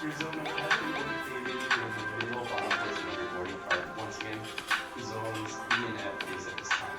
Your zone number has been indicated in the visual file portion of your boarding card. Once again, zones E and F, please, at this time.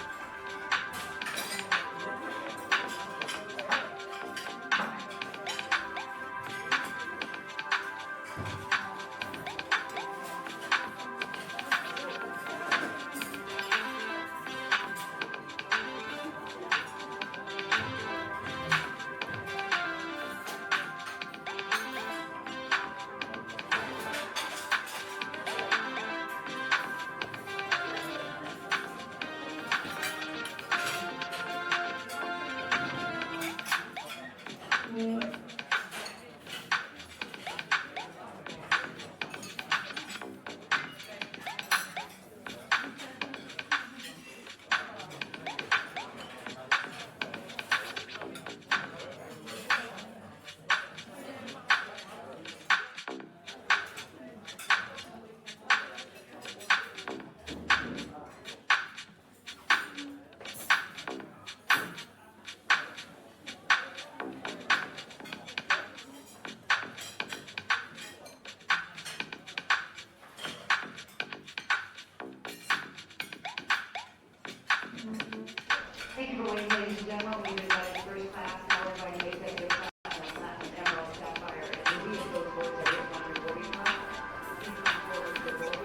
Thank you for waiting, ladies and gentlemen. We've invited first class, powered by the executive class, Platinum Emerald Sapphire, and Ruby, and those boards are written on your boarding card. Please come forward for boarding.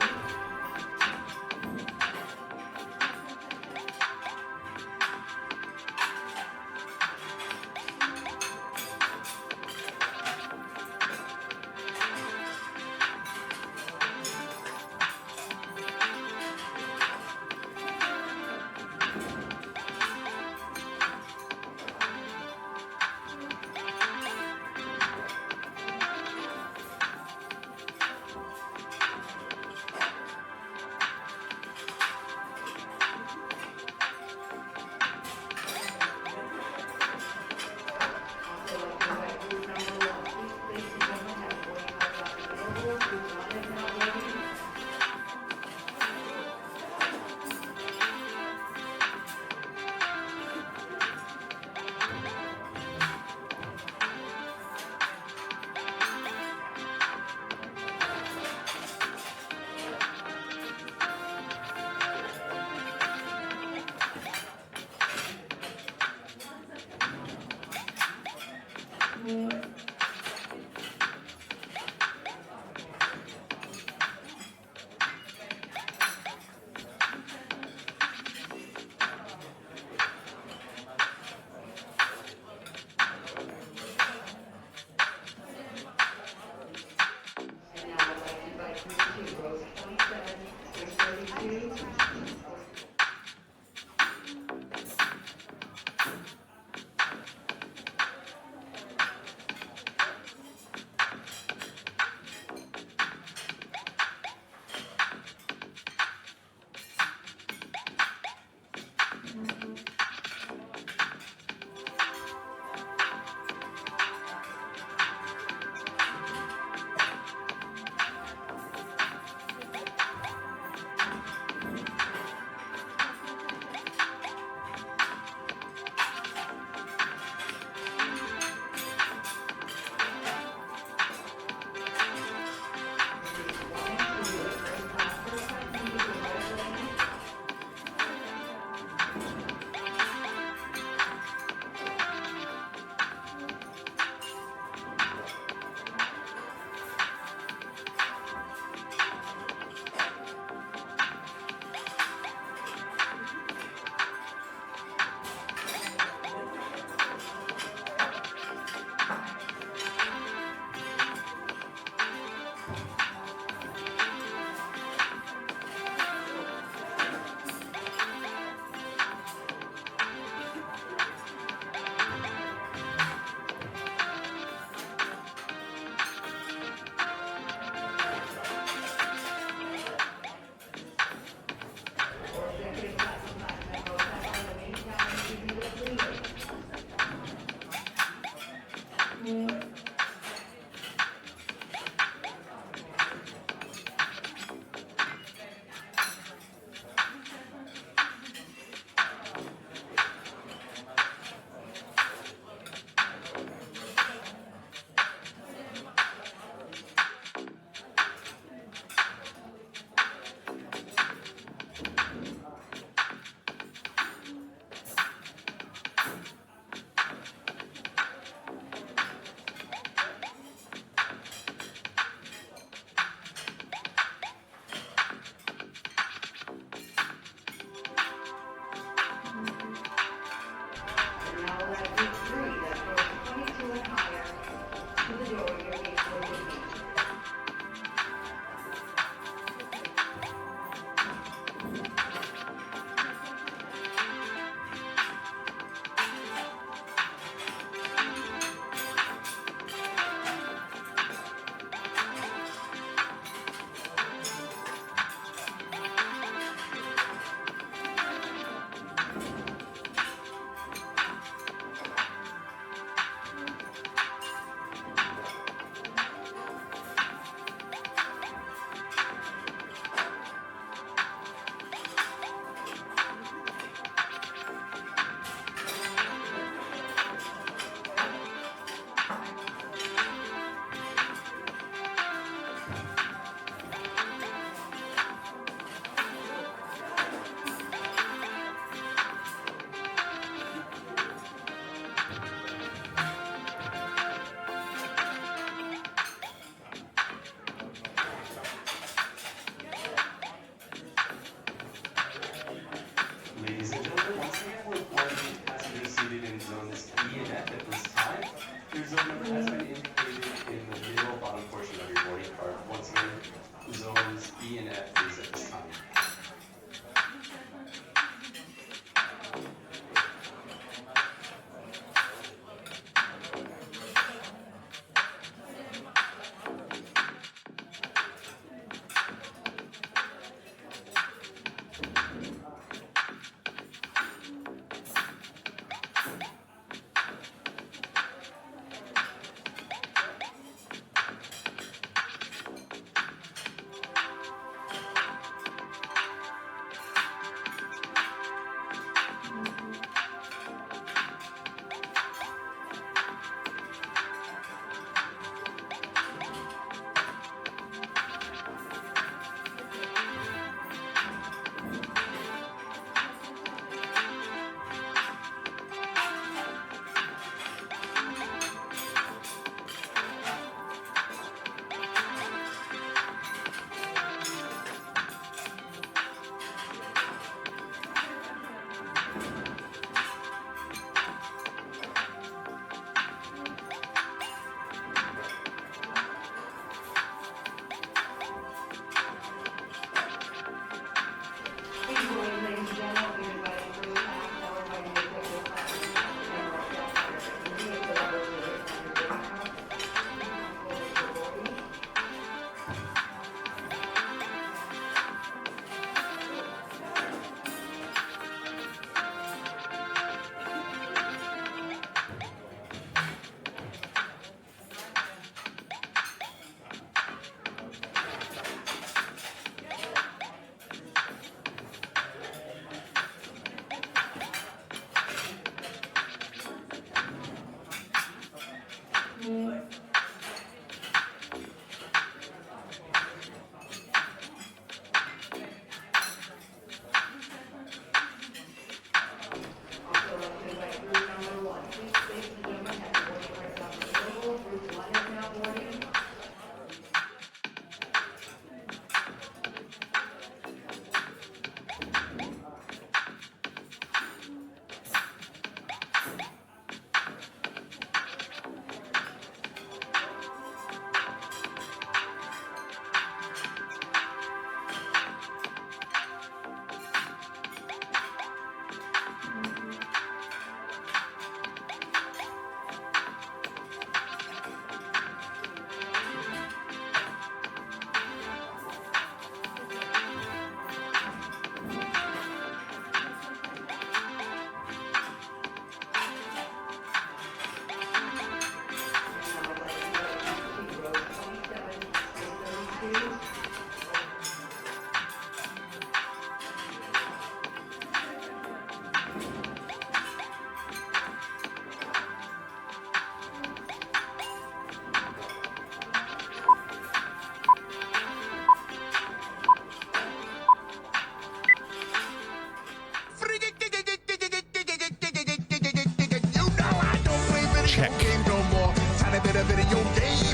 Check. Game no more. Tiny bit of video game.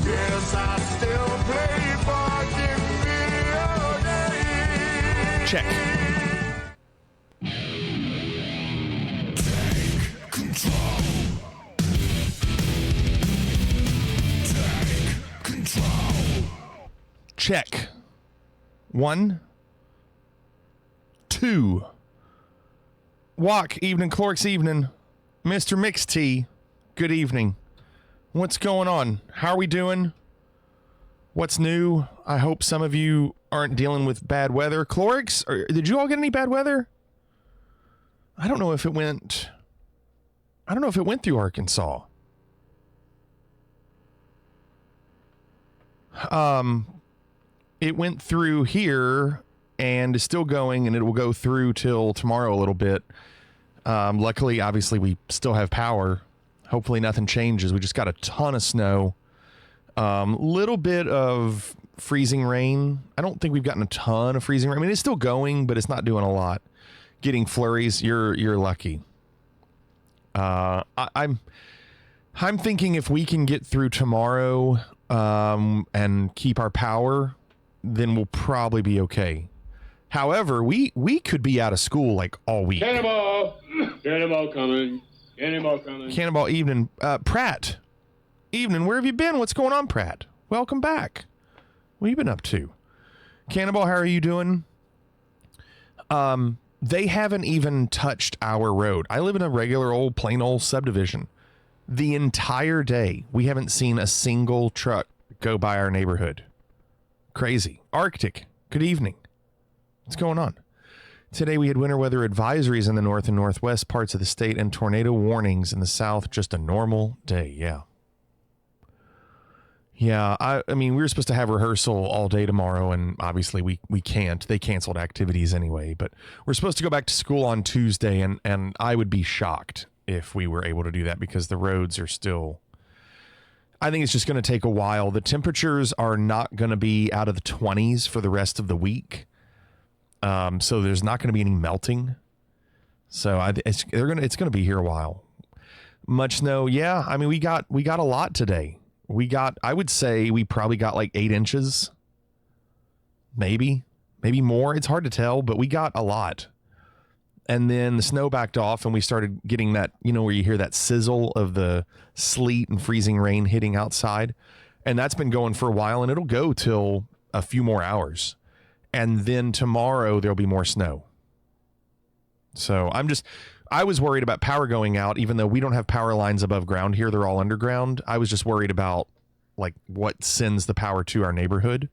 Yes, I still play fucking video games. Check. Check. 1, 2. Walk, evening, Clorks, evening. Mr. Mix T, good evening. What's going on? How are we doing? What's new? I hope some of you aren't dealing with bad weather. Clorks, did you all get any bad weather? I don't know if it went through Arkansas. It went through here and is still going, and it will go through till tomorrow a little bit. Luckily, obviously, we still have power. Hopefully nothing changes. We just got a ton of snow. Little bit of freezing rain. I don't think we've gotten a ton of freezing rain. I mean, it's still going, but it's not doing a lot. Getting flurries, you're lucky. I'm thinking if we can get through tomorrow and keep our power, then we'll probably be okay. However, we could be out of school like all week. Cannonball! Cannonball coming. Cannonball coming. Cannonball evening. Pratt. Evening, where have you been? What's going on, Pratt? Welcome back. What have you been up to? Cannonball, how are you doing? They haven't even touched our road. I live in a regular old plain old subdivision. The entire day, we haven't seen a single truck go by our neighborhood. Crazy. Arctic, good evening. What's going on? Today we had winter weather advisories in the north and northwest parts of the state and tornado warnings in the south. Just a normal day. Yeah. Yeah, I mean, we were supposed to have rehearsal all day tomorrow, and obviously we can't. They canceled activities anyway, but we're supposed to go back to school on Tuesday, and I would be shocked if we were able to do that because the roads are still... I think it's just going to take a while. The temperatures are not going to be out of the 20s for the rest of the week. So there's not going to be any melting. So it's going to be here a while. Much snow. Yeah. I mean, we got a lot today. I would say we probably got like 8 inches, maybe more. It's hard to tell, but we got a lot. And then the snow backed off and we started getting that, where you hear that sizzle of the sleet and freezing rain hitting outside. And that's been going for a while, and it'll go till a few more hours. And then tomorrow there'll be more snow. So I was worried about power going out, even though we don't have power lines above ground here. They're all underground. I was just worried about like what sends the power to our neighborhood.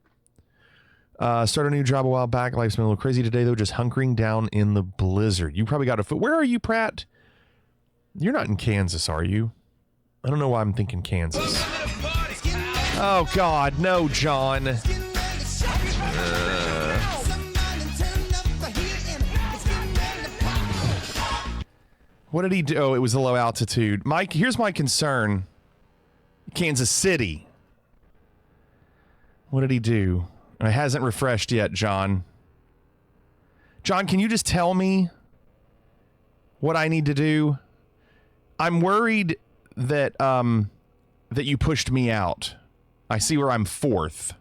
Started a new job a while back. Life's been a little crazy today, though. Just hunkering down in the blizzard. You probably got a foot. Where are you, Pratt? You're not in Kansas, are you? I don't know why I'm thinking Kansas. Oh, God. No, John. What did he do? Oh, it was the low altitude. Mike, here's my concern. Kansas City. What did he do? It hasn't refreshed yet, John. John, can you just tell me what I need to do? I'm worried that that you pushed me out. I see where I'm 4th.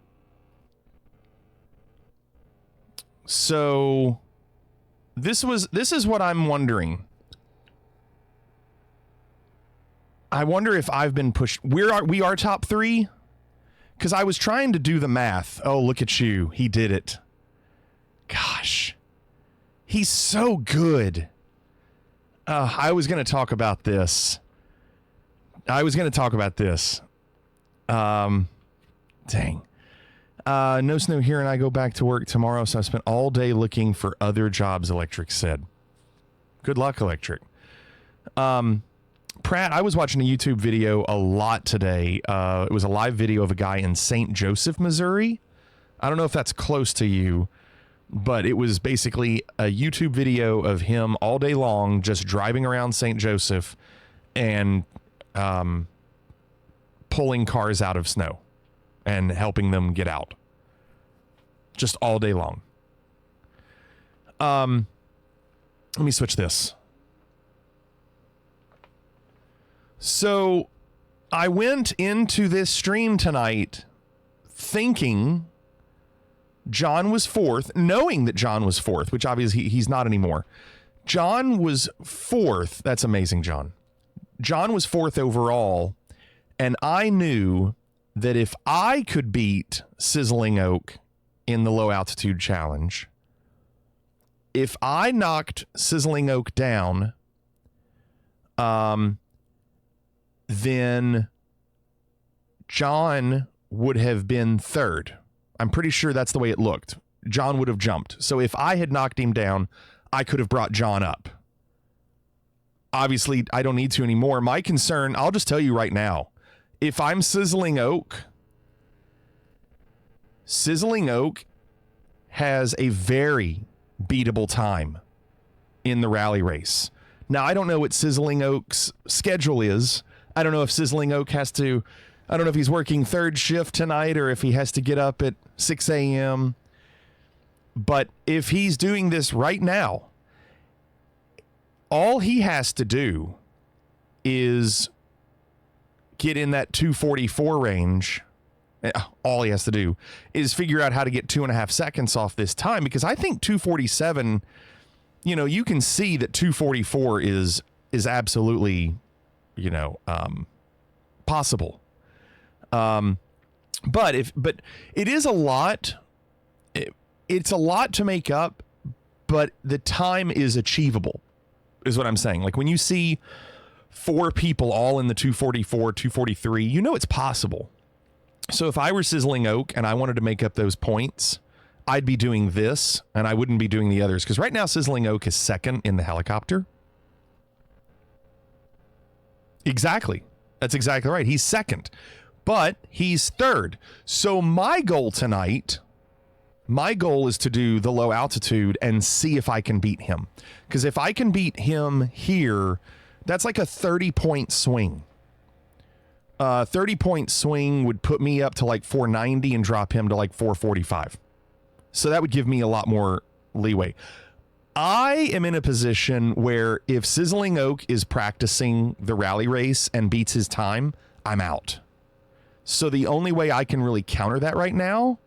So this is what I'm wondering. I wonder if I've been pushed. We are top 3? Because I was trying to do the math. Oh, look at you. He did it. Gosh. He's so good. I was going to talk about this. Dang. No snow here, and I go back to work tomorrow, so I spent all day looking for other jobs, Electric said. Good luck, Electric. Pratt, I was watching a YouTube video a lot today. It was a live video of a guy in St. Joseph, Missouri. I don't know if that's close to you, but it was basically a YouTube video of him all day long just driving around St. Joseph and pulling cars out of snow and helping them get out. Just all day long. Let me switch this. So I went into this stream tonight thinking John was fourth, knowing that John was fourth, which obviously he's not anymore. John was fourth. That's amazing, John. John was fourth overall, and I knew that if I could beat Sizzling Oak in the low altitude challenge, if I knocked Sizzling Oak down, then John would have been third. I'm pretty sure that's the way it looked. John would have jumped. So if I had knocked him down, I could have brought John up. Obviously, I don't need to anymore. My concern, I'll just tell you right now, if I'm Sizzling Oak has a very beatable time in the rally race. Now, I don't know what Sizzling Oak's schedule is. I don't know if Sizzling Oak I don't know if he's working third shift tonight or if he has to get up at 6 a.m. But if he's doing this right now, all he has to do is get in that 244 range. All he has to do is figure out how to get 2.5 seconds off this time, because I think 247, you can see that 244 is absolutely, possible. But it is a lot. It's a lot to make up, but the time is achievable, is what I'm saying. Like when you see 4 people all in the 244, 243, it's possible. So if I were Sizzling Oak and I wanted to make up those points, I'd be doing this and I wouldn't be doing the others. Because right now Sizzling Oak is second in the helicopter. Exactly. That's exactly right. He's second, but he's third. So my goal tonight, is to do the low altitude and see if I can beat him. Because if I can beat him here, that's like a 30-point swing. 30-point swing would put me up to like 490 and drop him to like 445. So that would give me a lot more leeway. I am in a position where if Sizzling Oak is practicing the rally race and beats his time, I'm out. So the only way I can really counter that right now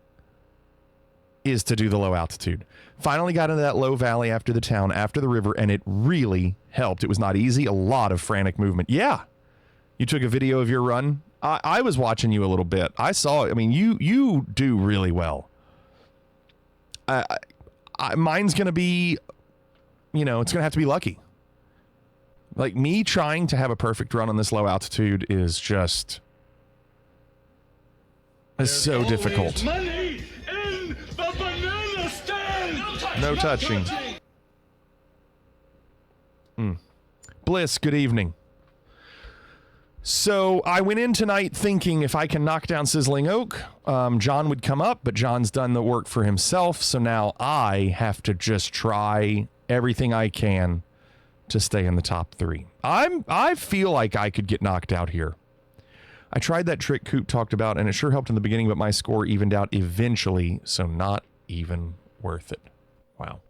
is to do the low altitude. Finally got into that low valley after the town, after the river, and it really helped. It was not easy. A lot of frantic movement. Yeah. You took a video of your run. I was watching you a little bit. I saw it. I mean, you do really well. Mine's going to be, it's going to have to be lucky. Like me trying to have a perfect run on this low altitude is just so difficult. Money in the banana stand. No touching. Bliss, good evening. So I went in tonight thinking if I can knock down Sizzling Oak, John would come up, but John's done the work for himself. So now I have to just try everything I can to stay in the top 3. I feel like I could get knocked out here. I tried that trick Coop talked about, and it sure helped in the beginning, but my score evened out eventually, so not even worth it. Wow.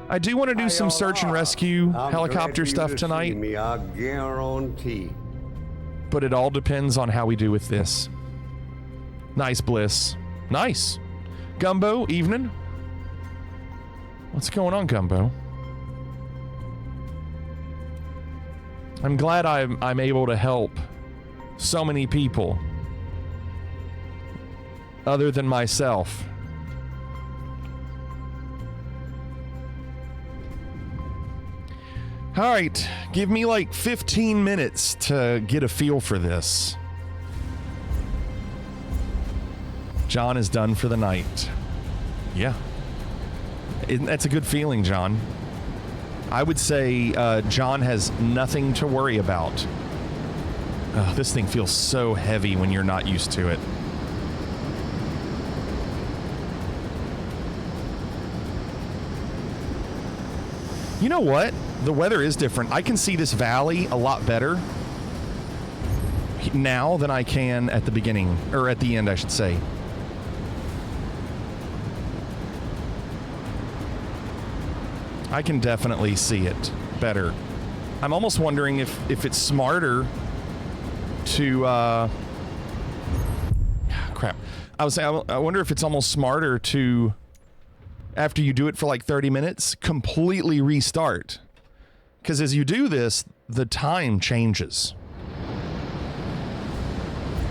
I do want to do some search and rescue helicopter stuff tonight. I guarantee. But it all depends on how we do with this. Nice, Bliss. Nice. Gumbo, evening. What's going on, Gumbo? I'm glad I'm able to help so many people other than myself. All right, give me like 15 minutes to get a feel for this. John is done for the night. Yeah. That's a good feeling, John. I would say John has nothing to worry about. This thing feels so heavy when you're not used to it. You know what? The weather is different. I can see this valley a lot better now than I can at the beginning, or at the end, I should say. I can definitely see it better. I'm almost wondering if it's smarter to crap. I wonder if it's almost smarter to, after you do it for like 30 minutes, completely restart. Because as you do this, the time changes.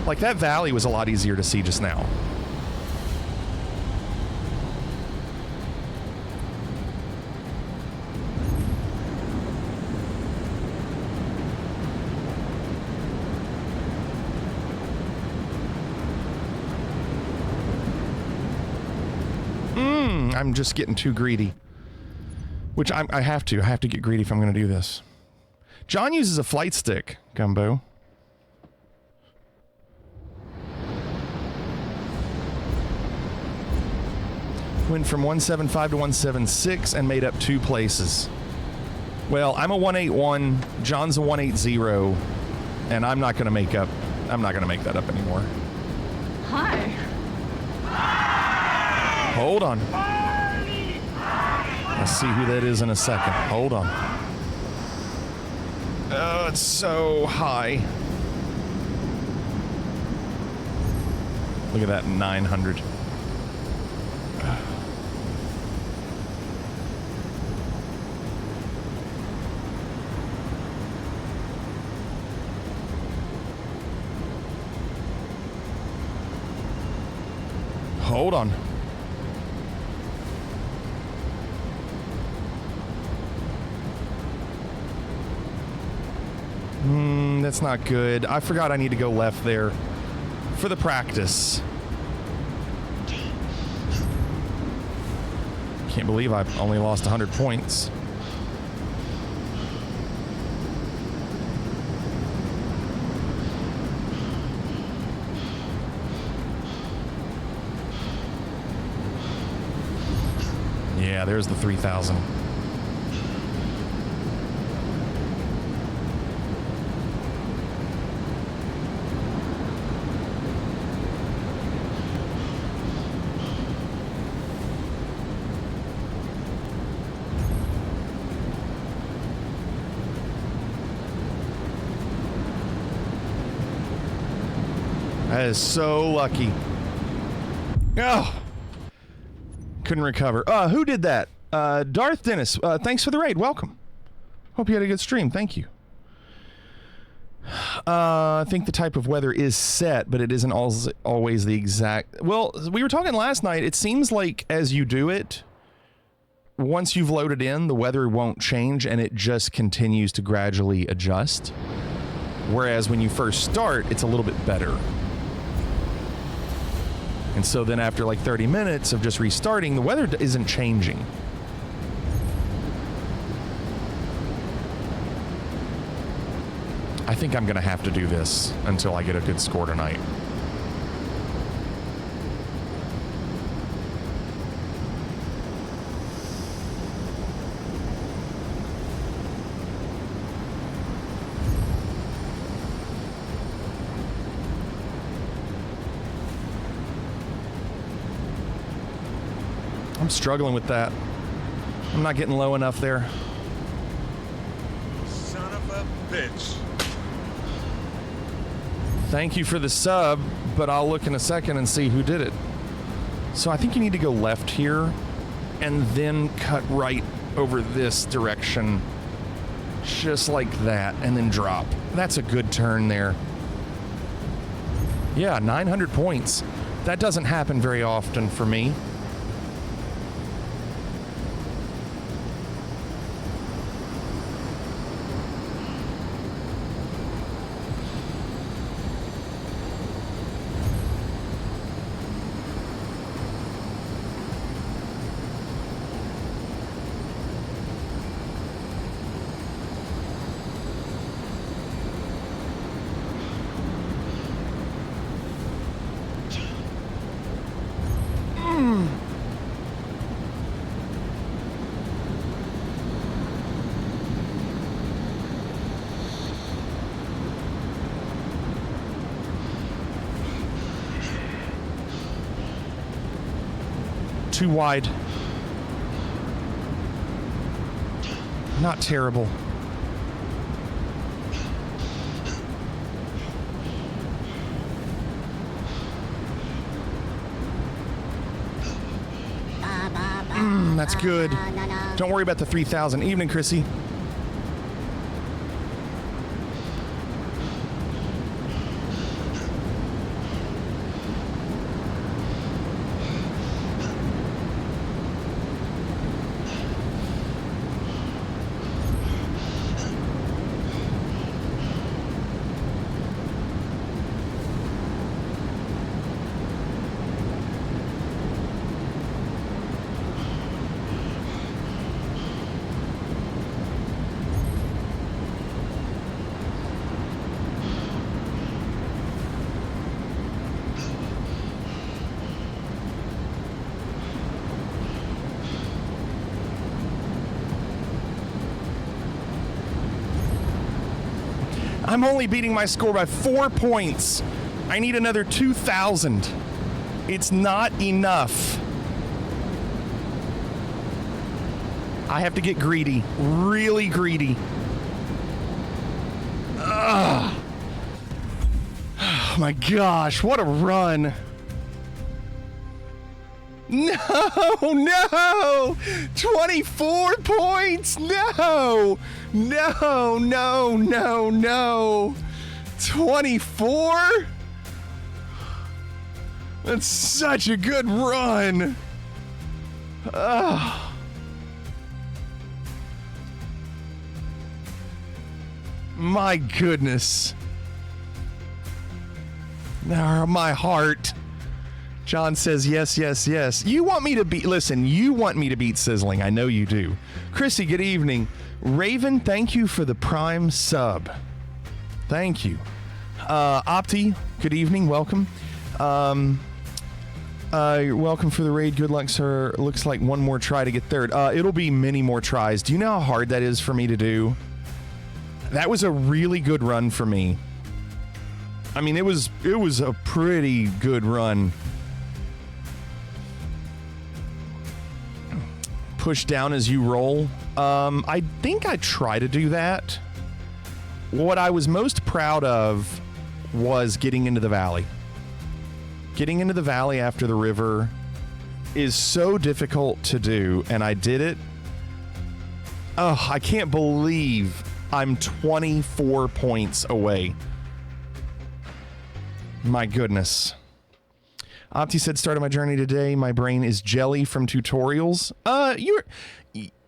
Like that valley was a lot easier to see just now. I'm just getting too greedy. Which I have to. I have to get greedy if I'm going to do this. John uses a flight stick, Gumbo. Went from 175 to 176 and made up 2 places. Well, I'm a 181, John's a 180, and I'm not going to make that up anymore. Hi. Hold on. I'll see who that is in a second. Hold on. Oh, it's so high. Look at that, 900. Hold on. That's not good. I forgot I need to go left there for the practice. Can't believe I've only lost 100 points. Yeah, there's the 3,000. That is so lucky. Oh, couldn't recover. Who did that? Darth Dennis. Thanks for the raid. Welcome. Hope you had a good stream. Thank you. I think the type of weather is set, but it isn't always the exact. Well, we were talking last night. It seems like as you do it, once you've loaded in, the weather won't change and it just continues to gradually adjust. Whereas when you first start, it's a little bit better. And so then after like 30 minutes of just restarting, the weather isn't changing. I think I'm going to have to do this until I get a good score tonight. I'm struggling with that. I'm not getting low enough there. Son of a bitch. Thank you for the sub, but I'll look in a second and see who did it. So I think you need to go left here and then cut right over this direction. Just like that, and then drop. That's a good turn there. Yeah, 900 points. That doesn't happen very often for me. Too wide. Not terrible. That's good. Don't worry about the 3,000. Evening, Chrissy. I'm only beating my score by 4 points. I need another 2,000. It's not enough. I have to get greedy. Really greedy. Ugh. Oh my gosh, what a run. No! 24 points! No! 24? That's such a good run. My goodness. My heart. John says, yes, yes, yes. You want me to beat, listen, you want me to beat Sizzling. I know you do. Chrissy, good evening. Raven, thank you for the Prime sub. Thank you. Opti, good evening. Welcome. You're welcome for the raid. Good luck, sir. Looks like one more try to get third. It'll be many more tries. Do you know how hard that is for me to do? That was a really good run for me. I mean, it was a pretty good run. Push down as you roll. I think I try to do that. What I was most proud of was getting into the valley. Getting into the valley after the river is so difficult to do, and I did it. Oh, I can't believe I'm 24 points away. My goodness. Opti said, started my journey today. My brain is jelly from tutorials.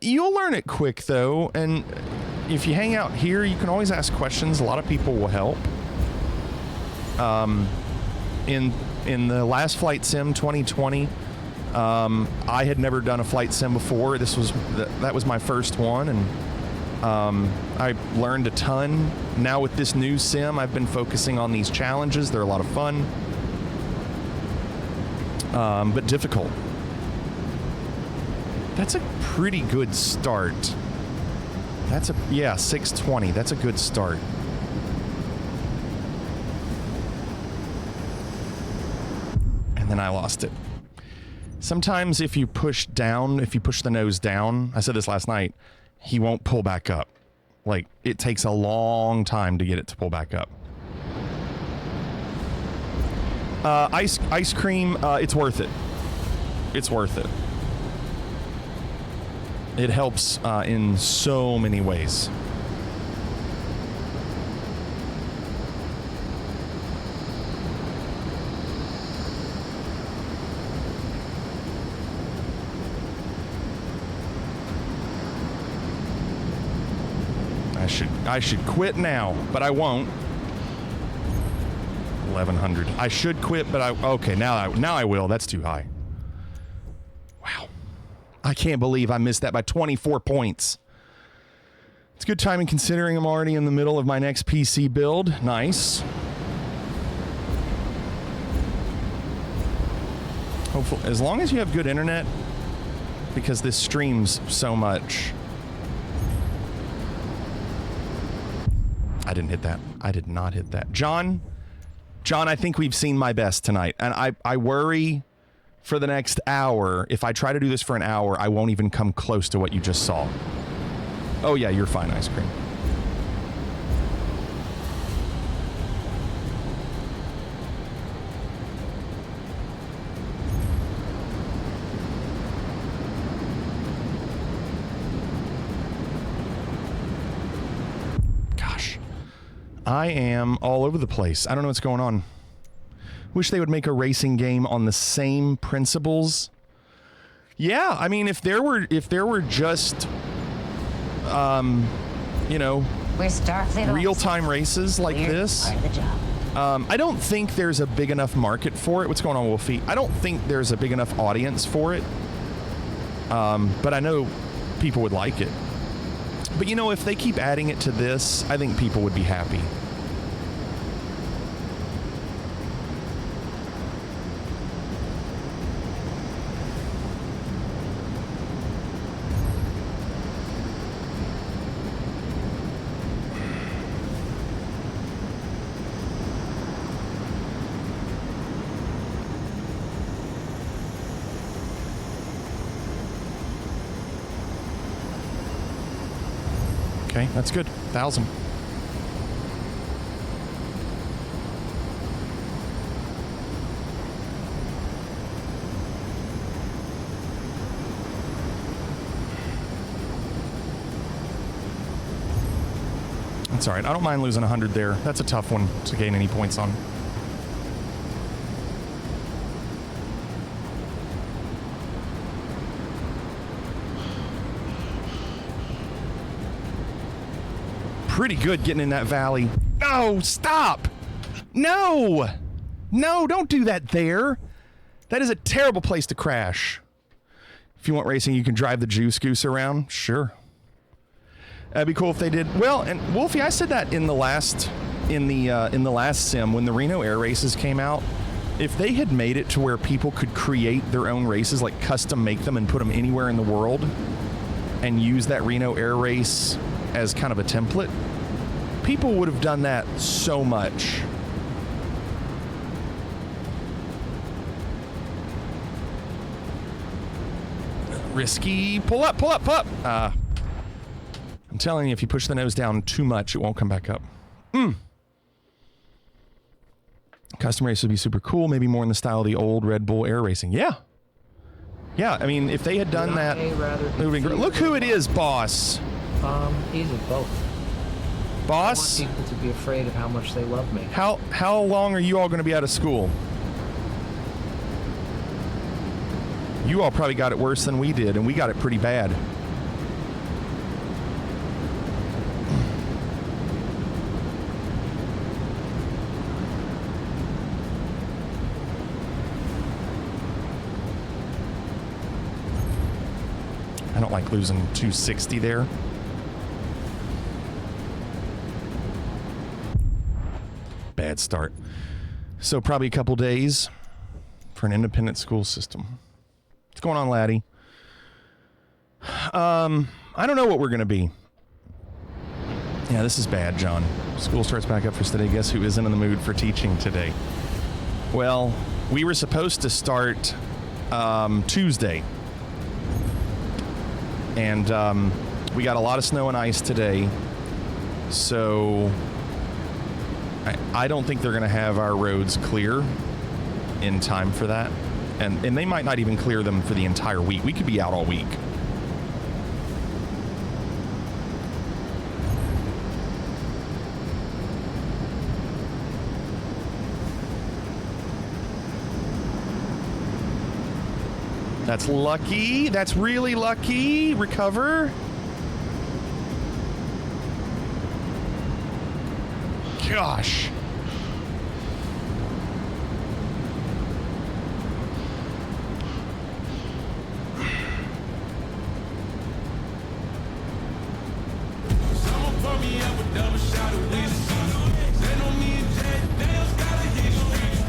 You'll learn it quick, though. And if you hang out here, you can always ask questions. A lot of people will help. In the last Flight Sim 2020, I had never done a Flight Sim before. That was my first one, and I learned a ton. Now with this new sim, I've been focusing on these challenges. They're a lot of fun. But difficult. That's a pretty good start. 620. That's a good start. And then I lost it. Sometimes if you push the nose down, I said this last night, he won't pull back up. Like, it takes a long time to get it to pull back up. Ice cream, it's worth it. It's worth it. It helps in so many ways. I should quit now, but I won't. 1100. I should quit, but okay, now I will. That's too high. Wow. I can't believe I missed that by 24 points. It's good timing considering I'm already in the middle of my next PC build. Nice. Hopefully, as long as you have good internet, because this streams so much. I didn't hit that. I did not hit that. John, I think we've seen my best tonight. And I worry for the next hour. If I try to do this for an hour, I won't even come close to what you just saw. Oh yeah, you're fine, ice cream. Gosh. I am all over the place. I don't know what's going on. Wish they would make a racing game on the same principles. Yeah, I mean, if there were just, you know, real-time races like this, I don't think there's a big enough market for it. What's going on, Wolfie? I don't think there's a big enough audience for it. But I know people would like it. But you know, if they keep adding it to this, I think people would be happy. Okay, that's good. 1,000. That's all right. I don't mind losing 100 there. That's a tough one to gain any points on. Pretty good getting in that valley. No, stop. No. No, don't do that there. That is a terrible place to crash. If you want racing, you can drive the Juice Goose around. Sure. That'd be cool if they did. Well, and Wolfie, I said that in the last sim when the Reno Air Races came out. If they had made it to where people could create their own races, like custom make them and put them anywhere in the world, and use that Reno Air Race as kind of a template, people would have done that so much. Risky. Pull up, pull up, pull up. I'm telling you, if you push the nose down too much, it won't come back up. Custom race would be super cool, maybe more in the style of the old Red Bull Air Racing. Yeah. Yeah, I mean, if they had done that, it would have been great. Look who it is, boss. Easy, both. Boss? I want people to be afraid of how much they love me. How long are you all going to be out of school? You all probably got it worse than we did, and we got it pretty bad. I don't like losing 260 there. Bad start. So probably a couple days for an independent school system. What's going on, laddie? I don't know what we're going to be. Yeah, this is bad, John. School starts back up for today. Guess who isn't in the mood for teaching today? Well, we were supposed to start Tuesday. And we got a lot of snow and ice today. So I don't think they're going to have our roads clear in time for that. And they might not even clear them for the entire week. We could be out all week. That's lucky. That's really lucky. Recover. Gosh.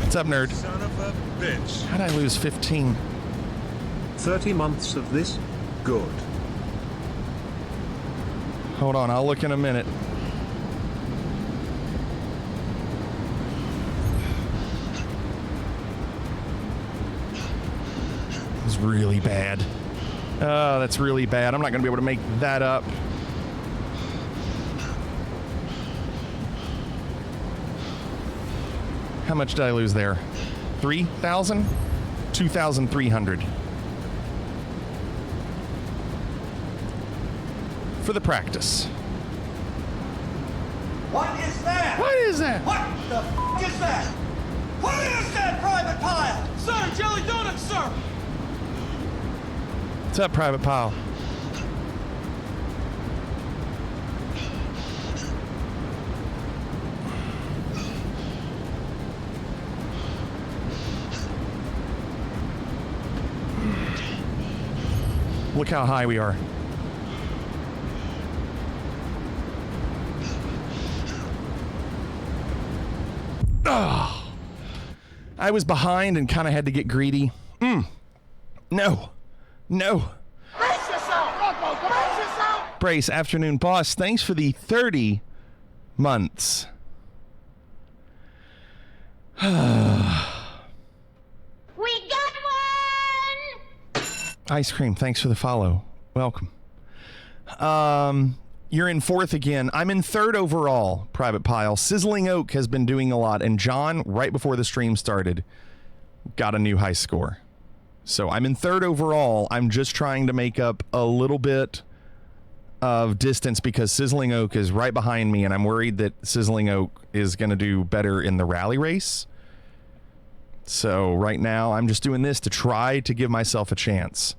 What's up, nerd? Son of a bitch. How'd I lose 15? 30 months of this? Good. Hold on, I'll look in a minute. It's really bad. Oh, that's really bad. I'm not going to be able to make that up. How much did I lose there? 3,000? 2,300. For the practice. What is that? What is that? What the f is that? What is that, Private Pile? Sir, jelly donuts, sir! What's up, Private Pile? Look how high we are. Oh, I was behind and kind of had to get greedy. No. No. Brace yourself! Rocco, brace yourself! Brace, afternoon boss, thanks for the 30 months. We got one! Ice cream, thanks for the follow. Welcome. You're in fourth again. I'm in third overall, Private Pile. Sizzling Oak has been doing a lot, and John, right before the stream started, got a new high score. So I'm in third overall. I'm just trying to make up a little bit of distance because Sizzling Oak is right behind me, and I'm worried that Sizzling Oak is going to do better in the rally race. So right now, I'm just doing this to try to give myself a chance.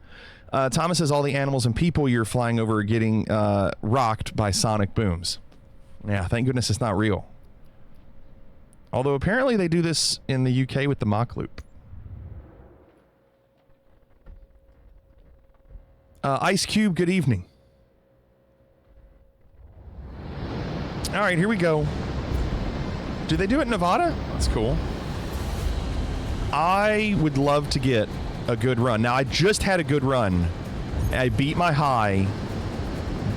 Thomas says all the animals and people you're flying over are getting rocked by sonic booms. Yeah, thank goodness it's not real. Although apparently they do this in the UK with the Mach Loop. Ice Cube, good evening. All right, here we go. Do they do it in Nevada? That's cool. I would love to get a good run. Now, I just had a good run. I beat my high,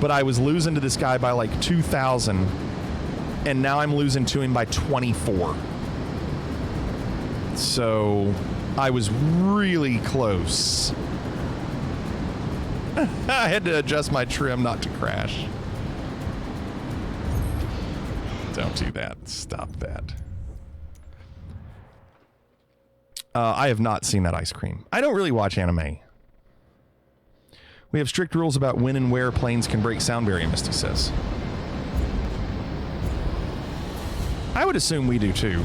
but I was losing to this guy by like 2,000, and now I'm losing to him by 24. So I was really close. I had to adjust my trim not to crash. Don't do that. Stop that. I have not seen that ice cream. I don't really watch anime. We have strict rules about when and where planes can break sound barrier, Misty says. I would assume we do too.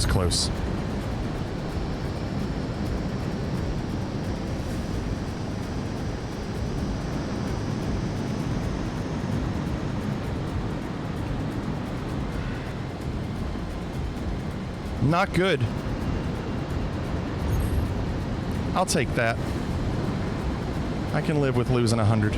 Close. Not good. I'll take that. I can live with losing 100.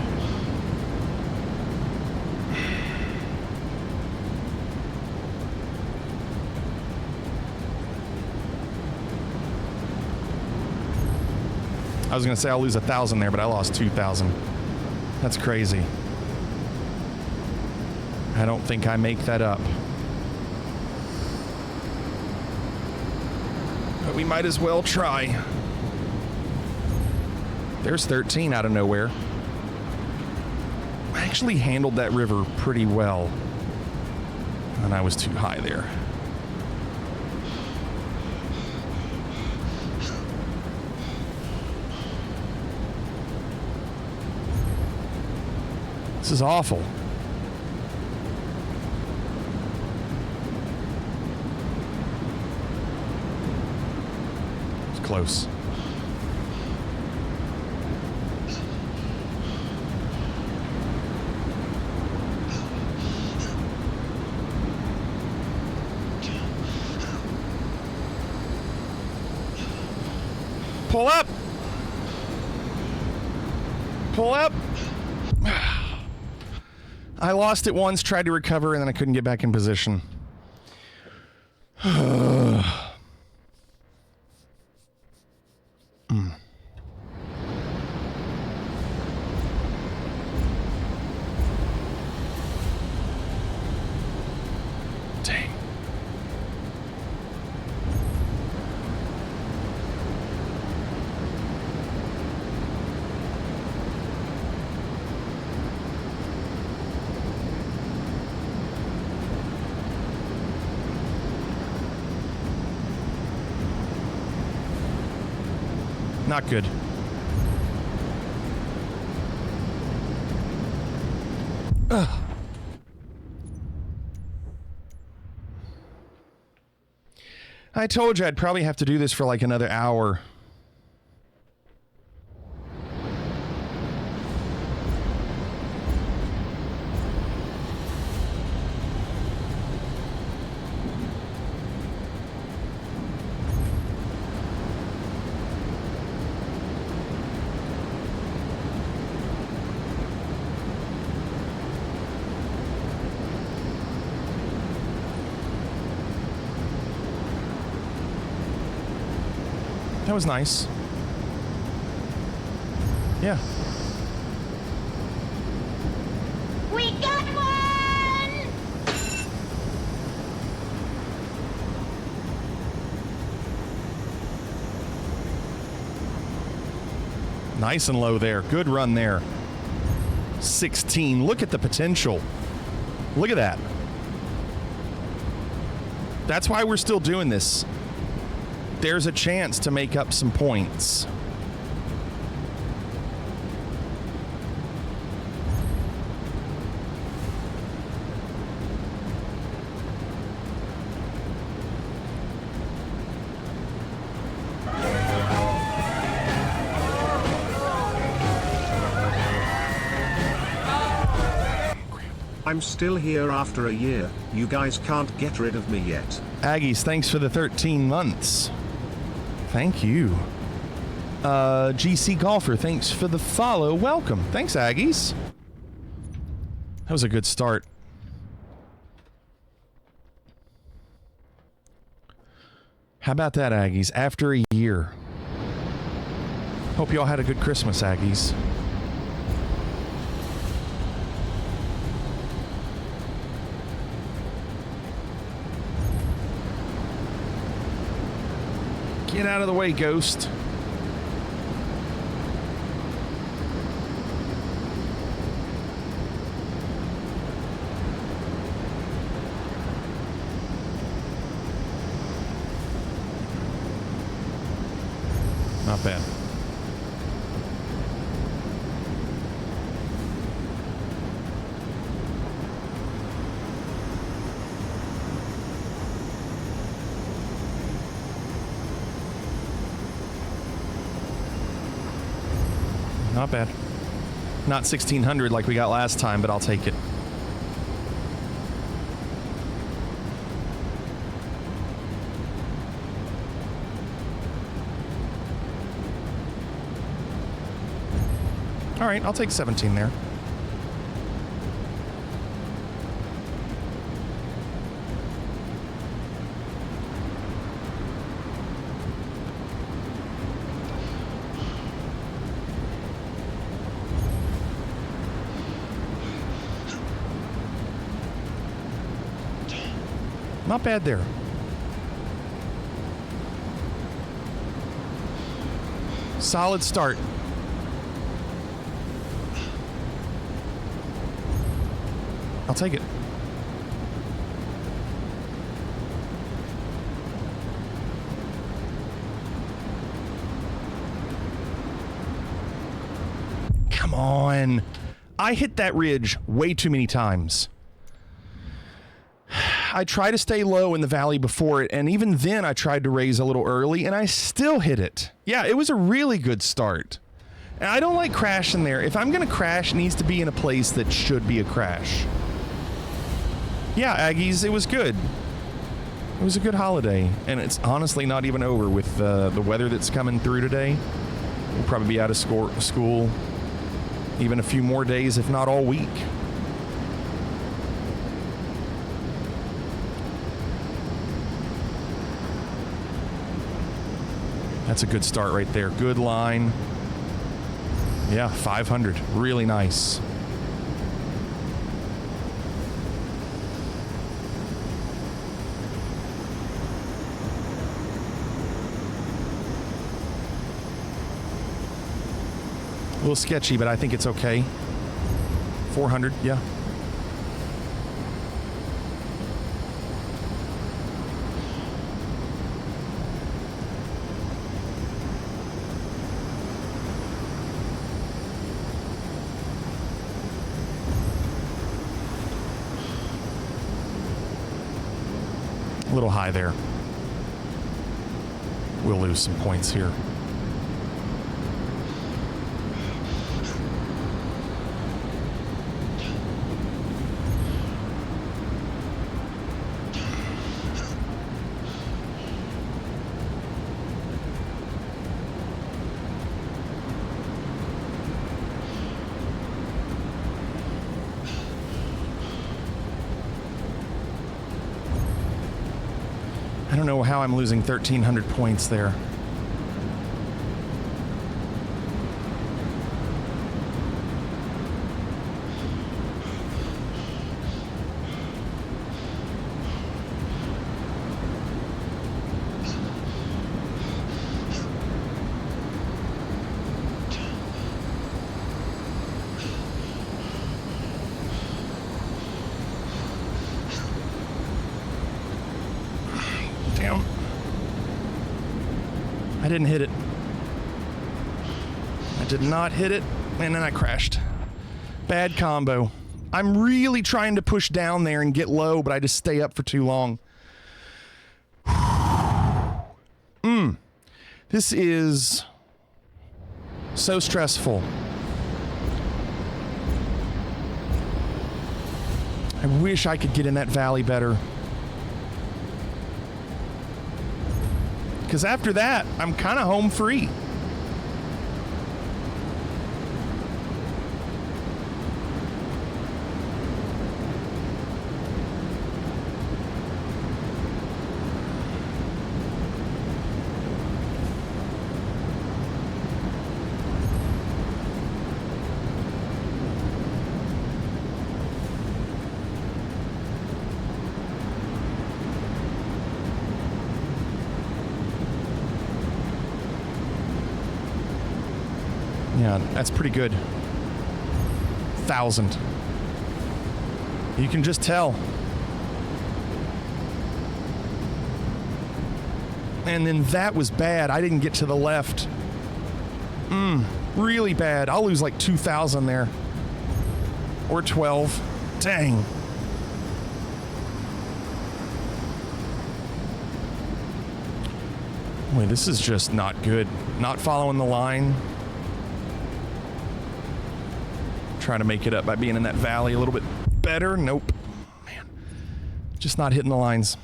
I was going to say I'll lose 1,000 there, but I lost 2,000. That's crazy. I don't think I make that up. But we might as well try. There's 13 out of nowhere. I actually handled that river pretty well. And I was too high there. This is awful. It's close. Pull up. Pull up. I lost it once, tried to recover, and then I couldn't get back in position. Not good. Ugh. I told you I'd probably have to do this for like another hour. That was nice. Yeah. We got one! Nice and low there. Good run there. 16. Look at the potential. Look at that. That's why we're still doing this. There's a chance to make up some points. I'm still here after a year. You guys can't get rid of me yet. Aggies, thanks for the 13 months. Thank you. GC Golfer, thanks for the follow. Welcome. Thanks, Aggies. That was a good start. How about that, Aggies? After a year. Hope you all had a good Christmas, Aggies. Get out of the way, Ghost. Not bad. Not bad. Not 1600 like we got last time, but I'll take it. All right, I'll take 17 there. Not bad there. Solid start. I'll take it. Come on. I hit that ridge way too many times. I try to stay low in the valley before it, and even then I tried to raise a little early, and I still hit it. Yeah, it was a really good start. And I don't like crashing there. If I'm going to crash, it needs to be in a place that should be a crash. Yeah, Aggies, it was good. It was a good holiday, and it's honestly not even over with the weather that's coming through today. We'll probably be out of school even a few more days, if not all week. That's a good start right there. Good line. Yeah, 500. Really nice. A little sketchy, but I think it's okay. 400, yeah. little high there. We'll lose some points here. I don't know how I'm losing 1,300 points there. Damn. I didn't hit it. I did not hit it, and then I crashed. Bad combo. I'm really trying to push down there and get low, but I just stay up for too long. This is so stressful. I wish I could get in that valley better. Because after that, I'm kind of home free. Yeah, that's pretty good. 1,000. You can just tell. And then that was bad. I didn't get to the left. Really bad. I'll lose like 2,000 there. Or 12. Dang. Boy, this is just not good. Not following the line. Trying to make it up by being in that valley a little bit better. Nope. Man. Just not hitting the lines.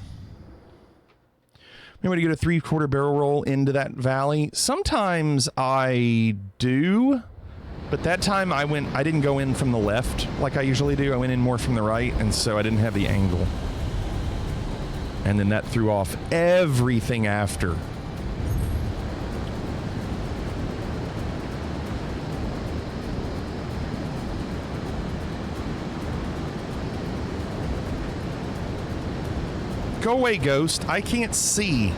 Maybe to get a 3/4 barrel roll into that valley. Sometimes I do, but that time I didn't go in from the left like I usually do. I went in more from the right, and so I didn't have the angle. And then that threw off everything after. Go away, Ghost. I can't see.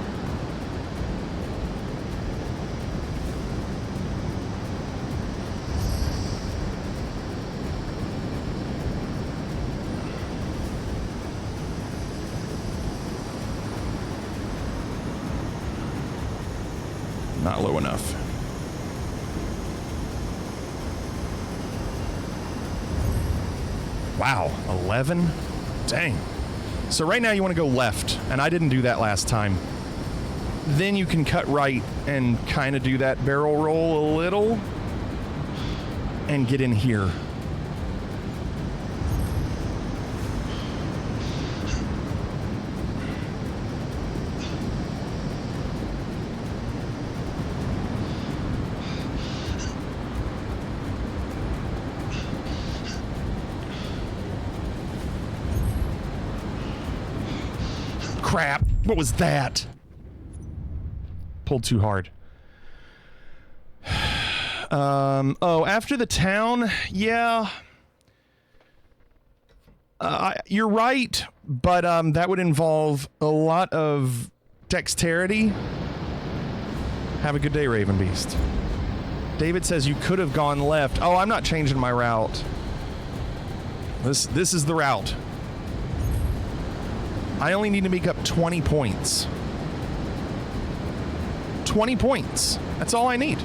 Not low enough. Wow, 11? Dang. So right now you want to go left, and I didn't do that last time. Then you can cut right and kind of do that barrel roll a little and get in here. Crap. What was that? Pulled too hard. Oh, after the town, yeah. You're right, but that would involve a lot of dexterity. Have a good day, Raven Beast. David says you could have gone left. Oh, I'm not changing my route. This is the route. I only need to make up 20 points. 20 points. That's all I need.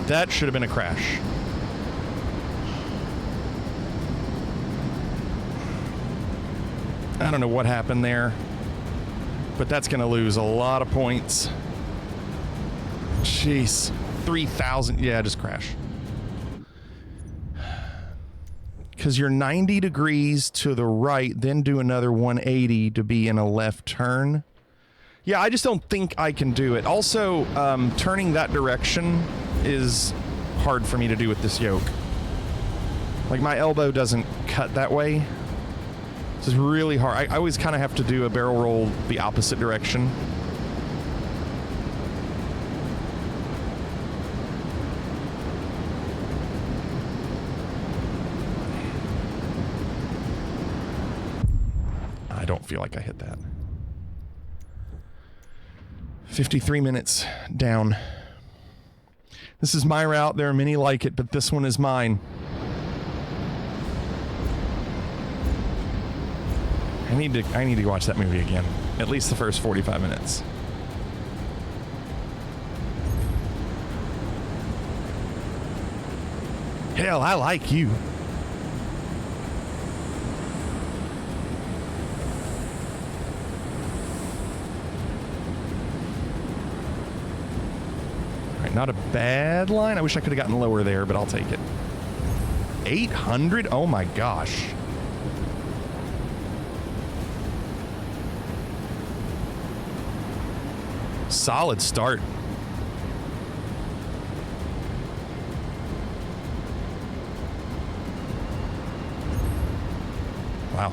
That should have been a crash. I don't know what happened there, but that's going to lose a lot of points. Jeez. 3,000. Yeah, just crash. Because you're 90 degrees to the right, then do another 180 to be in a left turn. Yeah, I just don't think I can do it. Also, turning that direction is hard for me to do with this yoke. Like, my elbow doesn't cut that way. This is really hard. I always kind of have to do a barrel roll the opposite direction. I don't feel like I hit that. 53 minutes down. This is my route. There are many like it, but this one is mine. I need to watch that movie again. At least the first 45 minutes. Hell, I like you. All right, not a bad line. I wish I could have gotten lower there, but I'll take it. 800? Oh my gosh. Solid start. Wow.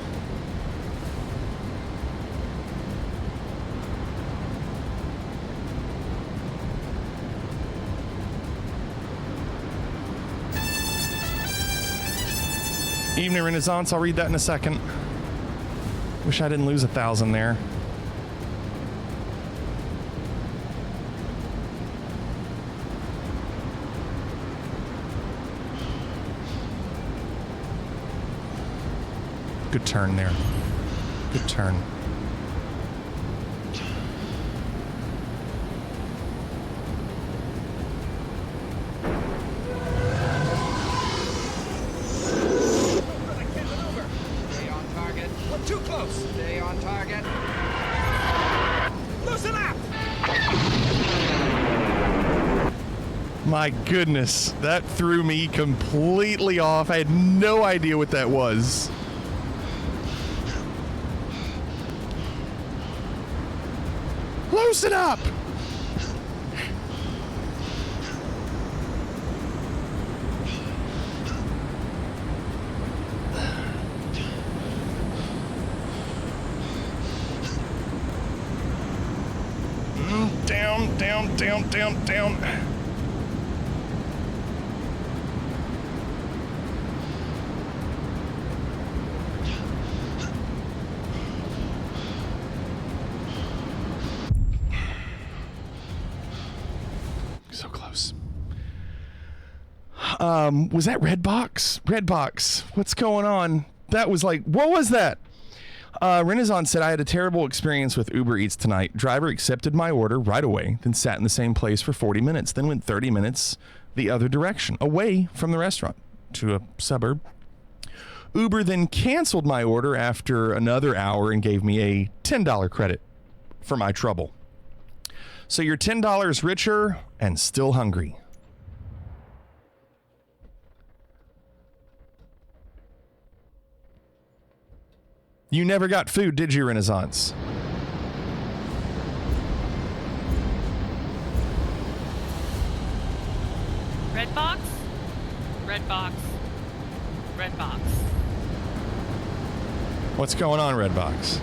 Evening Renaissance, I'll read that in a second. Wish I didn't lose 1,000 there. Good turn there. Good turn. Stay on target. We're too close. Stay on target. Loosen up! My goodness, that threw me completely off. I had no idea what that was. Loosen up! Down, down, down, down, down. So close. Was that Redbox? Redbox, what's going on? That was like, what was that? Renaissance said, I had a terrible experience with Uber Eats tonight. Driver accepted my order right away, then sat in the same place for 40 minutes, then went 30 minutes the other direction, away from the restaurant to a suburb. Uber then canceled my order after another hour and gave me a $10 credit for my trouble. So you're $10 richer and still hungry. You never got food, did you, Renaissance? Redbox? Redbox. Redbox. What's going on, Redbox?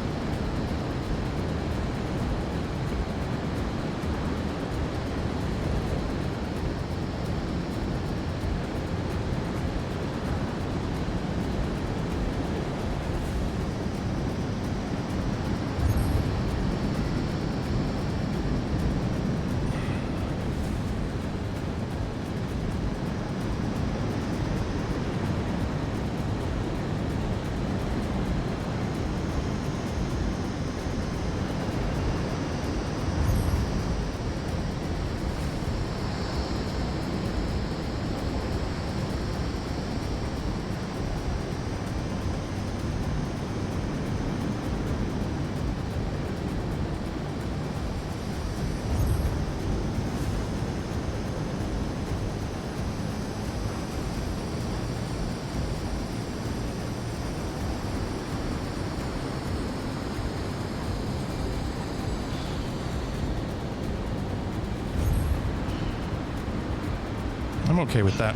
I'm okay with that.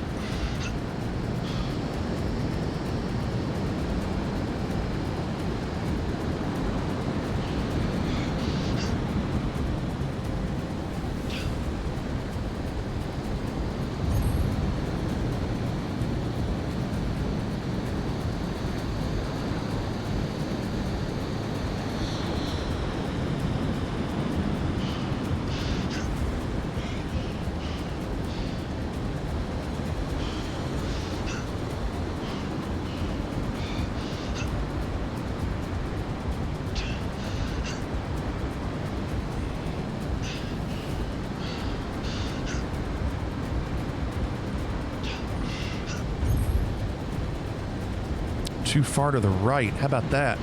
Too far to the right. How about that?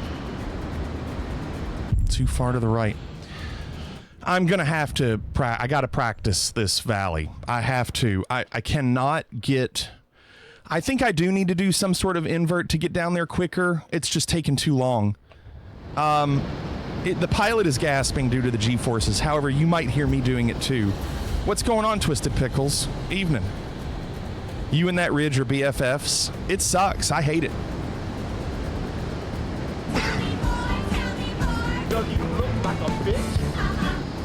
Too far to the right. I'm going to have to, I got to practice this valley. I have to. I cannot get, I think I do need to do some sort of invert to get down there quicker. It's just taking too long. The pilot is gasping due to the G-forces. However, you might hear me doing it too. What's going on, Twisted Pickles? Evening. You and that Ridge are BFFs. It sucks. I hate it.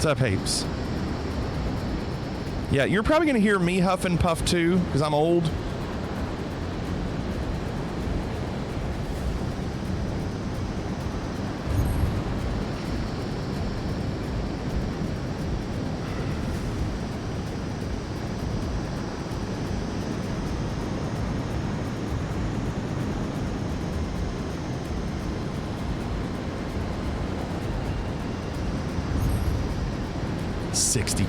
What's up, Hapes? Yeah, you're probably going to hear me huff and puff too, because I'm old.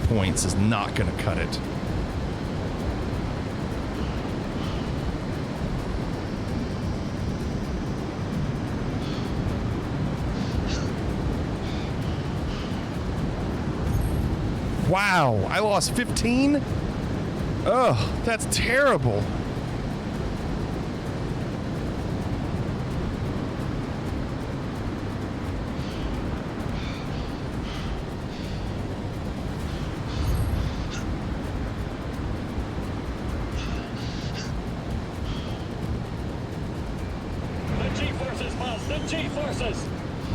Points is not going to cut it. Wow, I lost 15? Ugh, that's terrible.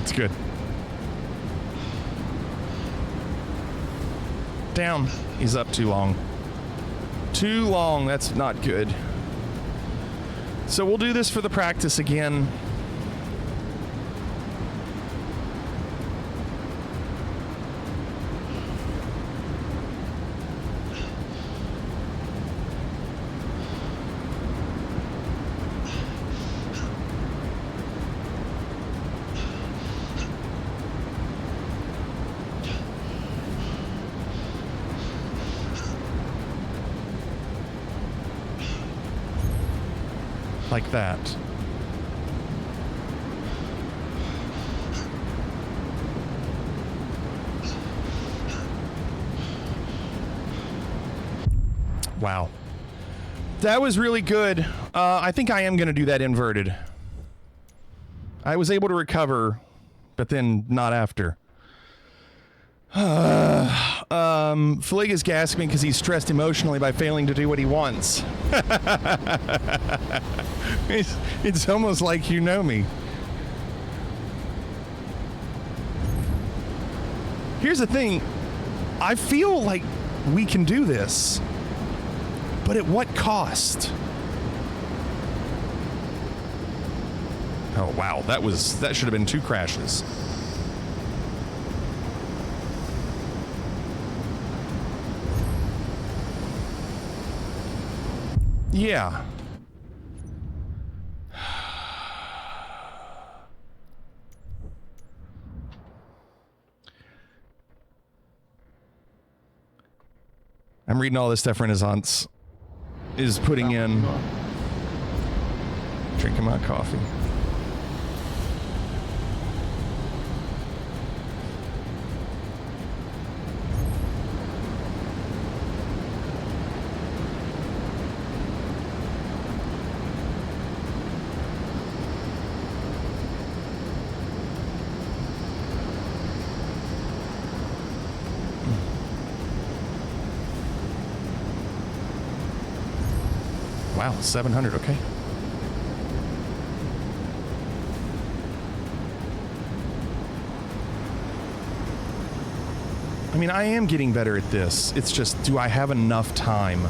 It's good. Down. He's up too long. Too long. That's not good. So we'll do this for the practice again. Like that. Wow. That was really good. I think I am going to do that inverted. I was able to recover, but then not after. Flig is gasping because he's stressed emotionally by failing to do what he wants. It's almost like you know me. Here's the thing. I feel like we can do this, but at what cost? Oh, wow. That should have been 2 crashes. Yeah. I'm reading all this stuff Renaissance is putting in. Drinking my coffee. Wow, 700. Okay. I mean, I am getting better at this. It's just, do I have enough time?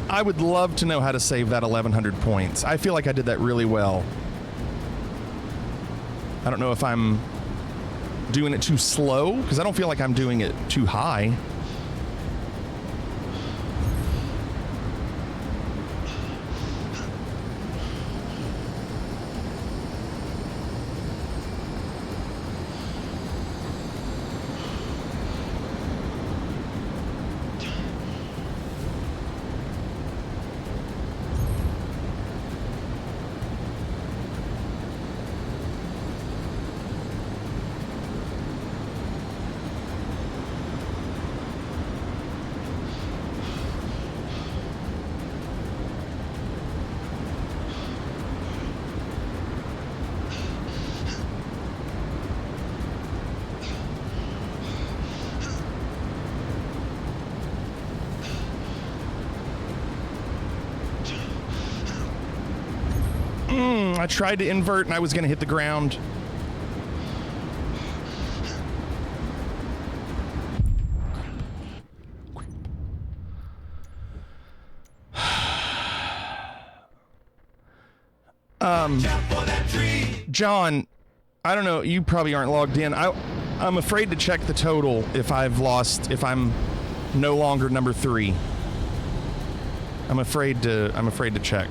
I would love to know how to save that 1,100 points. I feel like I did that really well. I don't know if I'm doing it too slow, because I don't feel like I'm doing it too high. I tried to invert and I was going to hit the ground. John, I don't know, you probably aren't logged in. I'm afraid to check the total if I'm no longer number 3. I'm afraid to check.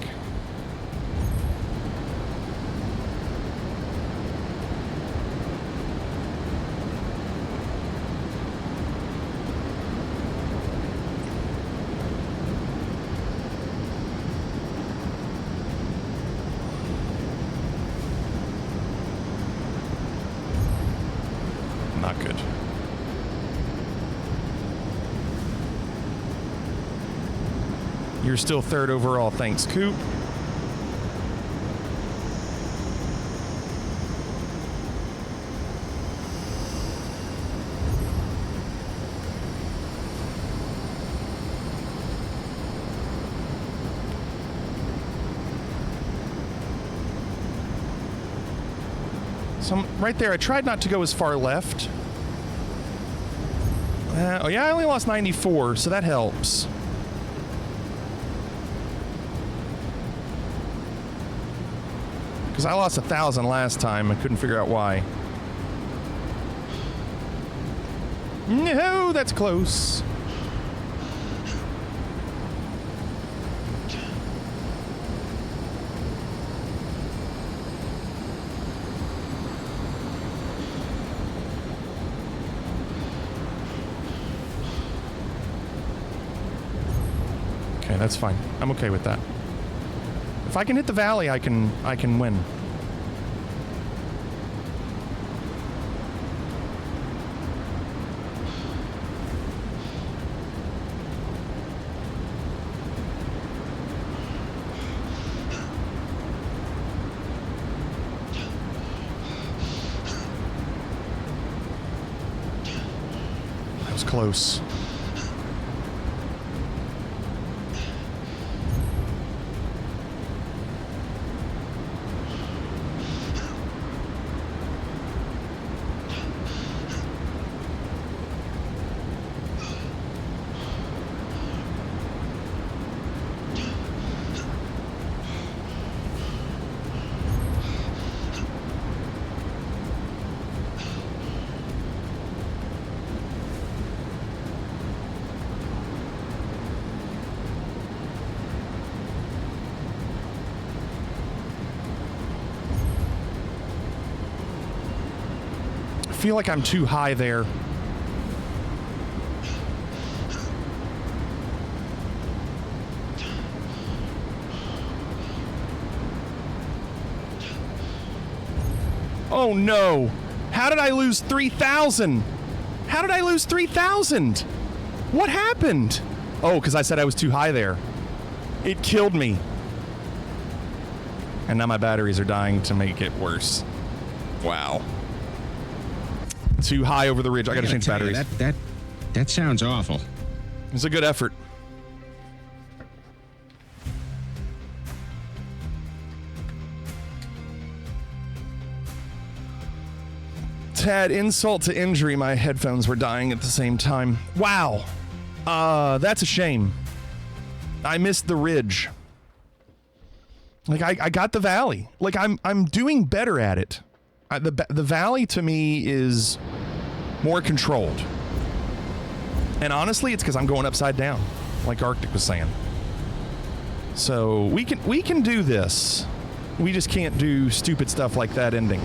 Not good. You're still 3rd overall. Thanks, Coop. So I'm right there. I tried not to go as far left. Oh yeah, I only lost 94, so that helps. Because I lost 1,000 last time. I couldn't figure out why. No, that's close. Okay, that's fine. I'm okay with that. If I can hit the valley, I can win. That was close. I feel like I'm too high there. Oh no! How did I lose 3,000? How did I lose 3,000? What happened? Oh, because I said I was too high there. It killed me. And now my batteries are dying to make it worse. Wow. Too high over the ridge. I gotta change batteries. That sounds awful. It's a good effort. Tad, insult to injury, my headphones were dying at the same time. Wow. That's a shame. I missed the ridge. Like, I got the valley. Like, I'm doing better at it. The valley, to me, is more controlled. And honestly, it's because I'm going upside down, like Arctic was saying. So, we can do this. We just can't do stupid stuff like that ending.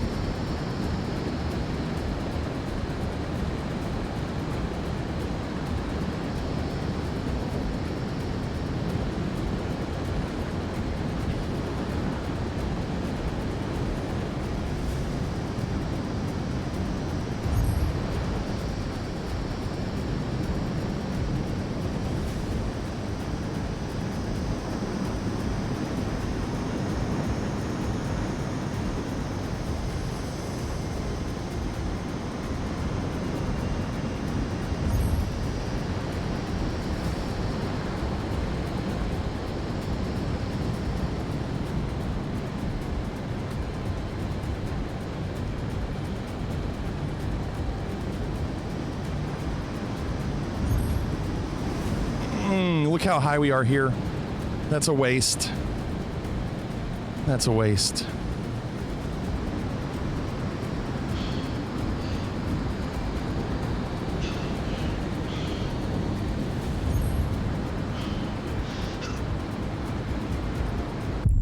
Look how high we are here. That's a waste. That's a waste.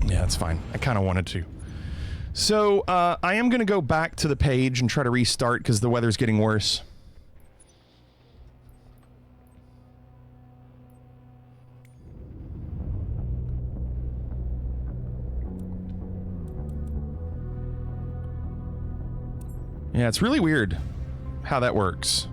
Yeah, it's fine. I kind of wanted to. So, I am going to go back to the page and try to restart because the weather's getting worse. Yeah, it's really weird how that works.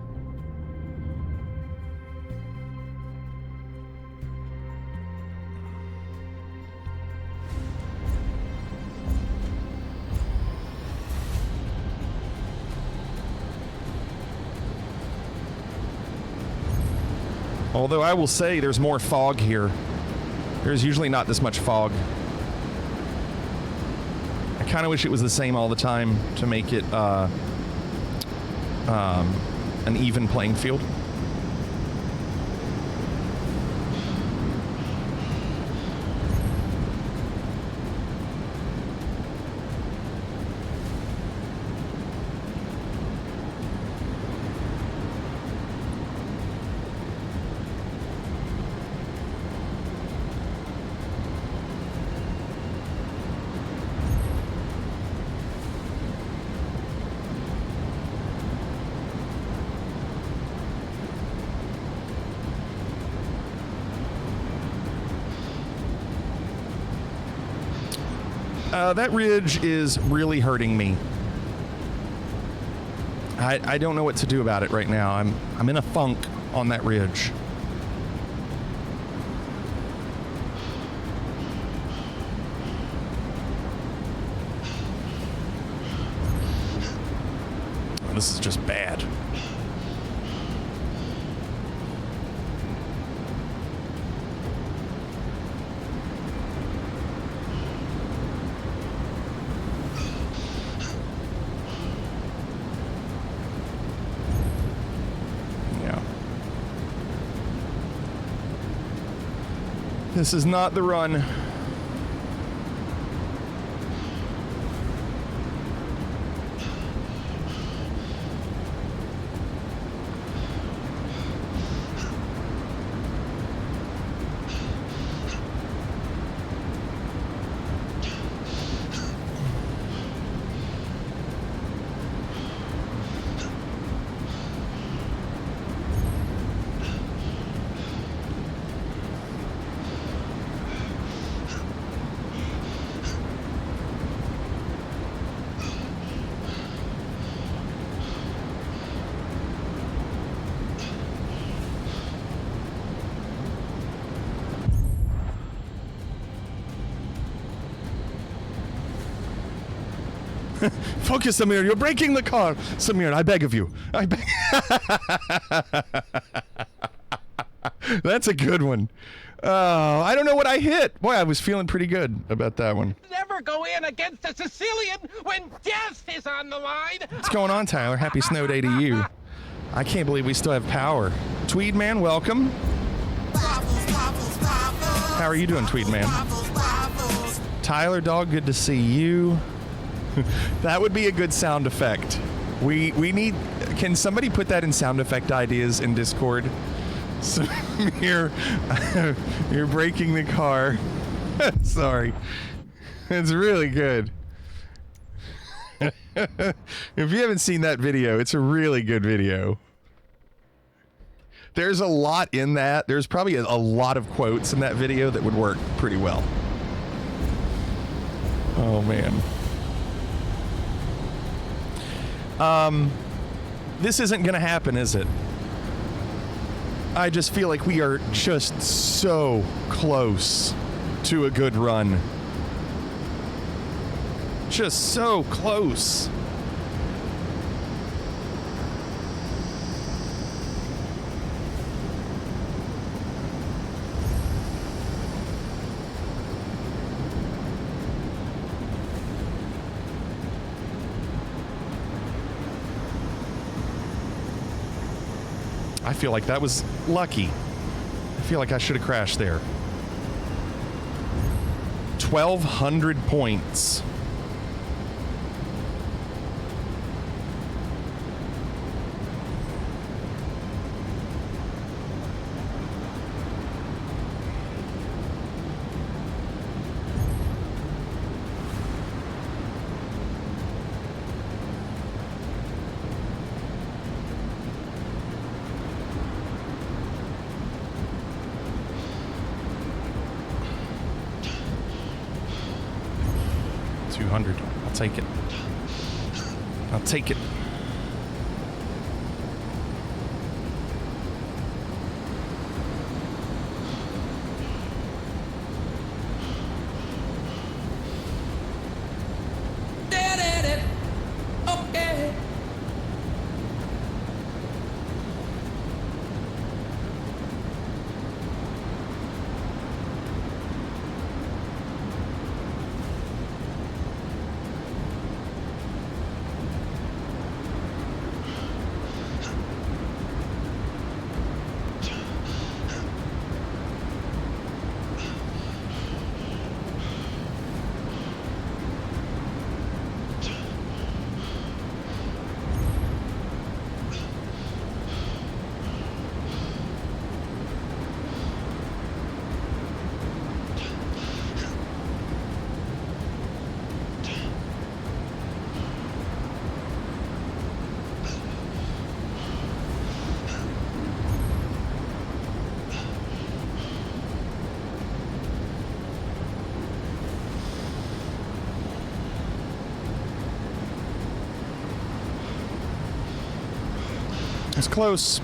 Although I will say there's more fog here. There's usually not this much fog. I kind of wish it was the same all the time to make it an even playing field. That ridge is really hurting me. I don't know what to do about it right now. I'm in a funk on that ridge. This is just bad. This is not the run. Focus, Samir. You're breaking the car. Samir, I beg of you. I beg. That's a good one. I don't know what I hit. Boy, I was feeling pretty good about that one. Never go in against a Sicilian when death is on the line. What's going on, Tyler? Happy snow day to you. I can't believe we still have power. Tweed Man, welcome. How are you doing, Tweed Man? Tyler, dog, good to see you. That would be a good sound effect. We need. Can somebody put that in sound effect ideas in Discord? So you're breaking the car. Sorry, it's really good. If you haven't seen that video, it's a really good video. There's a lot in that. There's probably a lot of quotes in that video that would work pretty well. Oh man. This isn't gonna happen, is it? I just feel like we are just so close to a good run. Just so close. I feel like that was lucky. I feel like I should have crashed there. 1,200 points. I'll take it. I'll take it. Okay. It's close.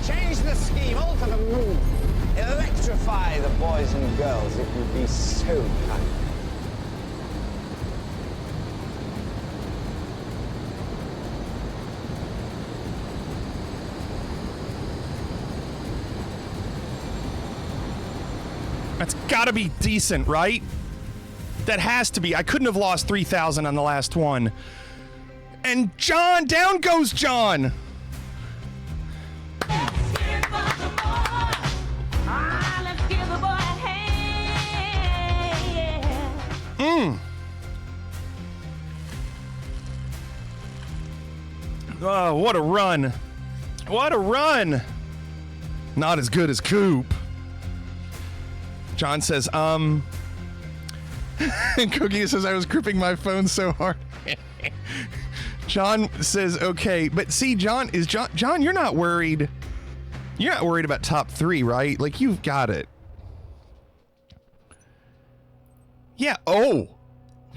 Change the scheme, alter the mood. Electrify the boys and girls. It would be so kind. That's gotta be decent, right? That has to be. I couldn't have lost 3,000 on the last one. And John, down goes John. Oh, what a run. What a run. Not as good as Coop. John says, and Cookie says, I was gripping my phone so hard. John says, okay, but see, John, you're not worried. You're not worried about top 3, right? Like, you've got it. Yeah, oh,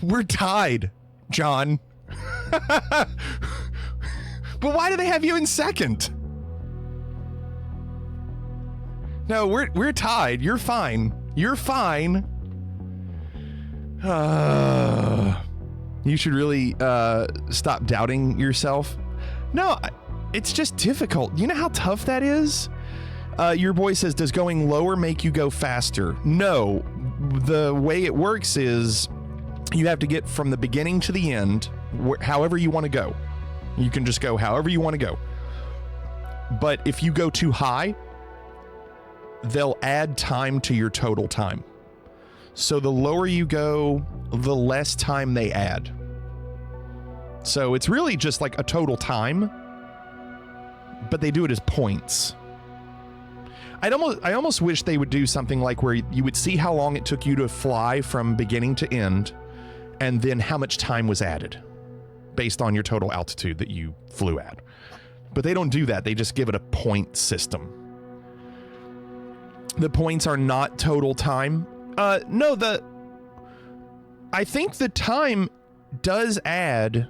we're tied, John. But why do they have you in second? No, we're tied. You're fine. You're fine. You should really stop doubting yourself. No, it's just difficult. You know how tough that is? Your boy says, does going lower make you go faster? No. The way it works is you have to get from the beginning to the end, however you want to go. You can just go however you want to go. But if you go too high, they'll add time to your total time. So the lower you go, the less time they add. So it's really just like a total time, but they do it as points. I almost wish they would do something like where you would see how long it took you to fly from beginning to end, and then how much time was added based on your total altitude that you flew at. But they don't do that. They just give it a point system. The points are not total time. No, I think the time does add,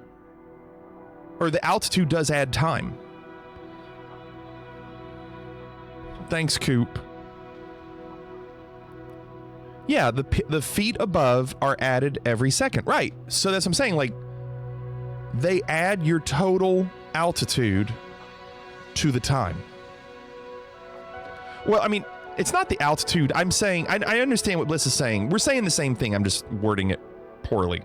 or the altitude does add time. Thanks, Coop. Yeah, the feet above are added every second. Right. So that's what I'm saying. Like, they add your total altitude to the time. Well, I mean, it's not the altitude. I'm saying, I understand what Bliss is saying. We're saying the same thing. I'm just wording it poorly.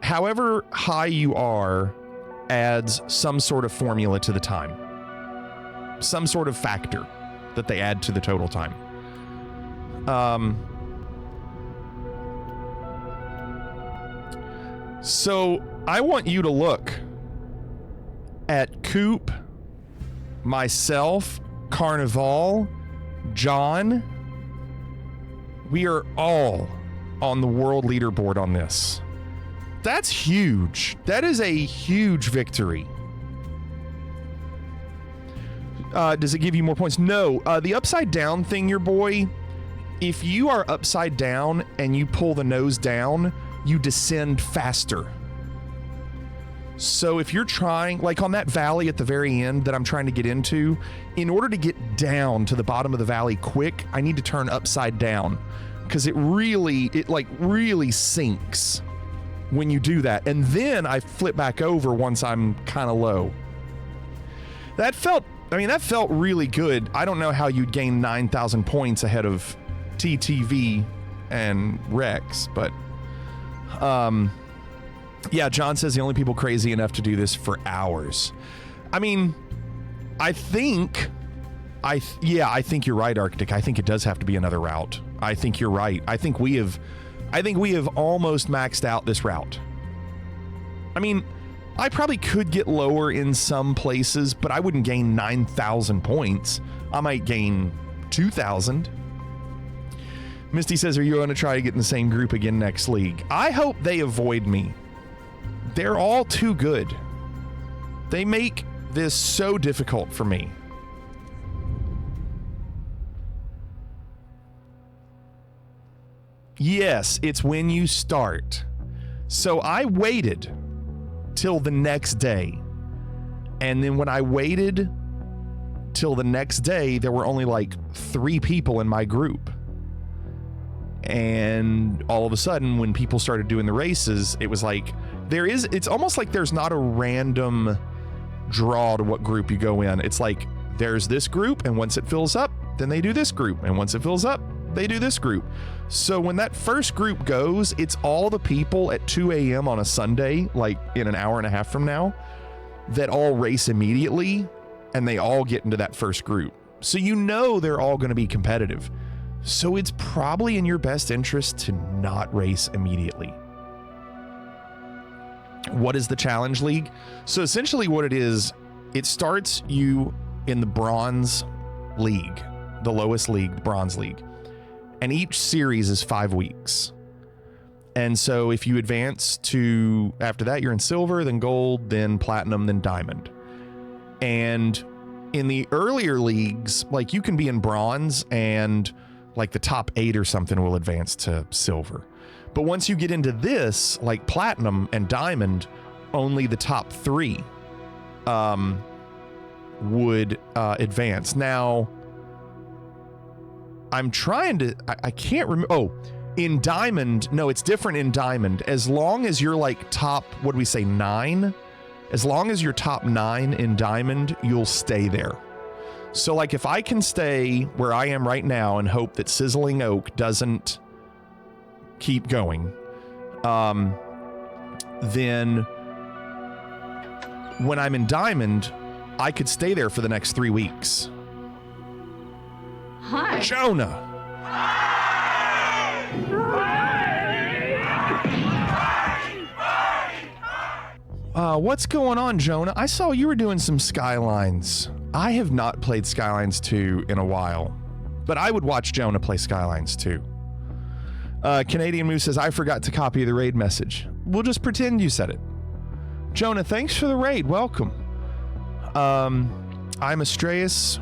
However high you are adds some sort of formula to the time. Some sort of factor that they add to the total time. So I want you to look at Coop, myself, Carnival, John. We are all on the world leaderboard on this. That's huge. That is a huge victory. Does it give you more points? No. The upside down thing, your boy, if you are upside down and you pull the nose down, you descend faster. So if you're trying, like on that valley at the very end that I'm trying to get into, in order to get down to the bottom of the valley quick, I need to turn upside down because it really sinks when you do that. And then I flip back over once I'm kind of low. That felt really good. I don't know how you'd gain 9,000 points ahead of TTV and Rex, but yeah, John says the only people crazy enough to do this for hours. I mean, I think you're right, Arctic. I think it does have to be another route. I think you're right. I think we have almost maxed out this route. I mean, I probably could get lower in some places, but I wouldn't gain 9,000 points. I might gain 2,000. Misty says, are you going to try to get in the same group again next league? I hope they avoid me. They're all too good. They make this so difficult for me. Yes, it's when you start. So I waited till the next day. And then when I waited till the next day, there were only like 3 people in my group. And all of a sudden, when people started doing the races, it was like, it's almost like there's not a random draw to what group you go in. It's like, there's this group, and once it fills up, then they do this group. And once it fills up, they do this group. So when that first group goes, it's all the people at 2 a.m. on a Sunday, like in an hour and a half from now, that all race immediately, and they all get into that first group. So you know they're all going to be competitive. So it's probably in your best interest to not race immediately. What is the Challenge League? So essentially what it is, it starts you in the Bronze League, the lowest league, the Bronze League. And each series is 5 weeks. And so if you advance to, after that, you're in Silver, then Gold, then Platinum, then Diamond. And in the earlier leagues, like you can be in Bronze and like the top 8 or something will advance to Silver. But once you get into this, like Platinum and Diamond, only the top 3 would advance. Now, I'm trying to, I can't remember. Oh, in Diamond, no, it's different in Diamond. As long as you're like top, what do we say, 9? As long as you're top 9 in Diamond, you'll stay there. So like if I can stay where I am right now and hope that Sizzling Oak doesn't keep going, then when I'm in Diamond, I could stay there for the next 3 weeks. Hi. Jonah. What's going on, Jonah? I saw you were doing some Skylines. I have not played Skylines 2 in a while, but I would watch Jonah play Skylines 2. Canadian Moose says, I forgot to copy the raid message. We'll just pretend you said it. Jonah, thanks for the raid. Welcome. I'm Astraeus.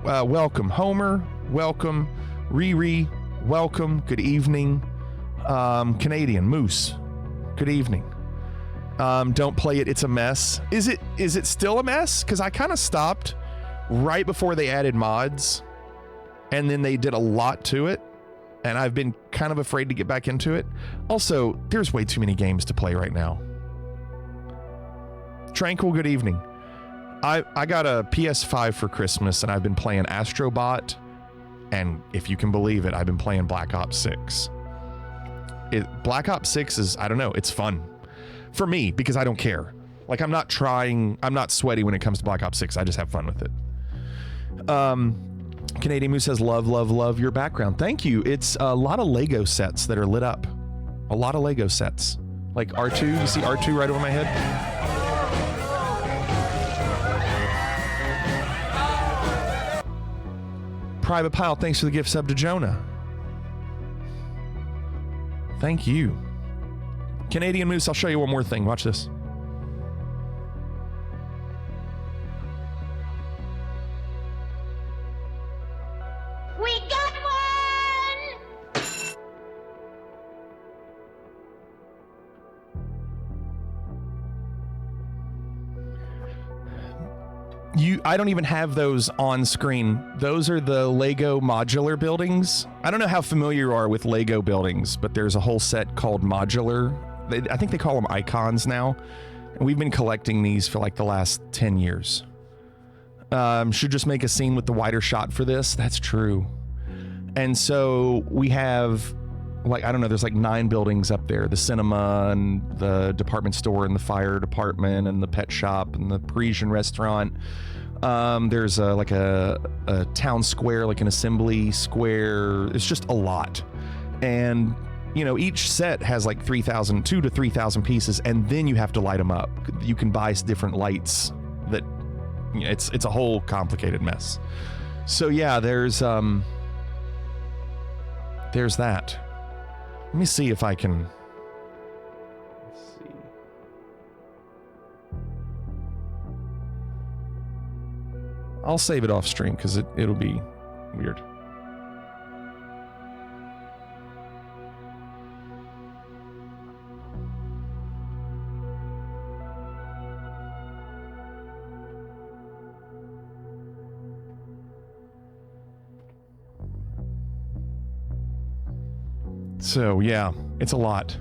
Welcome. Homer, welcome. Riri, welcome. Good evening. Canadian Moose, good evening. Don't play it, it's a mess. Is it still a mess? Because I kind of stopped right before they added mods, and then they did a lot to it, and I've been kind of afraid to get back into it. Also, there's way too many games to play right now. Tranquil, good evening. I got a PS5 for Christmas, and I've been playing Astrobot, and if you can believe it, I've been playing Black Ops 6. Black Ops 6 is, I don't know, it's fun. For me, because I don't care. Like, I'm not sweaty when it comes to Black Ops 6. I just have fun with it. Canadian Moose says, love your background. Thank you. It's a lot of Lego sets that are lit up. A lot of Lego sets. Like R2, you see R2 right over my head? Private Pile, thanks for the gift sub to Jonah. Thank you. Canadian Moose, I'll show you one more thing. Watch this. We got one! I don't even have those on screen. Those are the Lego modular buildings. I don't know how familiar you are with Lego buildings, but there's a whole set called modular. I think they call them icons now. And we've been collecting these for like the last 10 years. Should just make a scene with the wider shot for this. That's true. And so we have, like, I don't know, there's like 9 buildings up there. The cinema and the department store and the fire department and the pet shop and the Parisian restaurant. There's like a town square, like an assembly square. It's just a lot. And you know, each set has like 2 to 3,000 pieces, and then you have to light them up. You can buy different lights that, you know, it's a whole complicated mess. So yeah, there's that. Let me see if I can. Let's see. I'll save it off stream because it'll be weird. So yeah, it's a lot.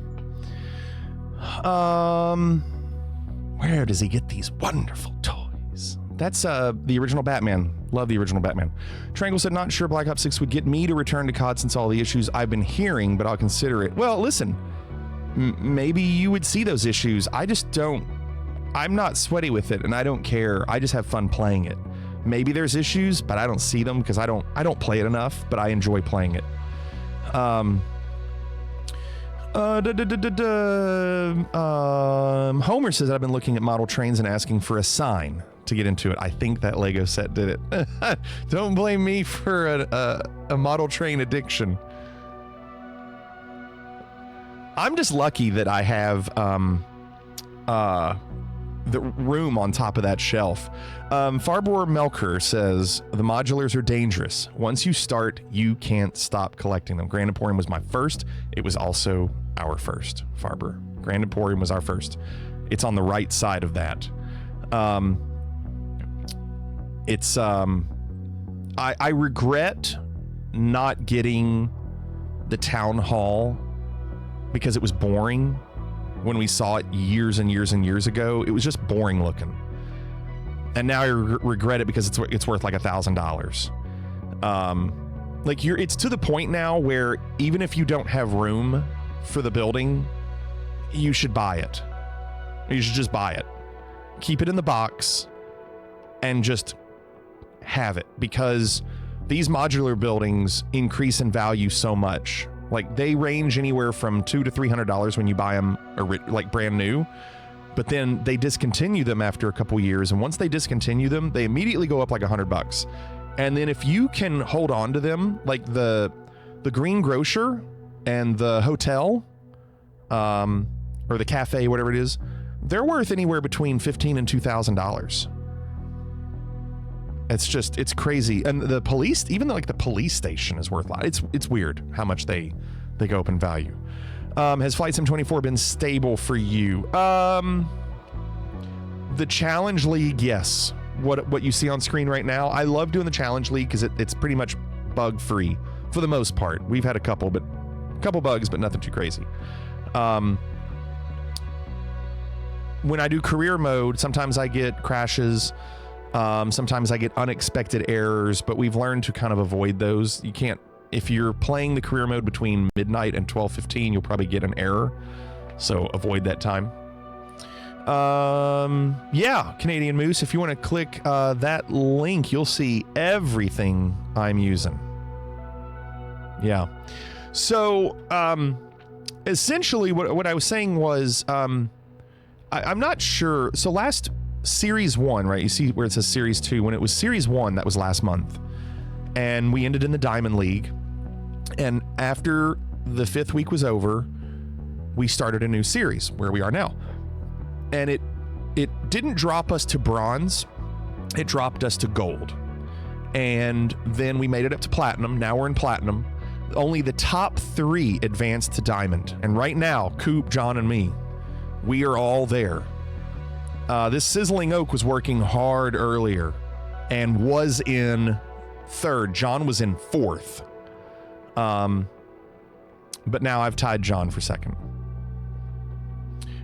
Where does he get these wonderful toys? That's the original Batman. Love the original Batman. Triangle said, not sure Black Ops 6 would get me to return to COD since all the issues I've been hearing, but I'll consider it. Well, listen, maybe you would see those issues. I just don't. I'm not sweaty with it, and I don't care. I just have fun playing it. Maybe there's issues, but I don't see them because I don't play it enough, but I enjoy playing it. Homer says, I've been looking at model trains and asking for a sign to get into it. I think that Lego set did it. Don't blame me for a model train addiction. I'm just lucky that I have the room on top of that shelf. Farbor Melker says, the modulars are dangerous. Once you start, you can't stop collecting them. Grand Emporium was my first. It was also our first, Farber. Grand Emporium was our first. It's on the right side of that. I regret not getting the town hall because it was boring when we saw it years and years and years ago. It was just boring looking. And now I regret it because it's worth like $1,000. Like it's to the point now where even if you don't have room for the building, you should buy it. You should just buy it. Keep it in the box and just have it, because these modular buildings increase in value so much. Like they range anywhere from $200 to $300 when you buy them like brand new, but then they discontinue them after a couple years, and once they discontinue them, they immediately go up like $100. And then if you can hold on to them, like the Green Grocer and the hotel, or the cafe, whatever it is, they're worth anywhere between $1,500 and $2,000. It's crazy. And the police, even like the police station is worth a lot. It's weird how much they go up in value. Has Flight Sim 24 been stable for you? The Challenge League, yes. What you see on screen right now, I love doing the Challenge League because it's pretty much bug free for the most part. We've had a couple bugs, but nothing too crazy. When I do career mode, sometimes I get crashes. Sometimes I get unexpected errors, but we've learned to kind of avoid those. You can't, if you're playing the career mode between midnight and 12:15, you'll probably get an error. So avoid that time. Yeah, Canadian Moose, if you want to click that link, you'll see everything I'm using. Yeah. So, essentially what I was saying was, I'm not sure. So last Series 1, right? You see where it says Series 2. When it was Series 1, that was last month. And we ended in the Diamond League. And after the 5th week was over, we started a new series where we are now. And it didn't drop us to bronze. It dropped us to gold. And then we made it up to platinum. Now we're in platinum. Only the top 3 advanced to diamond. And right now, Coop, John, and me, we are all there. This Sizzling Oak was working hard earlier and was in 3rd. John was in 4th. But now I've tied John for 2nd.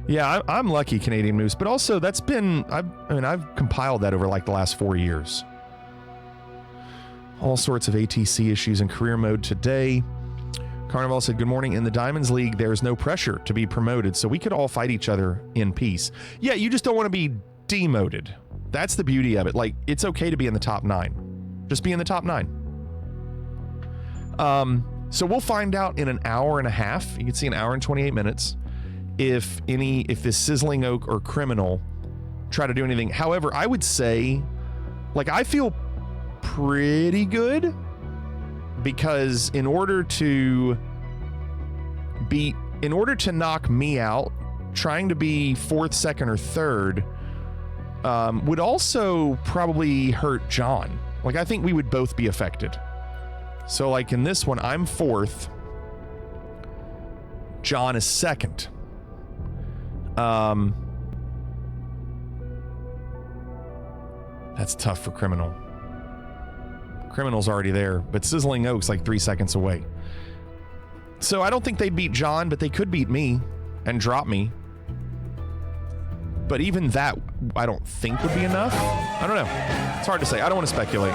Yeah, I'm lucky, Canadian Moose, but also that's been, I've compiled that over like the last 4 years. All sorts of ATC issues in career mode today. Carnival said, good morning. In the Diamonds League, there's no pressure to be promoted, so we could all fight each other in peace. Yeah, you just don't want to be demoted. That's the beauty of it. Like, it's okay to be in the top 9. Just be in the top 9. So we'll find out in an hour and a half. You can see an hour and 28 minutes. If this Sizzling Oak or Criminal try to do anything. However, I would say, like, I feel pretty good, because in order to knock me out, trying to be 4th, 2nd, or 3rd would also probably hurt John. Like, I think we would both be affected. So, like, in this one, I'm 4th. John is 2nd. That's tough for Criminal. Criminal's already there, but Sizzling Oak's like 3 seconds away. So I don't think they'd beat John, but they could beat me and drop me. But even that, I don't think would be enough. I don't know. It's hard to say. I don't want to speculate.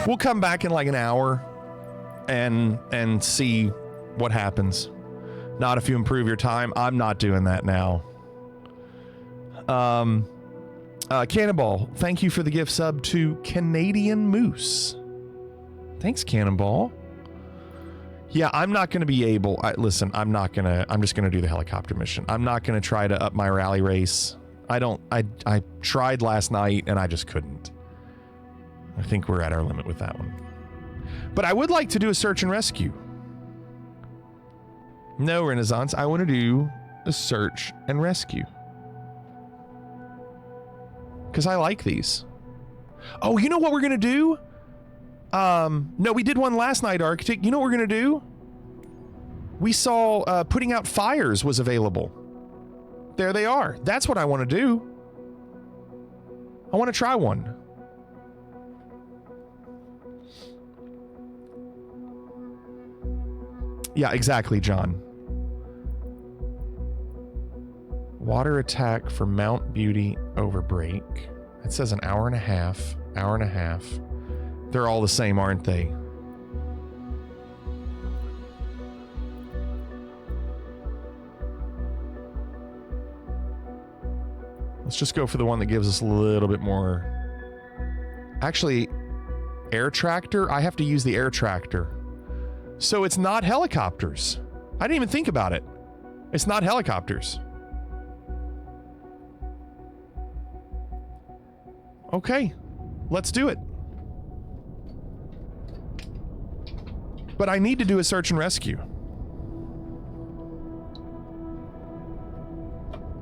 We'll come back in like an hour and see what happens. Not if you improve your time. I'm not doing that now. Cannonball, thank you for the gift sub to Canadian Moose. Thanks, Cannonball. Yeah, I'm not going to be able... listen, I'm just going to do the helicopter mission. I'm not going to try to up my rally race. I tried last night and I just couldn't. I think we're at our limit with that one. But I would like to do a search and rescue. No, Renaissance, I want to do a search and rescue. Because I like these. Oh, you know what we're going to do? No, we did one last night, Arctic. You know what we're going to do? We saw putting out fires was available. There they are. That's what I want to do. I want to try one. Yeah, exactly, John. Water attack for Mount Beauty overbreak. It says an hour and a half. Hour and a half. They're all the same, aren't they? Let's just go for the one that gives us a little bit more. Actually, air tractor? I have to use the air tractor. So it's not helicopters. I didn't even think about it. It's not helicopters. Okay, let's do it. But I need to do a search and rescue.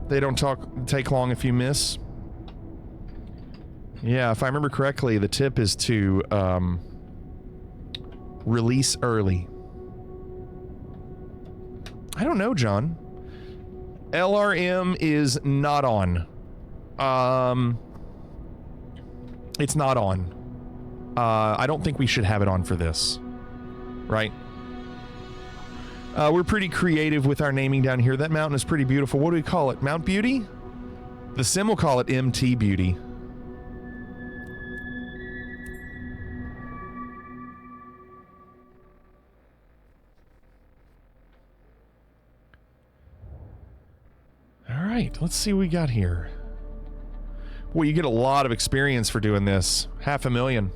They don't take long if you miss. Yeah, if I remember correctly, the tip is to release early. I don't know, John. LRM is not on. It's not on. I don't think we should have it on for this. Right? We're pretty creative with our naming down here. That mountain is pretty beautiful. What do we call it? Mount Beauty? The sim will call it MT Beauty. All right, let's see what we got here. Well, you get a lot of experience for doing this. 500,000.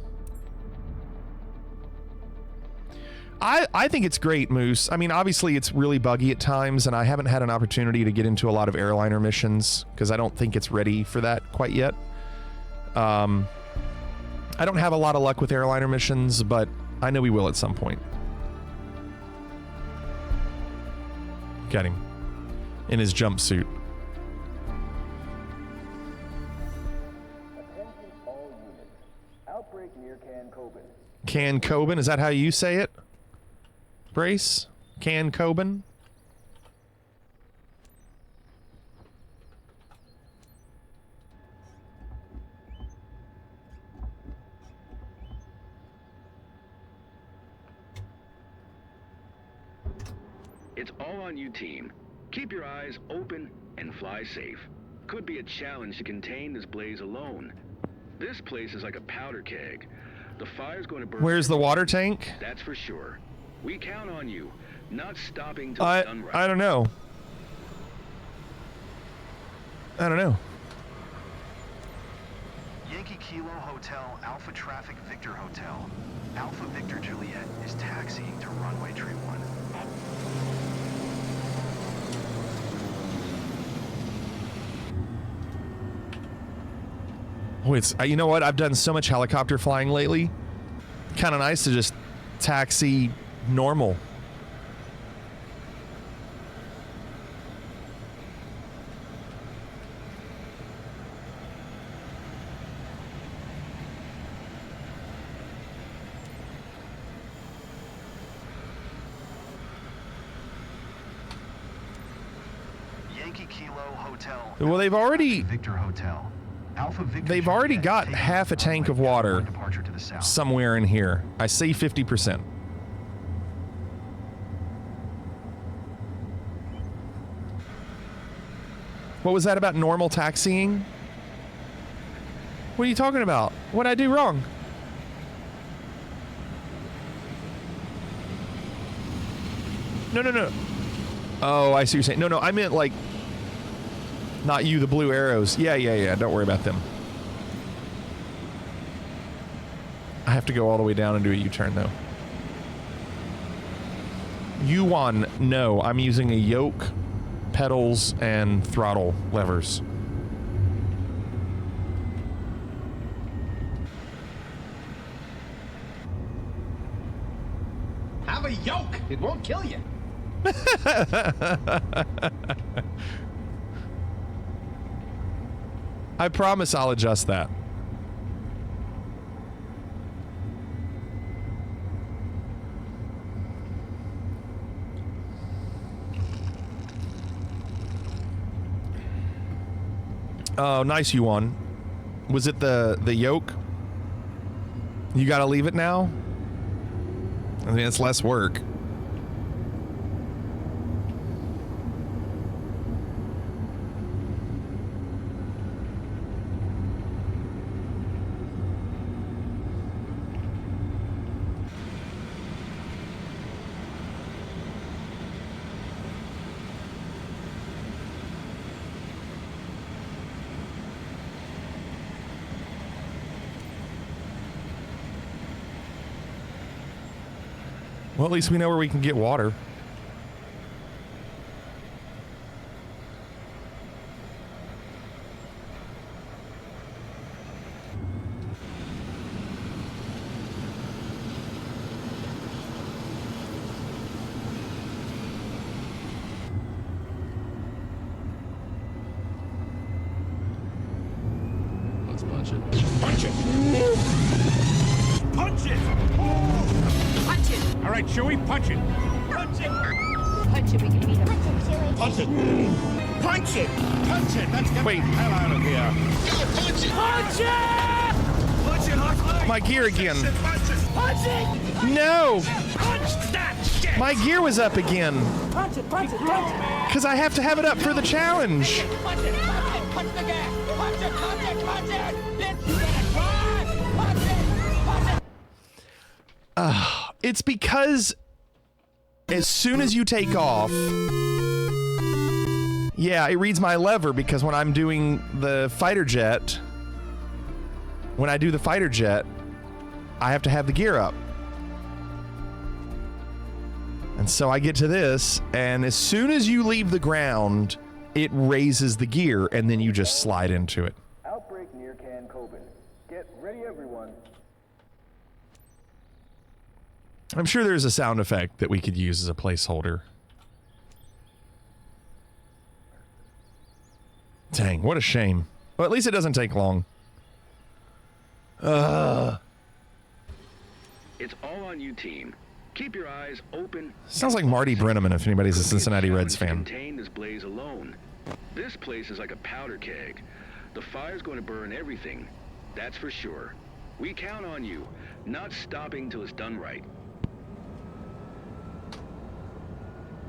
I think it's great, Moose. I mean, obviously it's really buggy at times, and I haven't had an opportunity to get into a lot of airliner missions because I don't think it's ready for that quite yet. I don't have a lot of luck with airliner missions, but I know we will at some point. Got him. In his jumpsuit. Outbreak near Cancobin. Cancobin? Is that how you say it? Brace? Cancobin? It's all on you, team. Keep your eyes open and fly safe. Could be a challenge to contain this blaze alone. This place is like a powder keg. The fire's going to burn. Where's the water tank? That's for sure. We count on you, not stopping till sunrise. I don't know. I don't know. Yankee Kilo Hotel, Alpha Traffic Victor Hotel. Alpha Victor Juliet is taxiing to runway tree 1. Oh, it's, you know what? I've done so much helicopter flying lately. Kind of nice to just taxi normal. Yankee Kilo Hotel. Well, they've already Victor Hotel. Alpha Victor they've already got half a tank of water departure to the south. somewhere in here. I say 50%. What was that about normal taxiing? What are you talking about? What did I do wrong? No. Oh, I see what you're saying. No, I meant like, not you, the blue arrows. Yeah. Don't worry about them. I have to go all the way down and do a U-turn, though. U1, no. I'm using a yoke, pedals, and throttle levers. Have a yoke. It won't kill you. I promise I'll adjust that. Oh, nice, Yuan. Was it the yoke? You gotta leave it now? I mean, it's less work. Well, at least we know where we can get water. Let's punch it. Punch it! Punch it! Punch it. All right, Chewie, punch it. Punch it. Punch it. We can beat him. Punch it, Chewie. Punch it! Punch it! Punch it! Let's get Wait. the hell out of here. Punch it! Punch it! Punch it, Huxley! My gear again. Punch it! Punch it! No! Punch that shit! My gear was up again. Punch it, punch it, punch it. Because I have to have it up for the challenge. Punch it, punch it, punch the gas. Punch it, punch it, punch it. It's gas. Punch it, punch it. It's because as soon as you take off, yeah, it reads my lever because when I'm doing the fighter jet, when I do the fighter jet, I have to have the gear up. And so I get to this, and as soon as you leave the ground, it raises the gear, and then you just slide into it. Outbreak near Can Coben. Get ready, everyone. I'm sure there's a sound effect that we could use as a placeholder. Dang, what a shame. Well, at least it doesn't take long. It's all on you, team. Keep your eyes open. Sounds like Marty Brenneman if anybody's a Cincinnati Reds fan. Contain this blaze alone. This place is like a powder keg. The fire's going to burn everything. That's for sure. We count on you, not stopping till it's done right.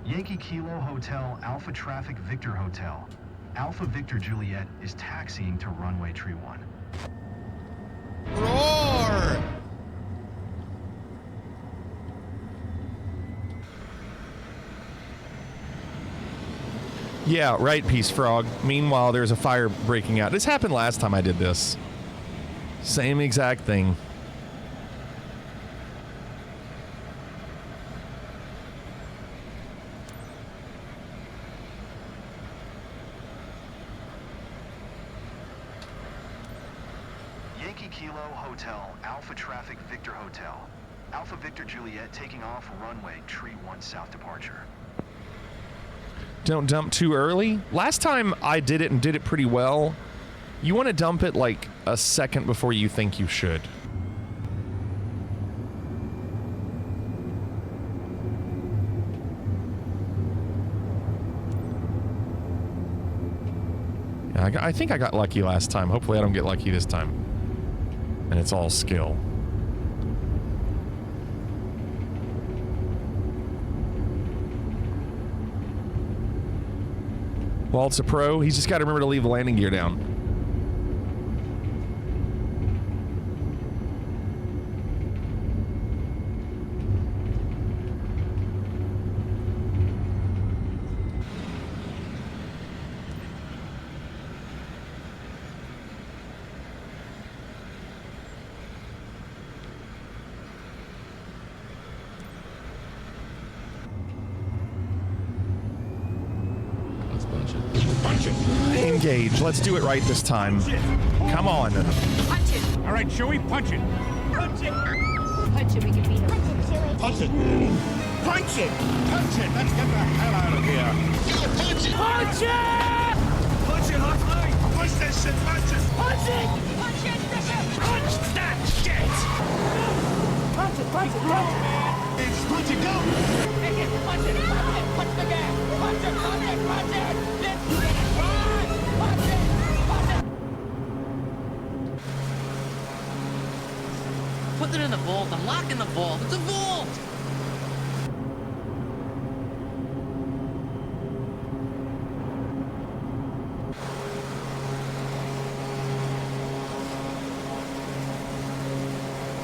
Yankee Kilo Hotel, Alpha Traffic Victor Hotel. Alpha Victor Juliet is taxiing to runway tree 1. Roar! Yeah, right, Peace Frog. Meanwhile, there's a fire breaking out. This happened last time I did this. Same exact thing. Yankee Kilo Hotel, Alpha Traffic Victor Hotel. Alpha Victor Juliet taking off runway tree 1 south departure. Don't dump too early. Last time I did it and did it pretty well. You want to dump it like a second before you think you should. Yeah, I think I got lucky last time. Hopefully I don't get lucky this time. And it's all skill. Walt's a pro. He's just got to remember to leave the landing gear down. Engage. Let's do it right this time. Come on. Punch it. All right, Chewie, punch it. Punch it. Punch it. We can beat him. Punch it. Punch it. Punch it. Let's get the hell out of here. Punch it. Punch it. Punch it, Huxley. Punch that shit. Punch it. Punch it. Punch it. Punch that shit. Punch it, punch it, punch it. It's punch it, go. Take it, punch it, punch it, punch the gas. Punch it, punch it, punch it. Let's get it. Punch it, punch it. putting it in the vault. I'm locking the vault. It's a vault!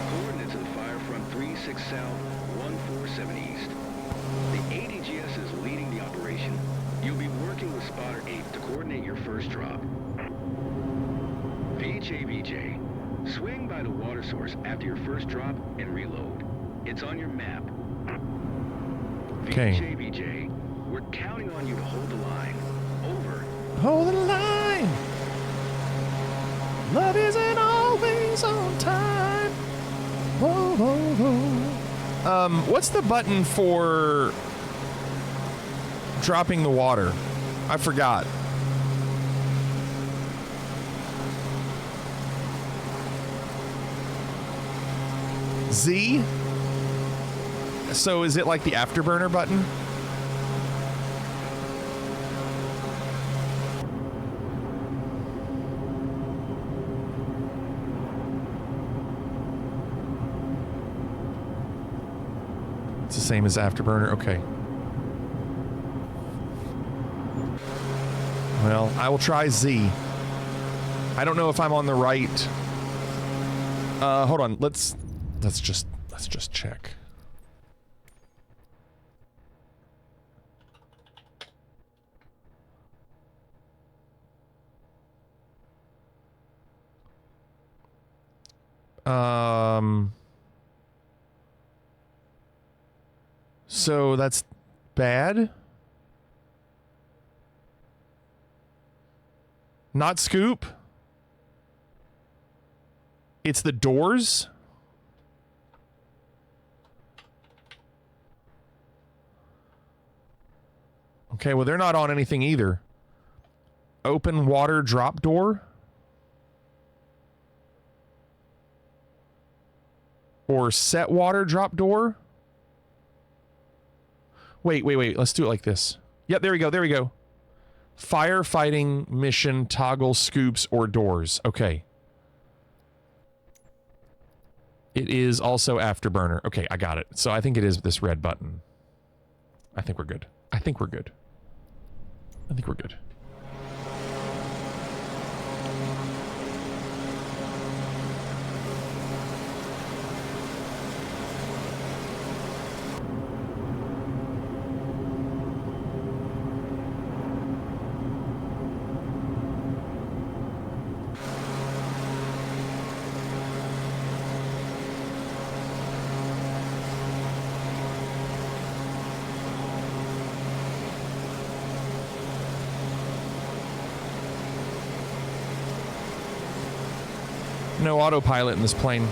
Coordinates of the Firefront 36 South, 147 East. The ADGS is leading the operation. You'll be working with Spotter 8 to coordinate your first drop. VHAVJ, swing by the water source after your first drop and reload. It's on your map. Okay. VHAVJ, we're counting on you to hold the line. Over. Hold the line. Love isn't always on time. Whoa, whoa, whoa. What's the button for dropping the water? I forgot. Z? So is it like the afterburner button? It's the same as afterburner. Okay. Well, I will try Z. I don't know if I'm on the right. Hold on. Let's just check. So that's bad. Not scoop. It's the doors. Okay, well, they're not on anything either. Open water drop door. Or set water drop door. Wait. Let's do it like this. Yep, there we go. Firefighting mission toggle scoops or doors. Okay. It is also afterburner. Okay, I got it. So I think it is this red button. I think we're good. No autopilot in this plane.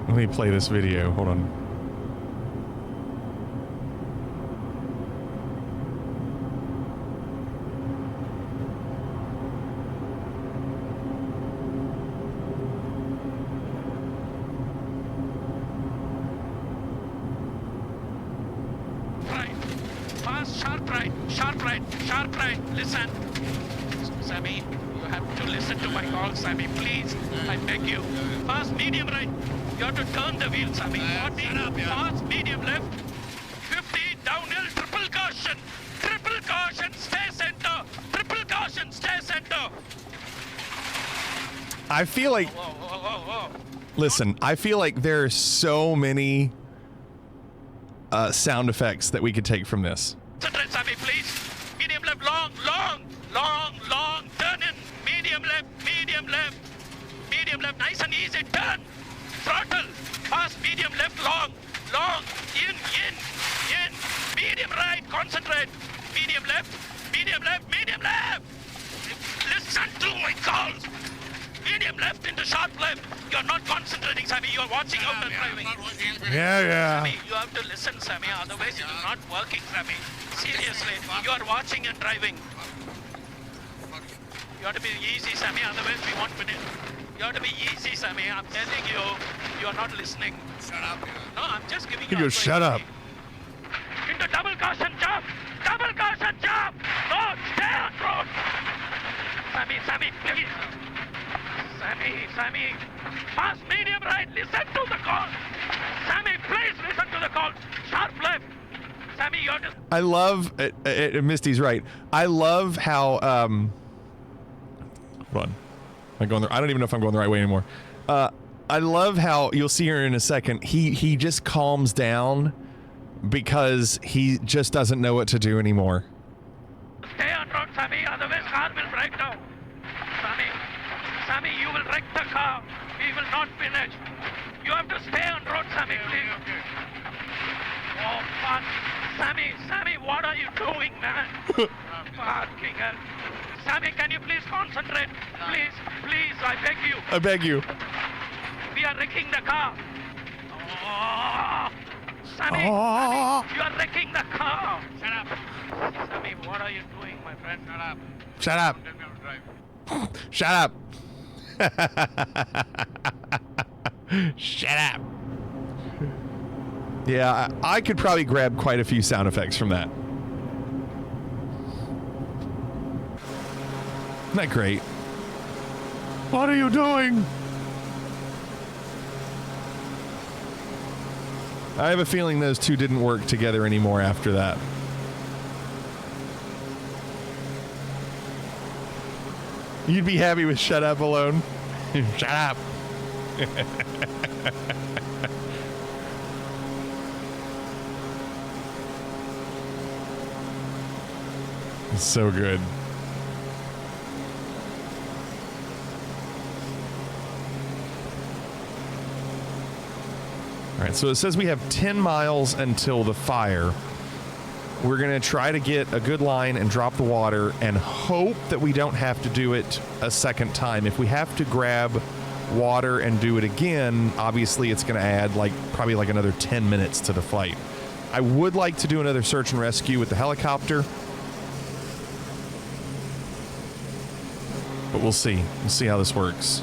Let me play this video. Hold on. Right. Fast, sharp right. Listen. Sammy, you have to listen to my call, Sammy. Please. I beg you. Fast, medium right. You have to turn the wheel, Sammy. 40, fast, medium left. 50, downhill, triple caution. Triple caution, stay center. Triple caution, stay center. I feel like... Whoa. Listen, I feel like there's so many sound effects that we could take from this. Concentrate, Sammy, please. Medium left, long. Turn in. Medium left. Nice and easy. Turn. Throttle. Fast, medium left, long. In. Medium right, concentrate. Medium left. Listen to my calls. medium left into sharp left. You're not concentrating, Sammy. You're watching out and driving. Yeah. Sammy, you have to listen, Sammy. Otherwise, it is not working, Sammy. Seriously, you are watching and driving. You have to be easy, Sammy. Otherwise, we won't finish. You have to be easy, Sammy. I'm telling you, you are not listening. Shut up. No, I'm just giving you. He goes, shut up. Into double caution jump. Double caution jump. No, stay on road. Sammy, please. Sammy. Fast medium right. Listen to the call. Sammy, please listen to the call. Sharp left. Sammy, you have to. I love Misty's right. I love how hold on. Am I going I don't even know if I'm going the right way anymore. I love how you'll see here in a second. He just calms down because he just doesn't know what to do anymore. Stay on road, Sammy. Otherwise, car will break down. Sammy, you will wreck the car. We will not finish. You have to stay on road, Sammy, please. Oh, fuck. Sammy, what are you doing, man? Fucking hell. Sammy, can you please concentrate? Please, I beg you. I beg you. We are wrecking the car. Oh, Sammy, you are wrecking the car. Shut up. Sammy, what are you doing, my friend? Shut up. Shut up. Shut up. Yeah, I could probably grab quite a few sound effects from that. Isn't that great? What are you doing? I have a feeling those two didn't work together anymore after that. You'd be happy with shut up alone. Shut up. It's so good. All right, so it says we have 10 miles until the fire. We're going to try to get a good line and drop the water and hope that we don't have to do it a second time. If we have to grab water and do it again, obviously it's going to add probably another 10 minutes to the flight. I would like to do another search and rescue with the helicopter, but we'll see. We'll see how this works.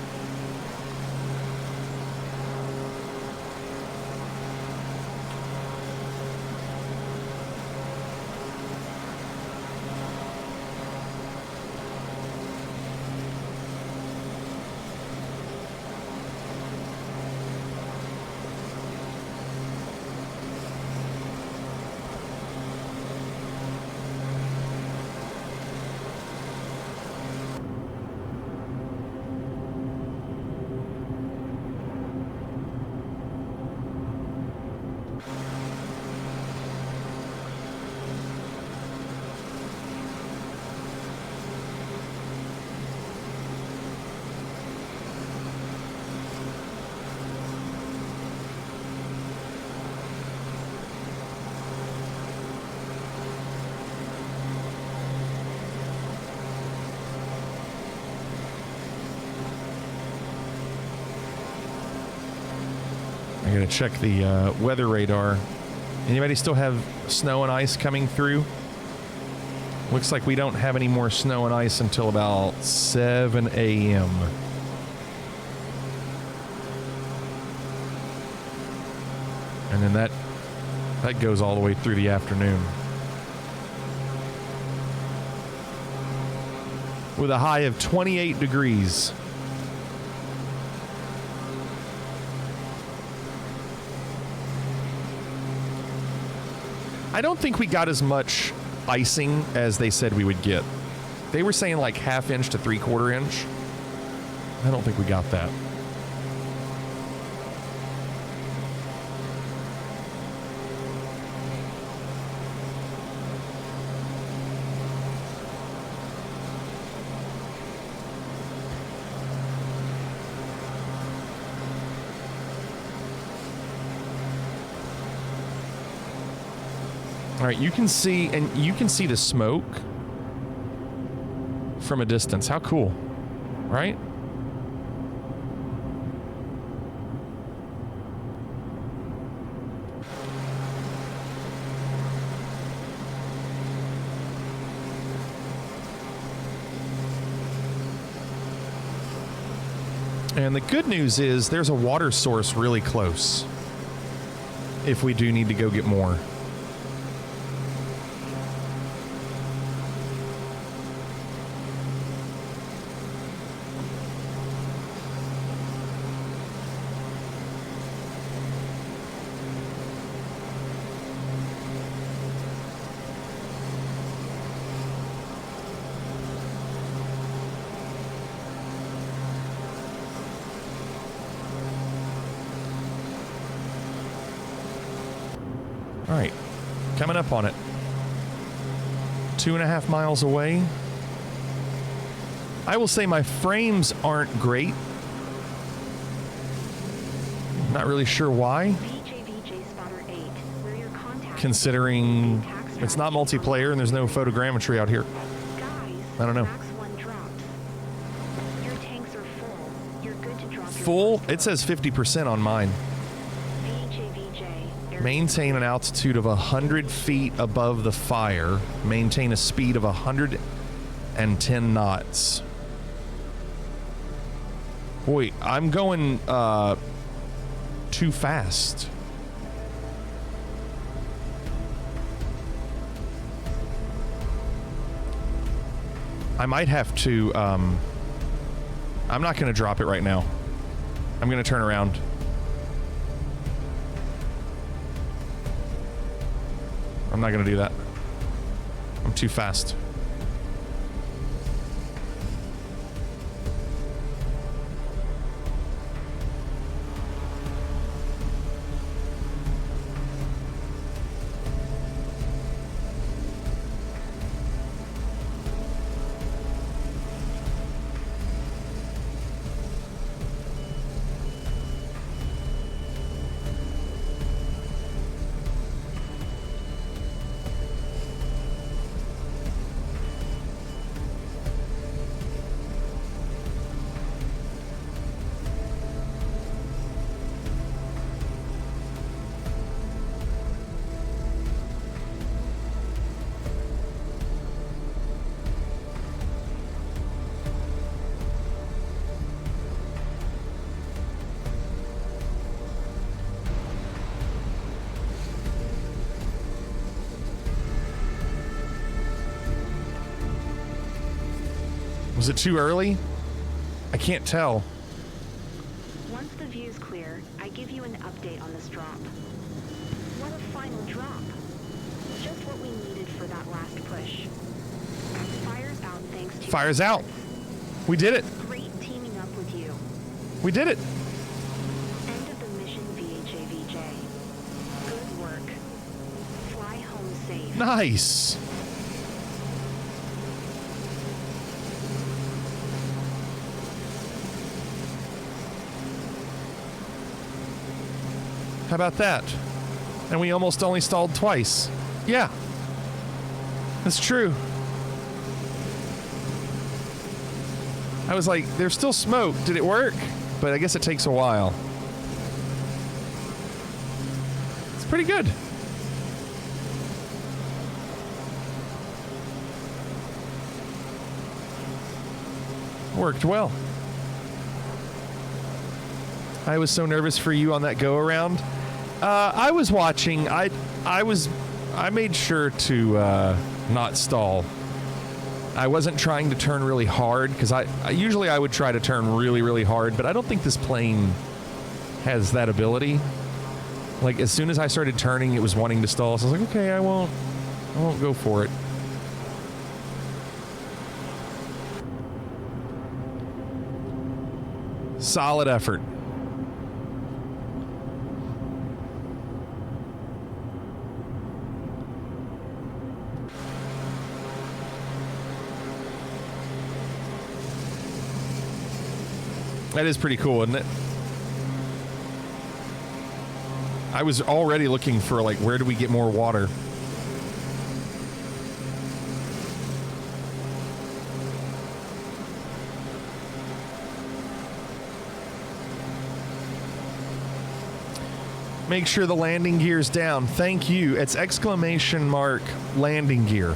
I gotta check the weather radar. Anybody still have snow and ice coming through? Looks like we don't have any more snow and ice until about 7 a.m. And then that goes all the way through the afternoon. With a high of 28 degrees. I don't think we got as much icing as they said we would get. They were saying like 1/2 inch to 3/4 inch. I don't think we got that. All right, you can see the smoke from a distance. How cool, right? And the good news is there's a water source really close if we do need to go get more. All right, coming up on it. 2.5 miles away. I will say my frames aren't great. Not really sure why. Considering it's not multiplayer and there's no photogrammetry out here. I don't know. Full? It says 50% on mine. Maintain an altitude of 100 feet above the fire. Maintain a speed of 110 knots. Boy, I'm going too fast. I might have to, I'm not going to drop it right now. I'm going to turn around. I'm not going to do that. I'm too fast. Was it too early? I can't tell. Once the view's clear, I give you an update on this drop. What a final drop. Just what we needed for that last push. Fire's out thanks to... Fire's out. We did it. Great teaming up with you. We did it. End of the mission, VHAVJ. Good work. Fly home safe. Nice. How about that? And we almost only stalled twice. Yeah. That's true. I was like, there's still smoke. Did it work? But I guess it takes a while. It's pretty good. Worked well. I was so nervous for you on that go around. I was watching. I made sure to not stall. I wasn't trying to turn really hard because I usually I would try to turn really, really hard, but I don't think this plane has that ability. Like as soon as I started turning, it was wanting to stall. So I was like, okay, I won't go for it. Solid effort. That is pretty cool, isn't it? I was already looking for, like, where do we get more water? Make sure the landing gear's down. Thank you. It's exclamation mark landing gear.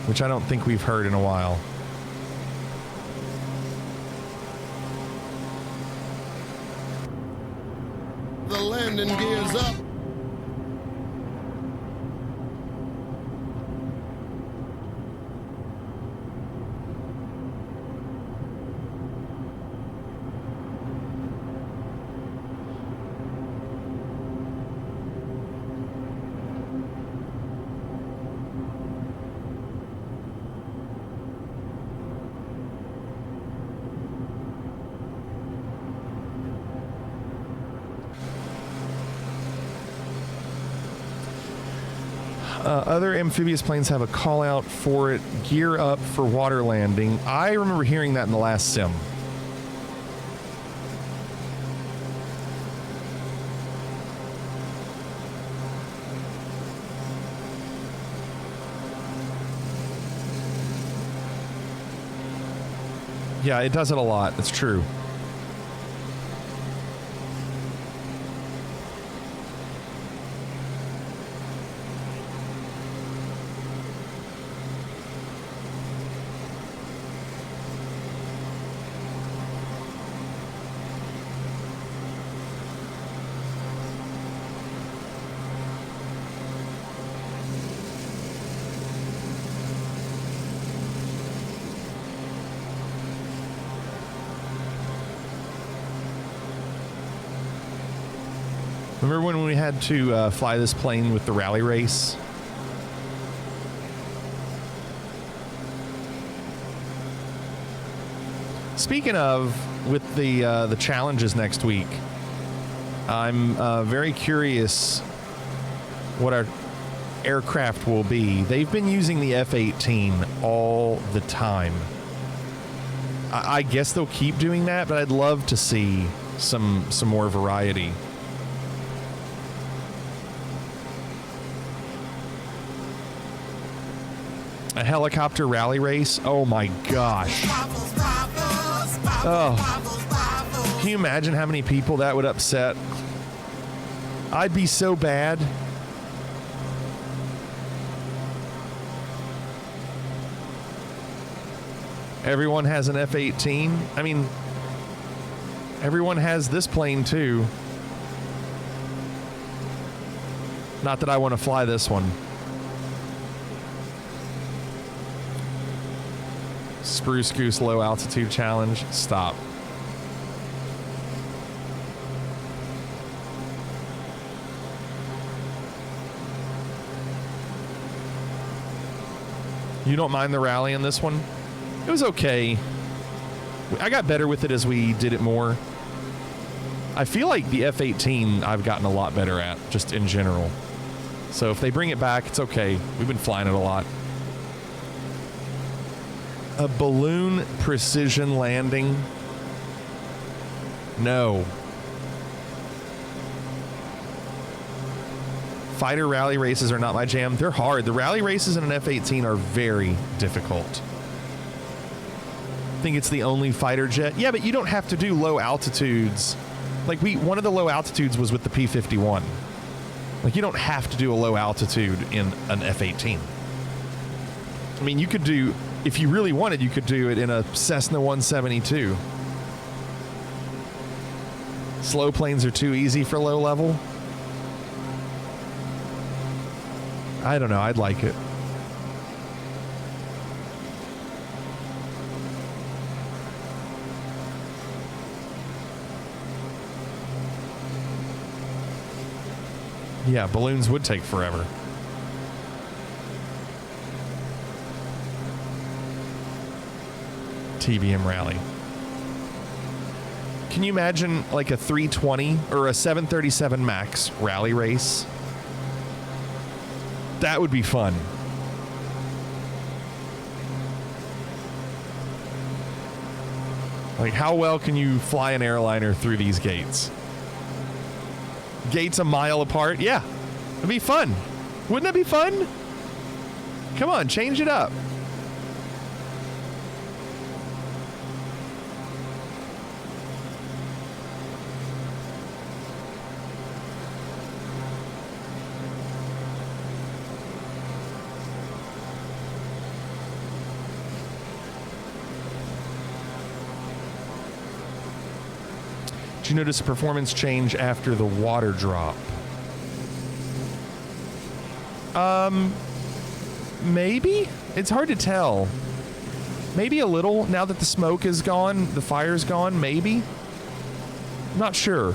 Which I don't think we've heard in a while. landing gears up. Other amphibious planes have a call out for it. Gear up for water landing. I remember hearing that in the last sim. Yeah, it does it a lot. It's true. Remember when we had to fly this plane with the rally race? Speaking of, with the challenges next week, I'm very curious what our aircraft will be. They've been using the F-18 all the time. I guess they'll keep doing that, but I'd love to see some more variety. A helicopter rally race? Oh my gosh. Oh. Can you imagine how many people that would upset? I'd be so bad. Everyone has an F-18. I mean, everyone has this plane too. Not that I want to fly this one. Spruce Goose low altitude challenge. Stop. You don't mind the rally in this one? It was okay. I got better with it as we did it more. I feel like the F-18 I've gotten a lot better at, just in general. So if they bring it back, it's okay. We've been flying it a lot. A balloon precision landing? No. Fighter rally races are not my jam. They're hard. The rally races in an F-18 are very difficult. I think it's the only fighter jet. Yeah, but you don't have to do low altitudes. Like one of the low altitudes was with the P-51. Like you don't have to do a low altitude in an F-18. I mean, you could do, if you really wanted, you could do it in a Cessna 172. Slow planes are too easy for low level. I don't know. I'd like it. Yeah, balloons would take forever. TBM rally. Can you imagine like a 320 or a 737 MAX rally race? That would be fun. Like, how well can you fly an airliner through these gates? Gates a mile apart? Yeah, it'd be fun. Wouldn't that be fun? Come on, change it up. you notice a performance change after the water drop? Maybe? It's hard to tell. Maybe a little, now that the smoke is gone, the fire's gone, maybe? Not sure.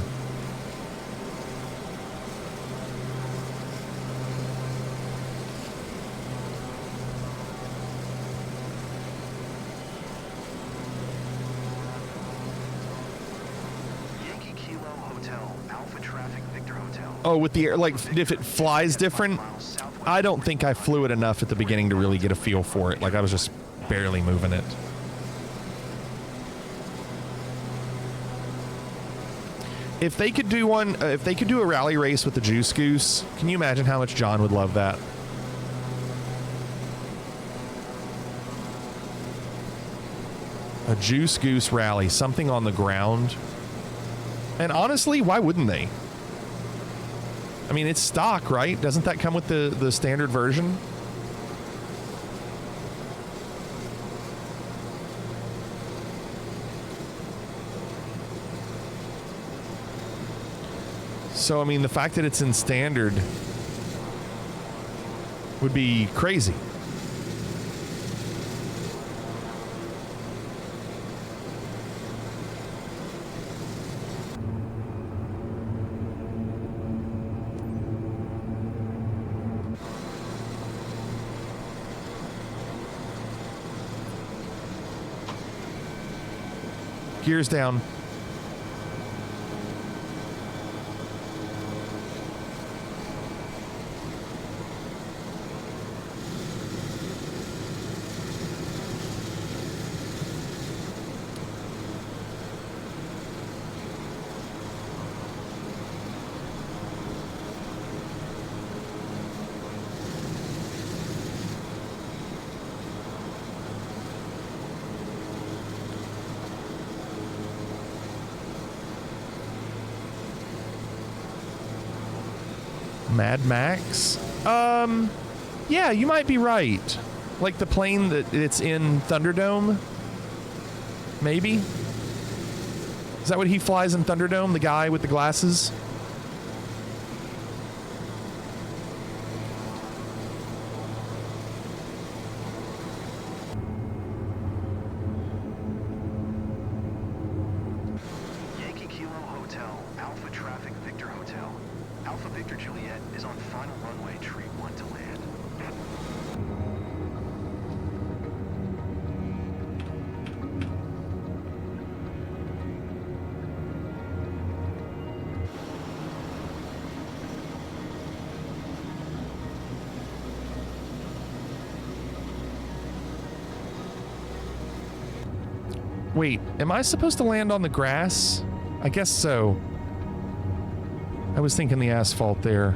Yankee Kilo Hotel, Alpha Traffic Victor Hotel. Oh, with the air, like, if it flies different? I don't think I flew it enough at the beginning to really get a feel for it. Like, I was just barely moving it. If they could do one, if they could do a rally race with the Juice Goose, can you imagine how much John would love that? A Juice Goose rally, something on the ground. And honestly, why wouldn't they? I mean, it's stock, right? Doesn't that come with the standard version? So, I mean, the fact that it's in standard would be crazy. Gears down. Mad Max? Yeah, you might be right. Like the plane that it's in Thunderdome? Maybe? Is that what he flies in Thunderdome? The guy with the glasses? Yankee Kilo Hotel, Alpha Traffic Victor Hotel. Alpha Victor Juliet is on final runway, tree 1 to land. Wait, am I supposed to land on the grass? I guess so. I was thinking the asphalt there.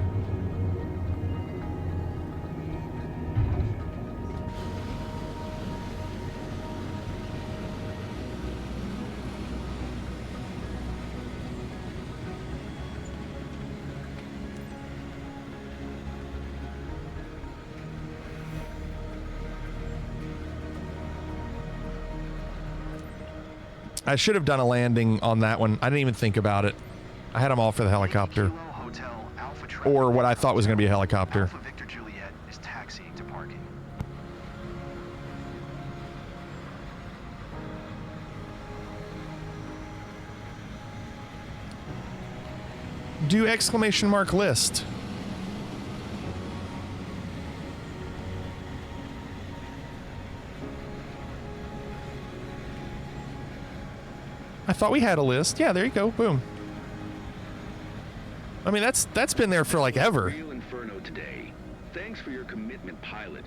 I should have done a landing on that one. I didn't even think about it. I had them all for the helicopter. Or what I thought was going to be a helicopter. Alpha Victor Juliet is taxiing to parking. Do exclamation mark list. I thought we had a list. Yeah, there you go. Boom. I mean, that's been there for like ever. Real Inferno today. Thanks for your commitment, pilot.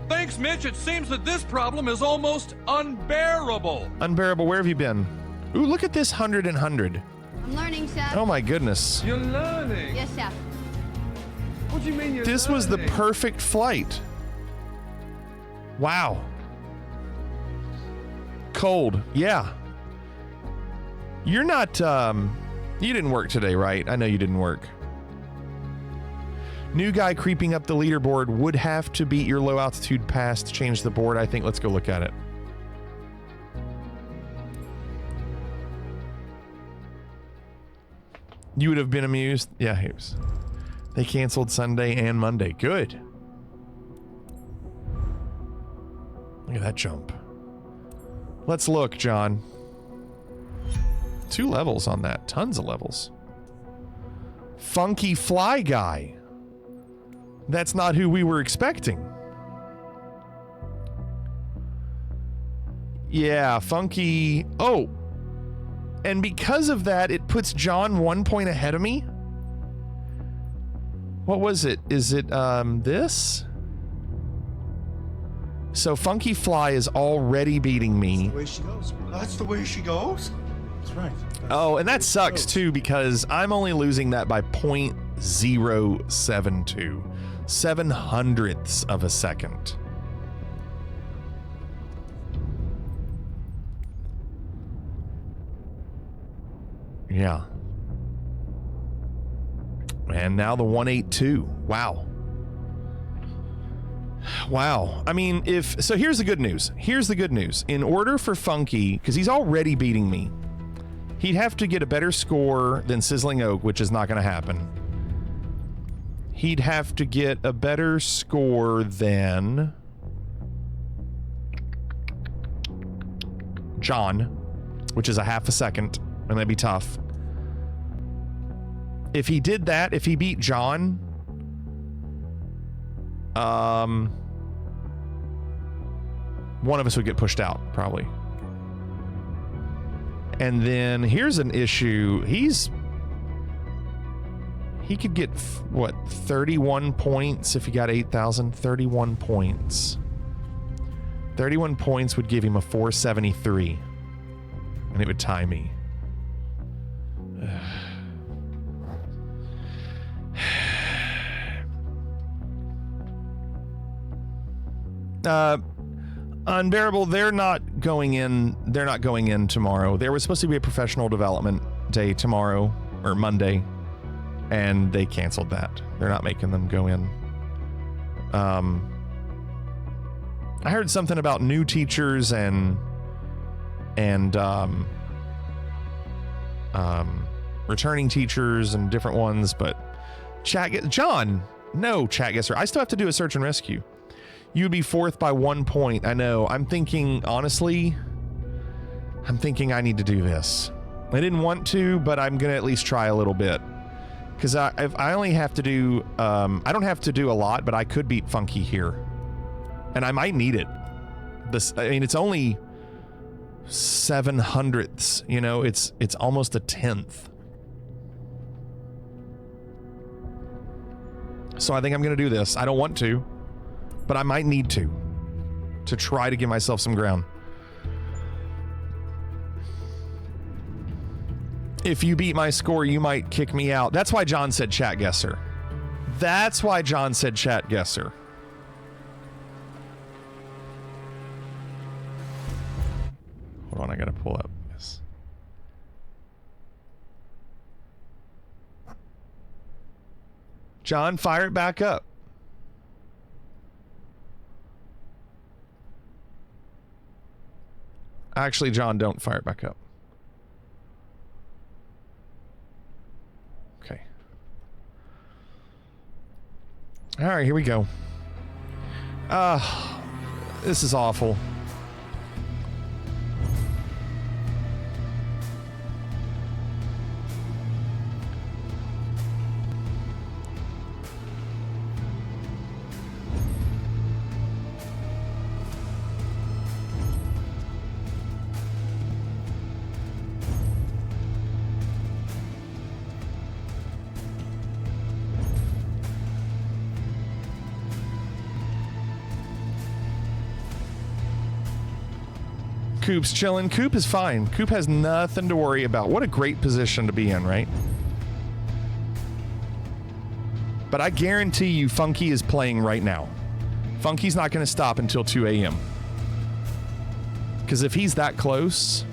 Thanks, Mitch. It seems that this problem is almost unbearable. Unbearable. Where have you been? Ooh, look at this 100 and 100. I'm learning, Chef. Oh my goodness. You're learning. Yes, Chef. What do you mean you're This was the learning? perfect flight. Wow. Cold. Yeah. You're not, you didn't work today, right? I know you didn't work. New guy creeping up the leaderboard would have to beat your low altitude pass to change the board. I think let's go look at it. You would have been amused. Yeah, here's. They canceled Sunday and Monday. Good. Look at that jump. Let's look, John. 2 levels on that. Tons of levels. Funky Fly Guy. That's not who we were expecting. Yeah, Funky. Oh. And because of that, it puts John 1 point ahead of me. What was it? Is it this? So Funky Fly is already beating me. That's the way she goes. That's the way she goes? That's right. Oh, and that sucks too because I'm only losing that by 0.072. 0.07 of a second. Yeah. And now the 182. Wow. Wow. I mean, so here's the good news. Here's the good news. In order for Funky, because he's already beating me, he'd have to get a better score than Sizzling Oak, which is not going to happen. He'd have to get a better score than John, which is a half a second, and that'd be tough. If he did that, if he beat John, one of us would get pushed out, probably. And then here's an issue. He could get, what, 31 points if he got 8,000? 31 points. 31 points would give him a 473. And it would tie me. Unbearable, they're not going in tomorrow. There was supposed to be a professional development day tomorrow, or Monday, and they canceled that. They're not making them go in. I heard something about new teachers and returning teachers and different ones, but Chat Guesser. I still have to do a search and rescue. You'd be 4th by 1 point. I know. I'm thinking, honestly, I need to do this. I didn't want to, but I'm going to at least try a little bit. Because I only have to do, I don't have to do a lot, but I could beat Funky here. And I might need it. It's only 0.07, you know, it's almost a 10th. So I think I'm going to do this. I don't want to, but I might need to try to give myself some ground. If you beat my score, you might kick me out. That's why John said Chat Guesser. Hold on, I gotta pull up this. John, fire it back up. Actually, John, don't fire it back up. Okay. All right, here we go. This is awful. Coop's chilling. Coop is fine. Coop has nothing to worry about. What a great position to be in, right? But I guarantee you Funky is playing right now. Funky's not going to stop until 2 a.m. Because if he's that close...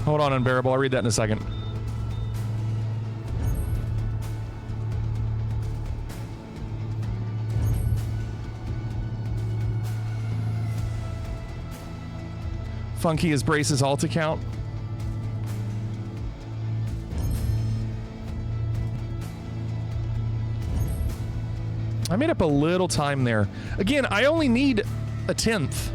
Hold on, Unbearable. I'll read that in a second. Funky is Brace's alt account. I made up a little time there. Again, I only need a 10th.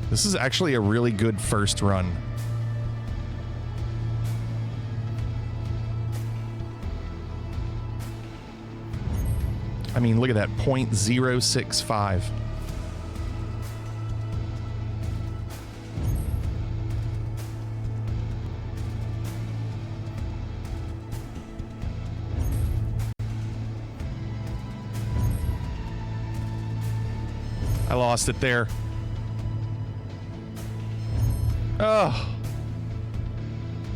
This is actually a really good first run. I mean, look at that, 0.065. I lost it there. Oh,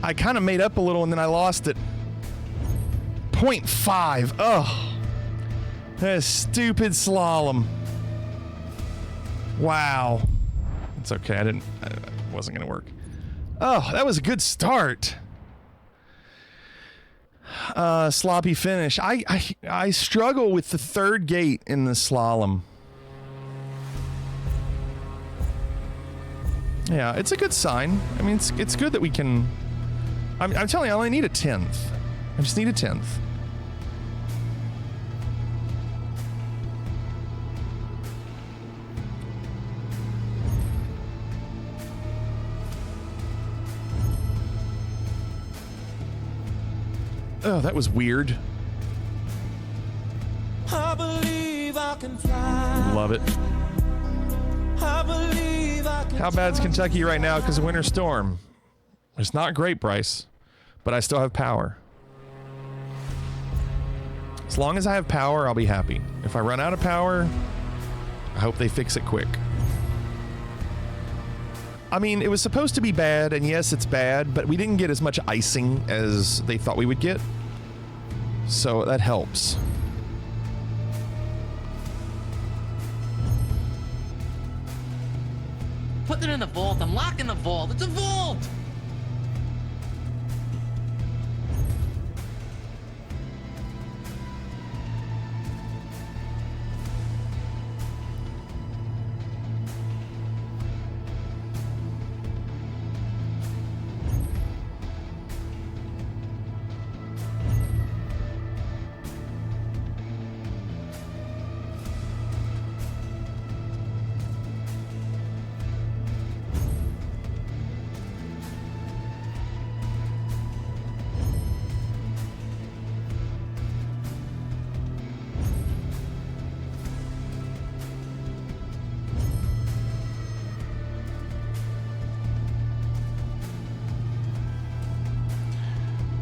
I kind of made up a little and then I lost it. 0.5. Oh, that stupid slalom. Wow. It's okay. It wasn't going to work. Oh, that was a good start. Sloppy finish. I struggle with the third gate in the slalom. Yeah, it's a good sign. I mean, it's good that we can... I'm telling you, I only need a 10th. I just need a 10th. Oh, that was weird. I believe I can fly. Love it. I believe I can. How bad's Kentucky right now because of winter storm? It's not great, Bryce, but I still have power. As long as I have power, I'll be happy. If I run out of power, I hope they fix it quick. I mean, it was supposed to be bad, and yes, it's bad, but we didn't get as much icing as they thought we would get. So that helps. Put it in the vault. I'm locking the vault. It's a vault.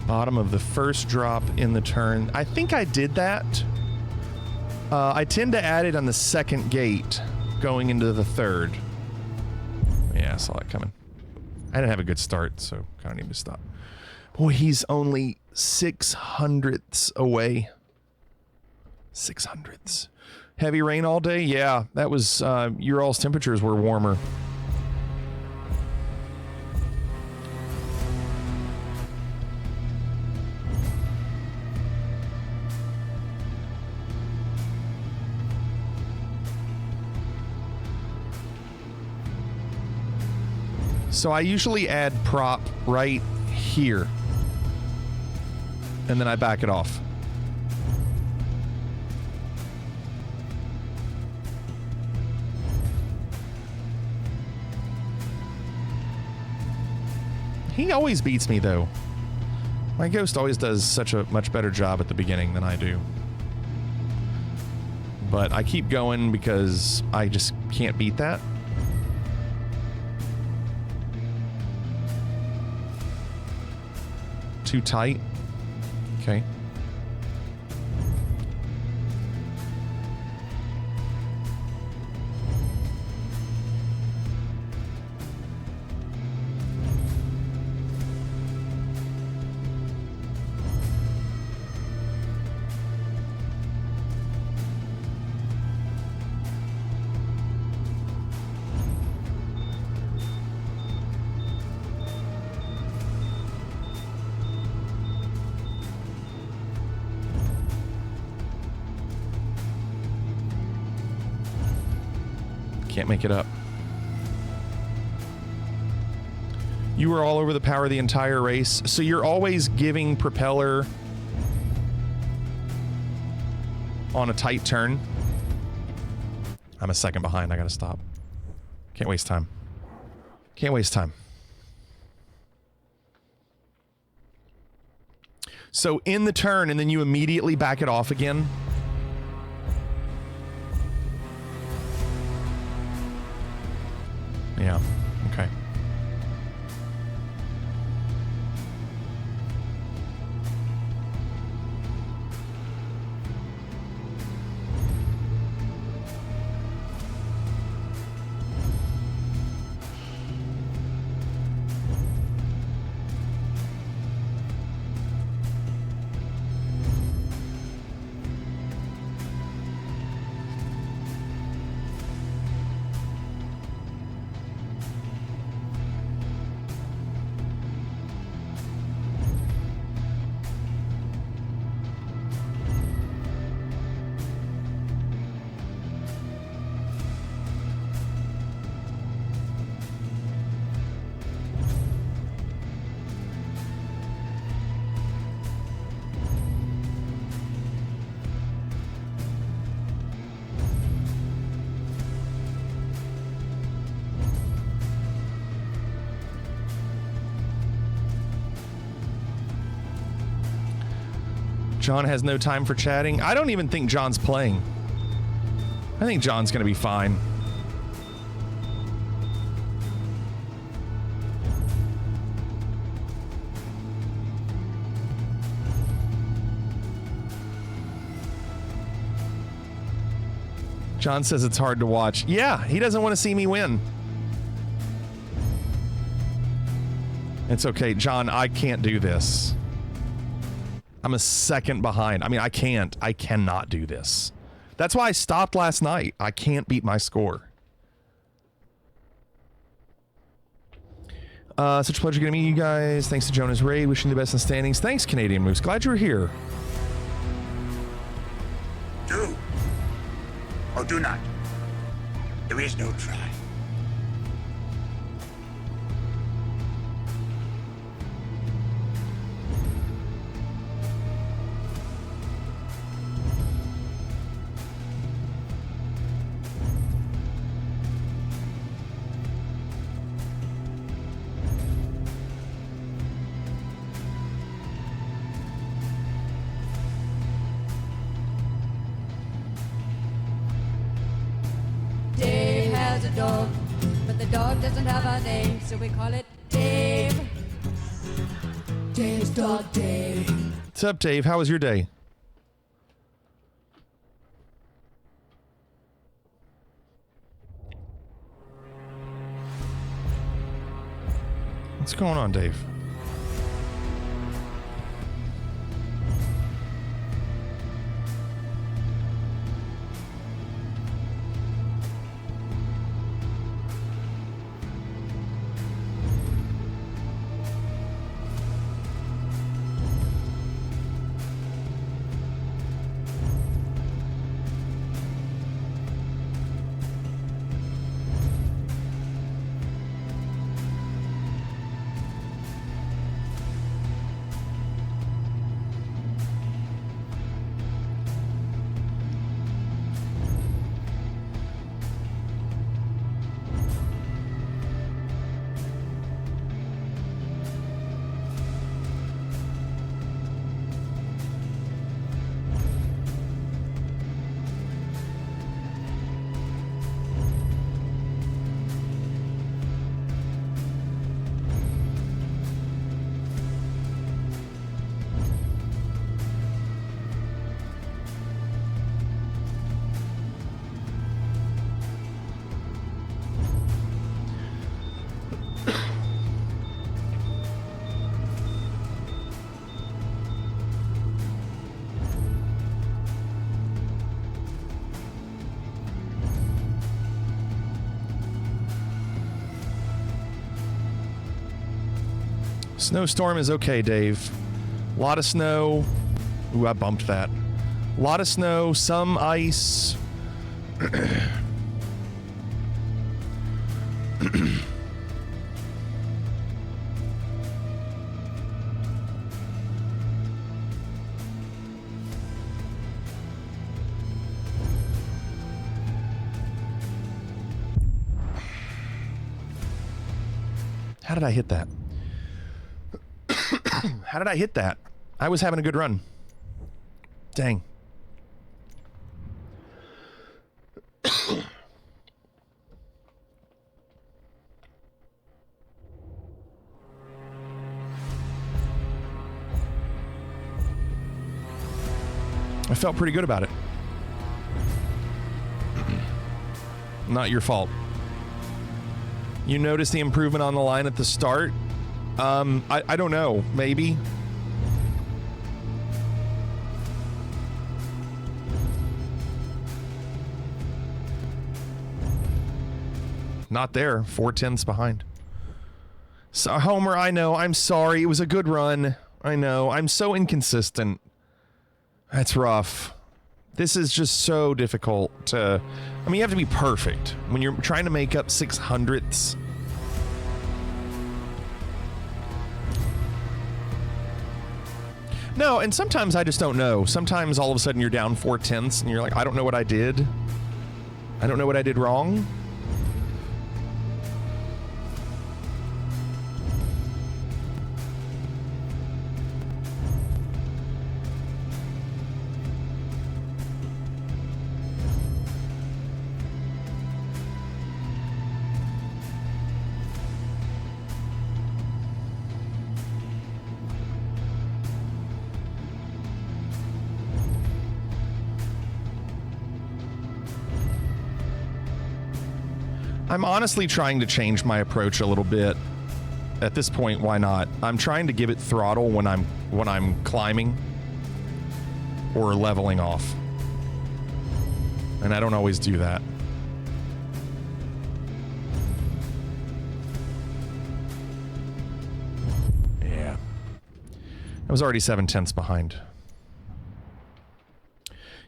Bottom of the first drop in the turn. I think I did that. I tend to add it on the second gate going into the third. Yeah, I saw it coming. I didn't have a good start, so kind of need to stop. Boy, he's only 600ths away. 600ths. Heavy rain all day? Yeah, that was, your all's temperatures were warmer. So I usually add prop right here. And then I back it off. He always beats me, though. My Ghost always does such a much better job at the beginning than I do. But I keep going because I just can't beat that. Too tight. Okay. Can't make it up. You were all over the power the entire race, so you're always giving propeller on a tight turn. I'm a second behind. I gotta stop. Can't waste time. Can't waste time. So in the turn, and then you immediately back it off again. Yeah, okay. John has no time for chatting. I don't even think John's playing. I think John's going to be fine. John says it's hard to watch. Yeah, he doesn't want to see me win. It's okay, John, I can't do this. I'm a second behind. I mean, I cannot do this. That's why I stopped last night. I can't beat my score. Such a pleasure getting to meet you guys. Thanks to Jonas Raid. Wishing you the best in standings. Thanks, Canadian Moose. Glad you were here. Do or do not. There is no try. Dave has a dog, but the dog doesn't have a name, so we call it Dave. Dave's dog Dave. What's up, Dave? How was your day? What's going on, Dave? Snowstorm is okay, Dave. A lot of snow. Ooh, I bumped that. A lot of snow, some ice. How did I hit that? How did I hit that? I was having a good run. Dang. I felt pretty good about it. Not your fault. You noticed the improvement on the line at the start? I don't know. Maybe. Not there. 4/10ths behind. So, Homer, I know. I'm sorry. It was a good run. I know. I'm so inconsistent. That's rough. This is just so difficult to... I mean, you have to be perfect when you're trying to make up 600ths. No, and sometimes I just don't know. Sometimes all of a sudden you're down 4/10ths and you're like, I don't know what I did. I don't know what I did wrong. I'm honestly trying to change my approach a little bit. At this point, why not? I'm trying to give it throttle when I'm climbing or leveling off. And I don't always do that. Yeah. I was already 7/10ths behind.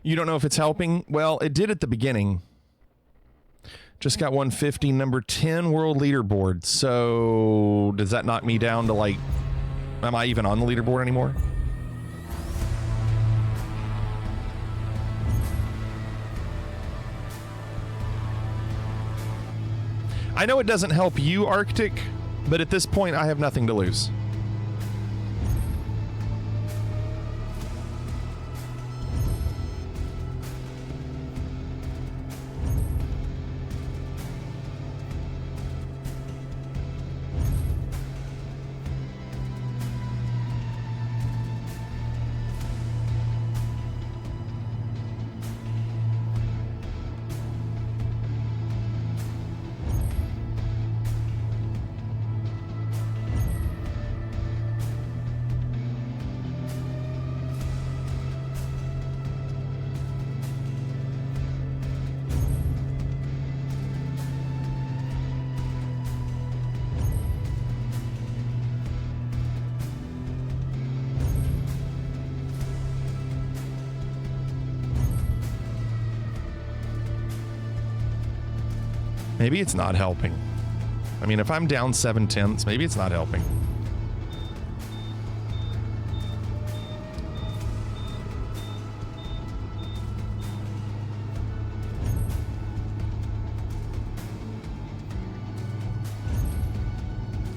You don't know if it's helping? Well, it did at the beginning. Just got 150, number 10 world leaderboard. So does that knock me down to like, am I even on the leaderboard anymore? I know it doesn't help you, Arctic, but at this point I have nothing to lose. Maybe it's not helping. I mean, if I'm down 7/10ths, maybe it's not helping.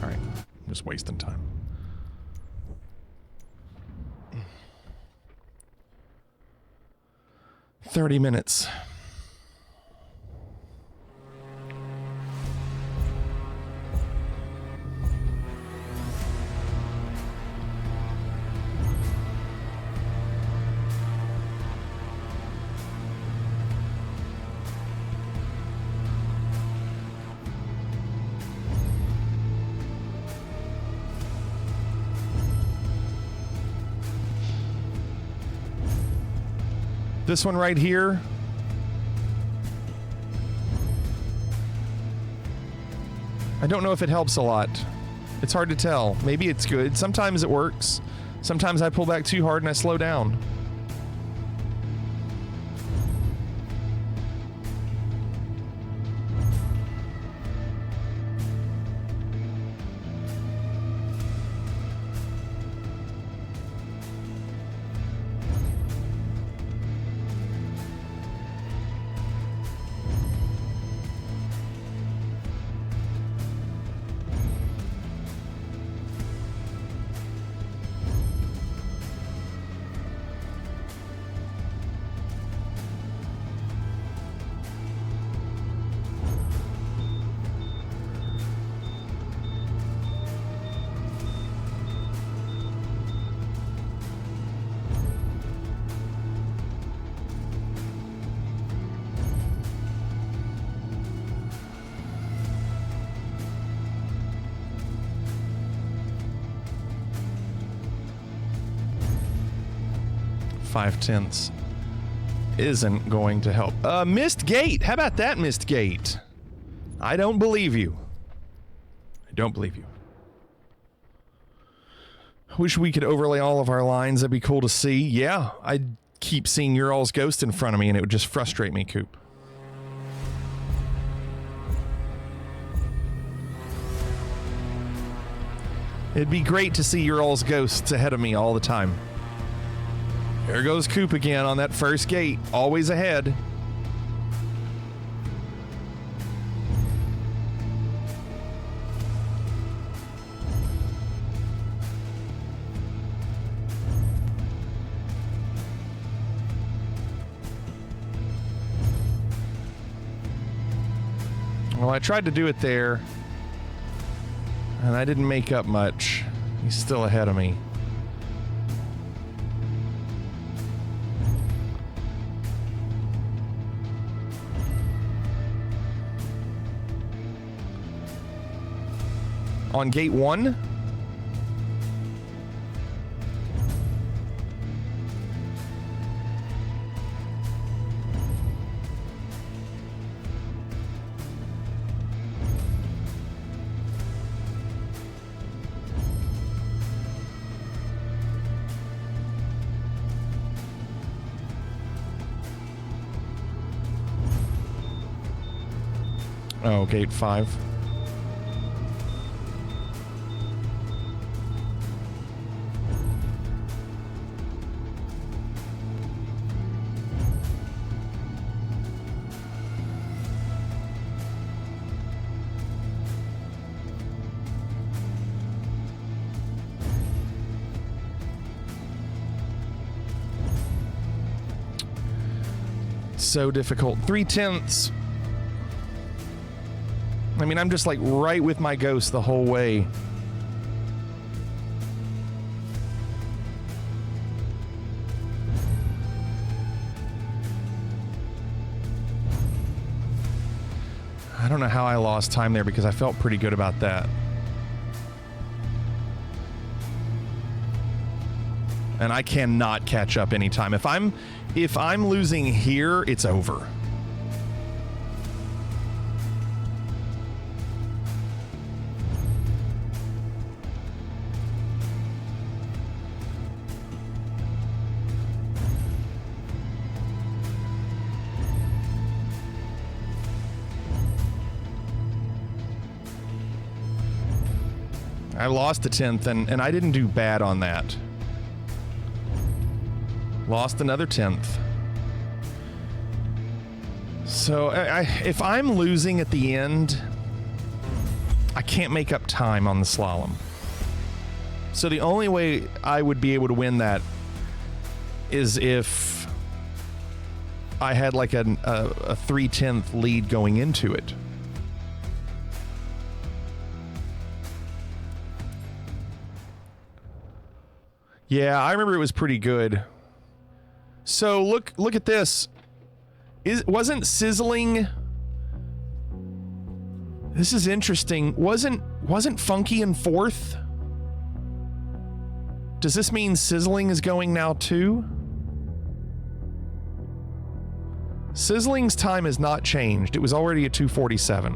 All right, I'm just wasting time. $30 minutes. This one right here. I don't know if it helps a lot. It's hard to tell. Maybe it's good. Sometimes it works. Sometimes I pull back too hard and I slow down. .5 isn't going to help. Missed gate. How about that, missed gate? I don't believe you. I don't believe you. Wish we could overlay all of our lines. That'd be cool to see. Yeah, I'd keep seeing your all's ghost in front of me and it would just frustrate me, Coop. It'd be great to see your all's ghosts ahead of me all the time. There goes Coop again on that first gate, always ahead. Well, I tried to do it there, and I didn't make up much. He's still ahead of me. On gate 1. Oh, gate 5. So difficult. 3/10. I mean, I'm just like right with my ghost the whole way. I don't know how I lost time there because I felt pretty good about that. And I cannot catch up anytime. If I'm losing here, it's over. I lost the 10th, and I didn't do bad on that. Lost another 10th. So if I'm losing at the end, I can't make up time on the slalom. So the only way I would be able to win that is if I had like a 3/10 lead going into it. Yeah, I remember it was pretty good. So look at this. Wasn't Sizzling? This is interesting. Wasn't Funky in 4th? Does this mean Sizzling is going now too? Sizzling's time has not changed. It was already at 2:47.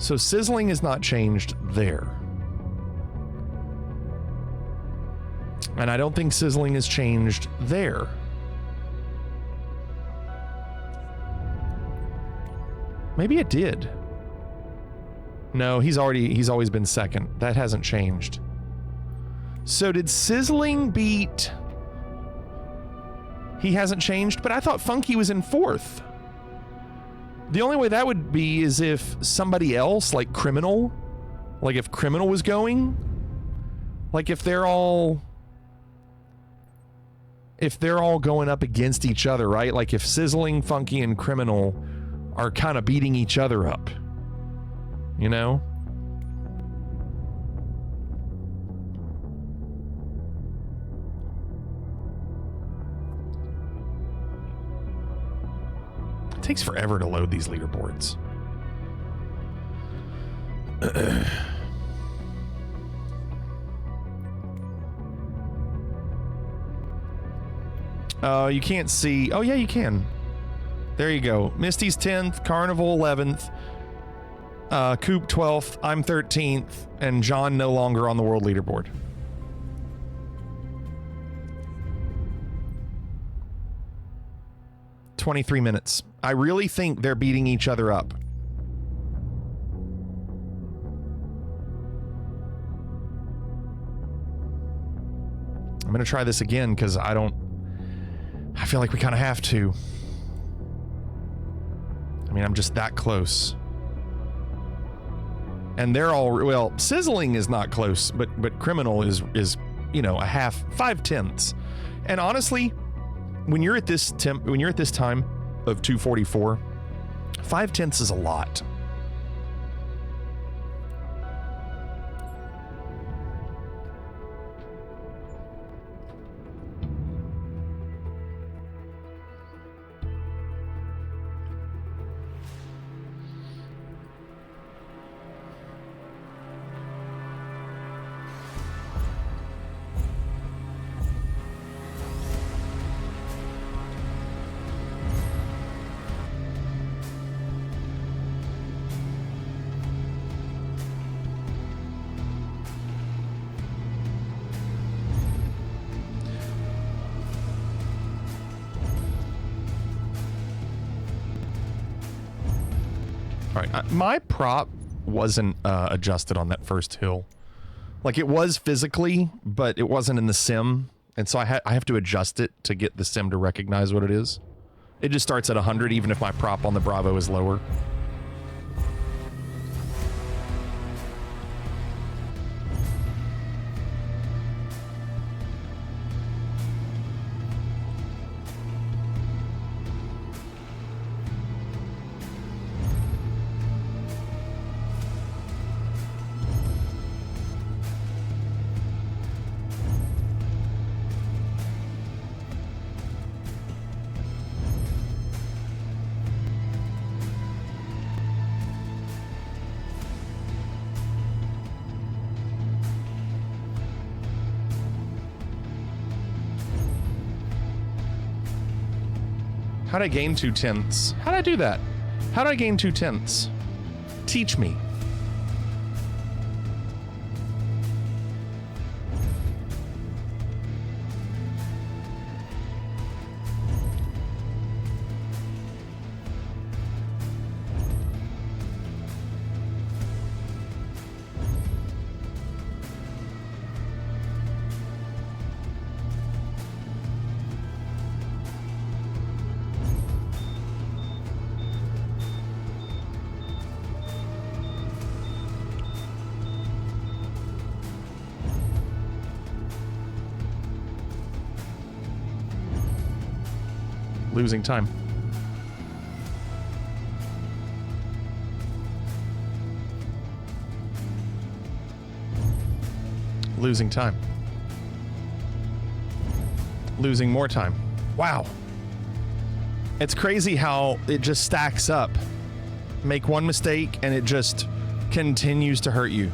So Sizzling is not changed there. And I don't think Sizzling is changed there. Maybe it did. No, he's always been second. That hasn't changed. So did Sizzling beat... He hasn't changed, but I thought Funky was in fourth. The only way that would be is if somebody else, like Criminal, like if Criminal was going, like if they're all going up against each other, right? Like if Sizzling, Funky, and Criminal are kind of beating each other up, you know? It takes forever to load these leaderboards. You can't see. Oh, yeah, you can. There you go. Misty's 10th, Carnival 11th, Coop 12th, I'm 13th, and John no longer on the world leaderboard. $23 minutes. I really think they're beating each other up. I'm going to try this again because I feel like we kind of have to. I mean, I'm just that close. And they're all, well, Sizzling is not close, but Criminal is, you know, a half, 5/10. And honestly, when you're at this time of 244, 5/10 is a lot. All right, my prop wasn't adjusted on that first hill. Like it was physically, but it wasn't in the sim, and so I have to adjust it to get the sim to recognize what it is. It just starts at 100, even if my prop on the Bravo is lower. How'd I gain 2/10? How'd I do that? How'd I gain 2/10? Teach me. Losing time. Losing time. Losing more time. Wow. It's crazy how it just stacks up. Make one mistake and it just continues to hurt you.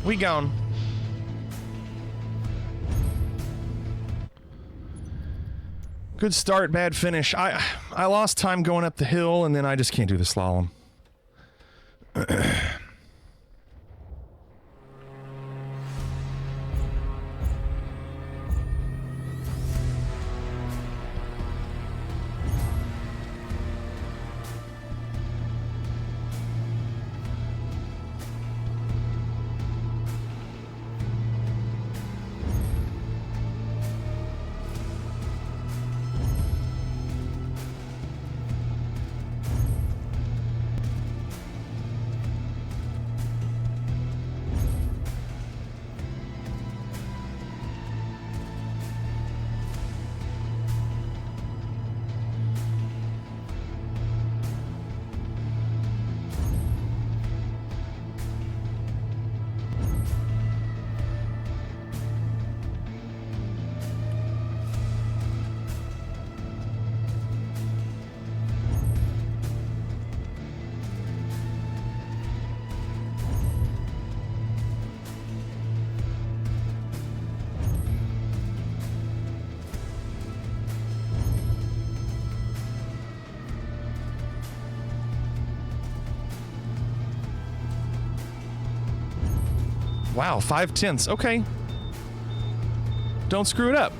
We gone. Good start, bad finish. I lost time going up the hill, and then I just can't do the slalom. Wow, 5/10. Okay. Don't screw it up.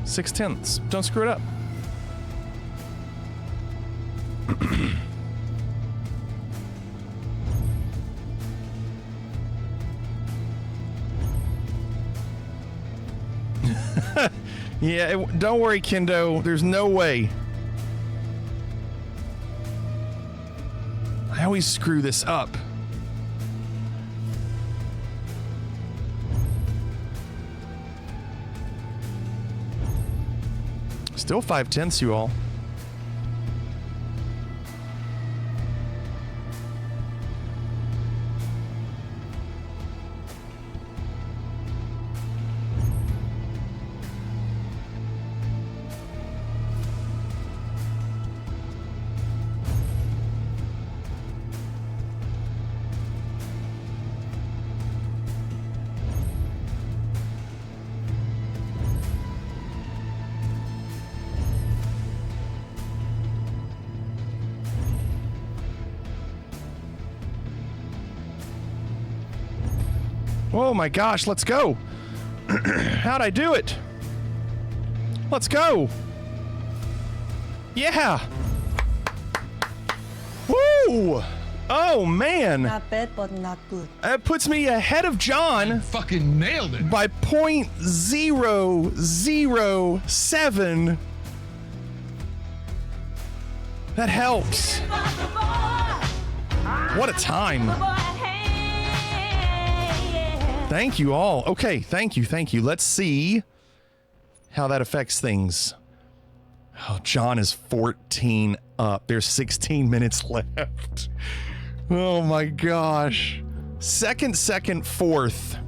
Six tenths. Don't screw it up. Yeah, don't worry, Kendo. There's no way. I always screw this up. Still 5/10, you all. Oh my gosh, let's go. How'd I do it? Let's go. Yeah. Woo! Oh man. Not bad, but not good. That puts me ahead of John. Fucking nailed it. By 0.007. That helps. What a time. Thank you all. Okay, thank you. Let's see how that affects things. Oh, John is 14 up. There's 16 minutes left. Oh my gosh. Second, fourth.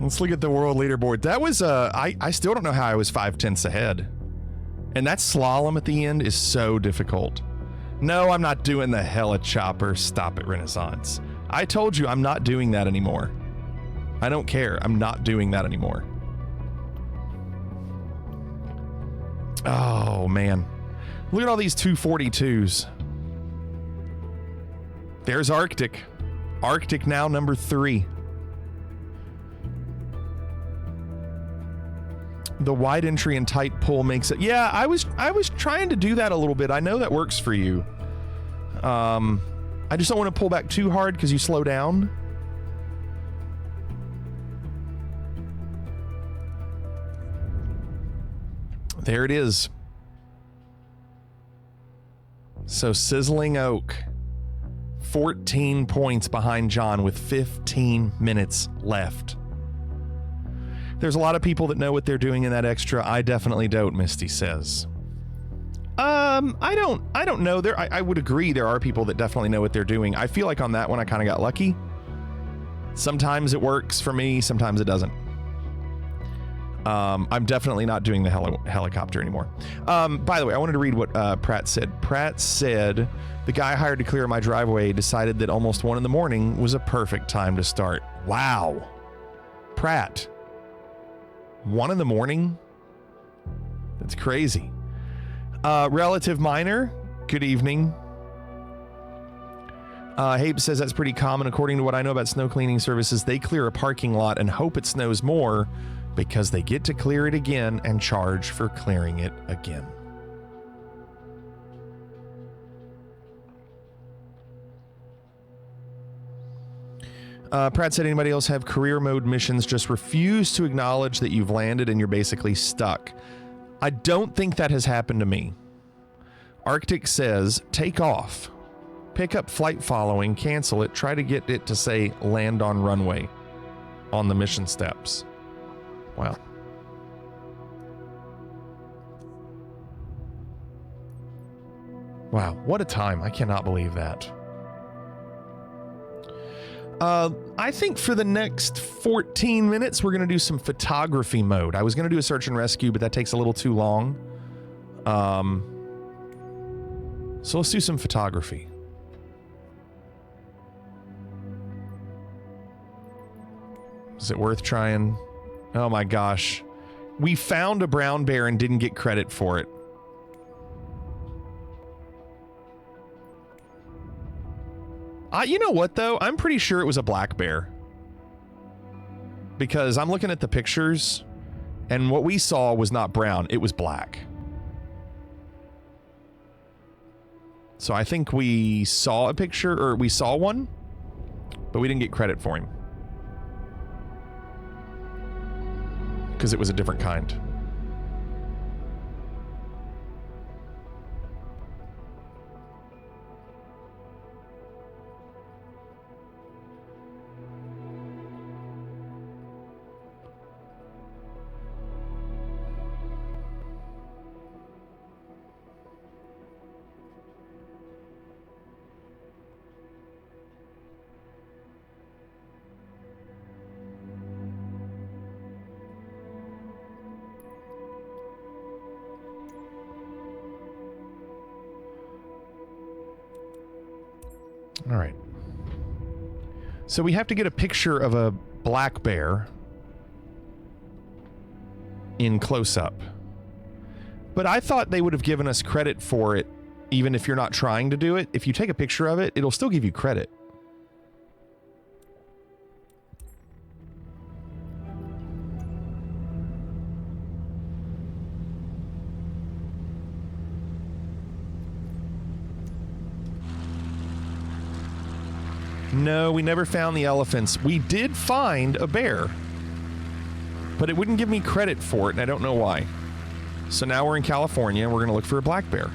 Let's look at the world leaderboard. That was, I still don't know how I was 5/10 ahead. And that slalom at the end is so difficult. No, I'm not doing the helichopper. Stop it, Renaissance. I told you I'm not doing that anymore. I don't care. I'm not doing that anymore. Oh, man. Look at all these 242s. There's Arctic. Arctic now number 3. The wide entry and tight pull makes it. Yeah, I was trying to do that a little bit. I know that works for you. I just don't want to pull back too hard because you slow down. There it is. So Sizzling Oak, 14 points behind John with 15 minutes left. There's a lot of people that know what they're doing in that extra. I definitely don't, Misty says. I don't know. I would agree there are people that definitely know what they're doing. I feel like on that one I kind of got lucky. Sometimes it works for me, sometimes it doesn't. I'm definitely not doing the helicopter anymore. By the way, I wanted to read what Pratt said. Pratt said, the guy hired to clear my driveway decided that almost 1 a.m. was a perfect time to start. Wow. Pratt. 1 a.m? That's crazy. Relative Minor, good evening. Hape says that's pretty common. According to what I know about snow cleaning services, they clear a parking lot and hope it snows more because they get to clear it again and charge for clearing it again. Pratt said, anybody else have career mode missions? Just refuse to acknowledge that you've landed and you're basically stuck. I don't think that has happened to me. Arctic says, take off. Pick up flight following, cancel it, try to get it to say land on runway on the mission steps. Wow. Wow, what a time. I cannot believe that. I think for the next 14 minutes, we're going to do some photography mode. I was going to do a search and rescue, but that takes a little too long. So let's do some photography. Is it worth trying? Oh my gosh. We found a brown bear and didn't get credit for it. You know what, though? I'm pretty sure it was a black bear. Because I'm looking at the pictures, and what we saw was not brown, it was black. So I think we saw a picture, or we saw one, but we didn't get credit for him. Because it was a different kind. All right. So we have to get a picture of a black bear in close-up. But I thought they would have given us credit for it, even if you're not trying to do it. If you take a picture of it, it'll still give you credit. No, we never found the elephants. We did find a bear, but it wouldn't give me credit for it, and I don't know why. So now we're in California, and we're going to look for a black bear.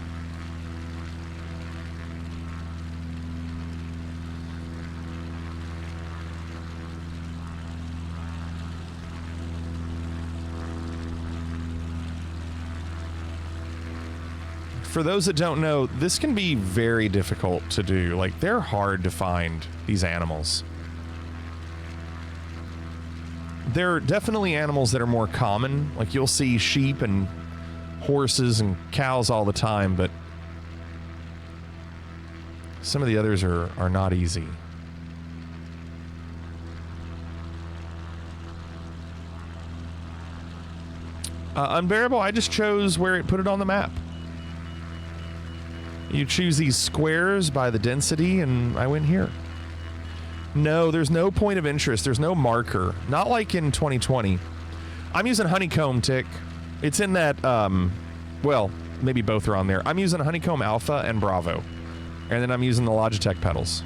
For those that don't know, this can be very difficult to do. Like, they're hard to find, these animals. There are definitely animals that are more common. Like, you'll see sheep and horses and cows all the time, but some of the others are not easy. Unbearable, I just chose where it put it on the map. You choose these squares by the density, and I went here. No, there's no point of interest. There's no marker. Not like in 2020. I'm using Honeycomb, Tick. It's in that, well, maybe both are on there. I'm using Honeycomb Alpha and Bravo. And then I'm using the Logitech pedals.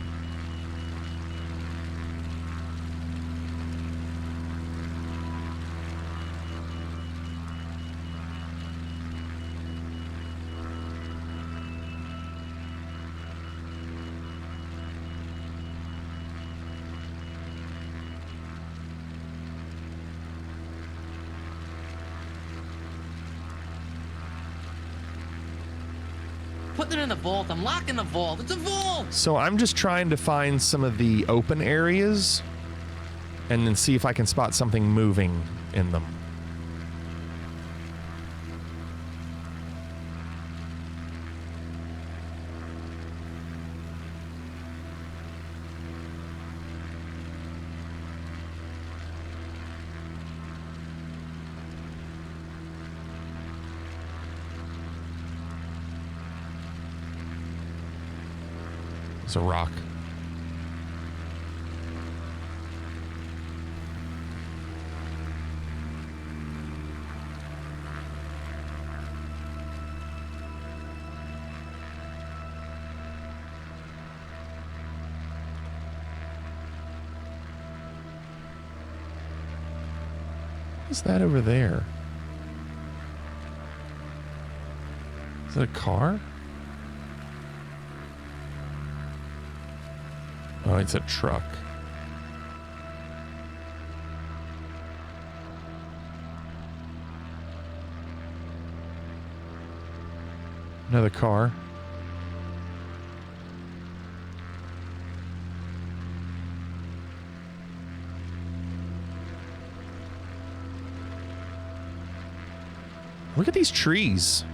Putting it in the vault. I'm locking the vault. It's a vault! So I'm just trying to find some of the open areas and then see if I can spot something moving in them. It's a rock. What's that over there? Is it a car? Oh, it's a truck. Another car. Look at these trees.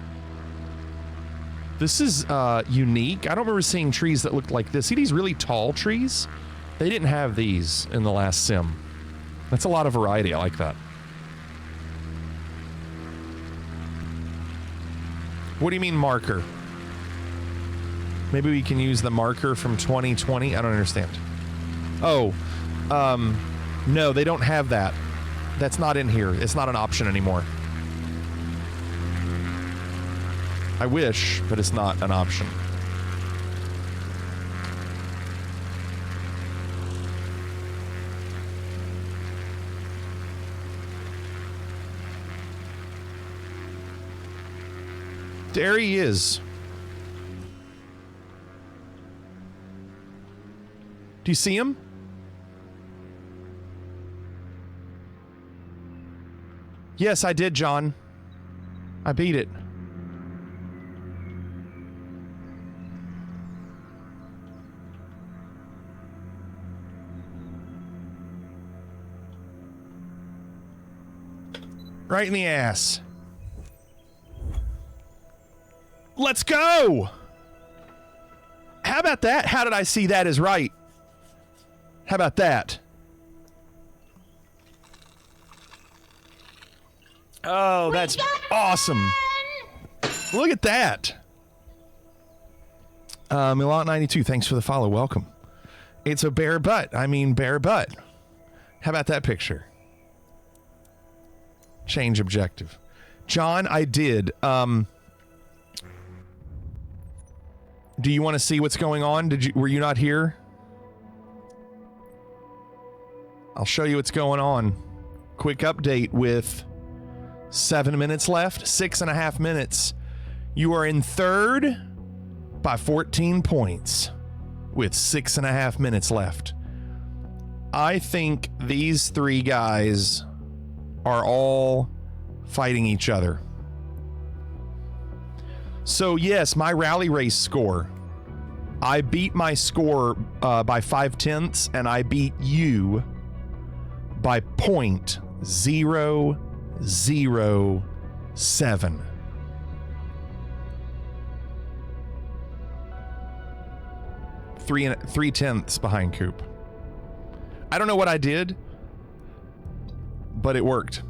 This is unique. I don't remember seeing trees that looked like this. See these really tall trees? They didn't have these in the last sim. That's a lot of variety. I like that. What do you mean marker? Maybe we can use the marker from 2020? I don't understand. Oh, no, they don't have that. That's not in here. It's not an option anymore. I wish, but it's not an option. There he is. Do you see him? Yes, I did, John. I beat it. Right in the ass. Let's go! How about that? How did I see that as right? How about that? Oh, that's awesome. Look at that. Milat92, thanks for the follow. Welcome. It's a bare butt. I mean, bare butt. How about that picture? Change objective. John, I did. Do you want to see what's going on? Were you not here? I'll show you what's going on. Quick update with 7 minutes left, 6.5 minutes. You are in third by 14 points with 6.5 minutes left. I think these three guys are all fighting each other. So yes, my rally race score. I beat my score by 5/10, and I beat you by 0.007. Three tenths behind Coop. I don't know what I did, but it worked.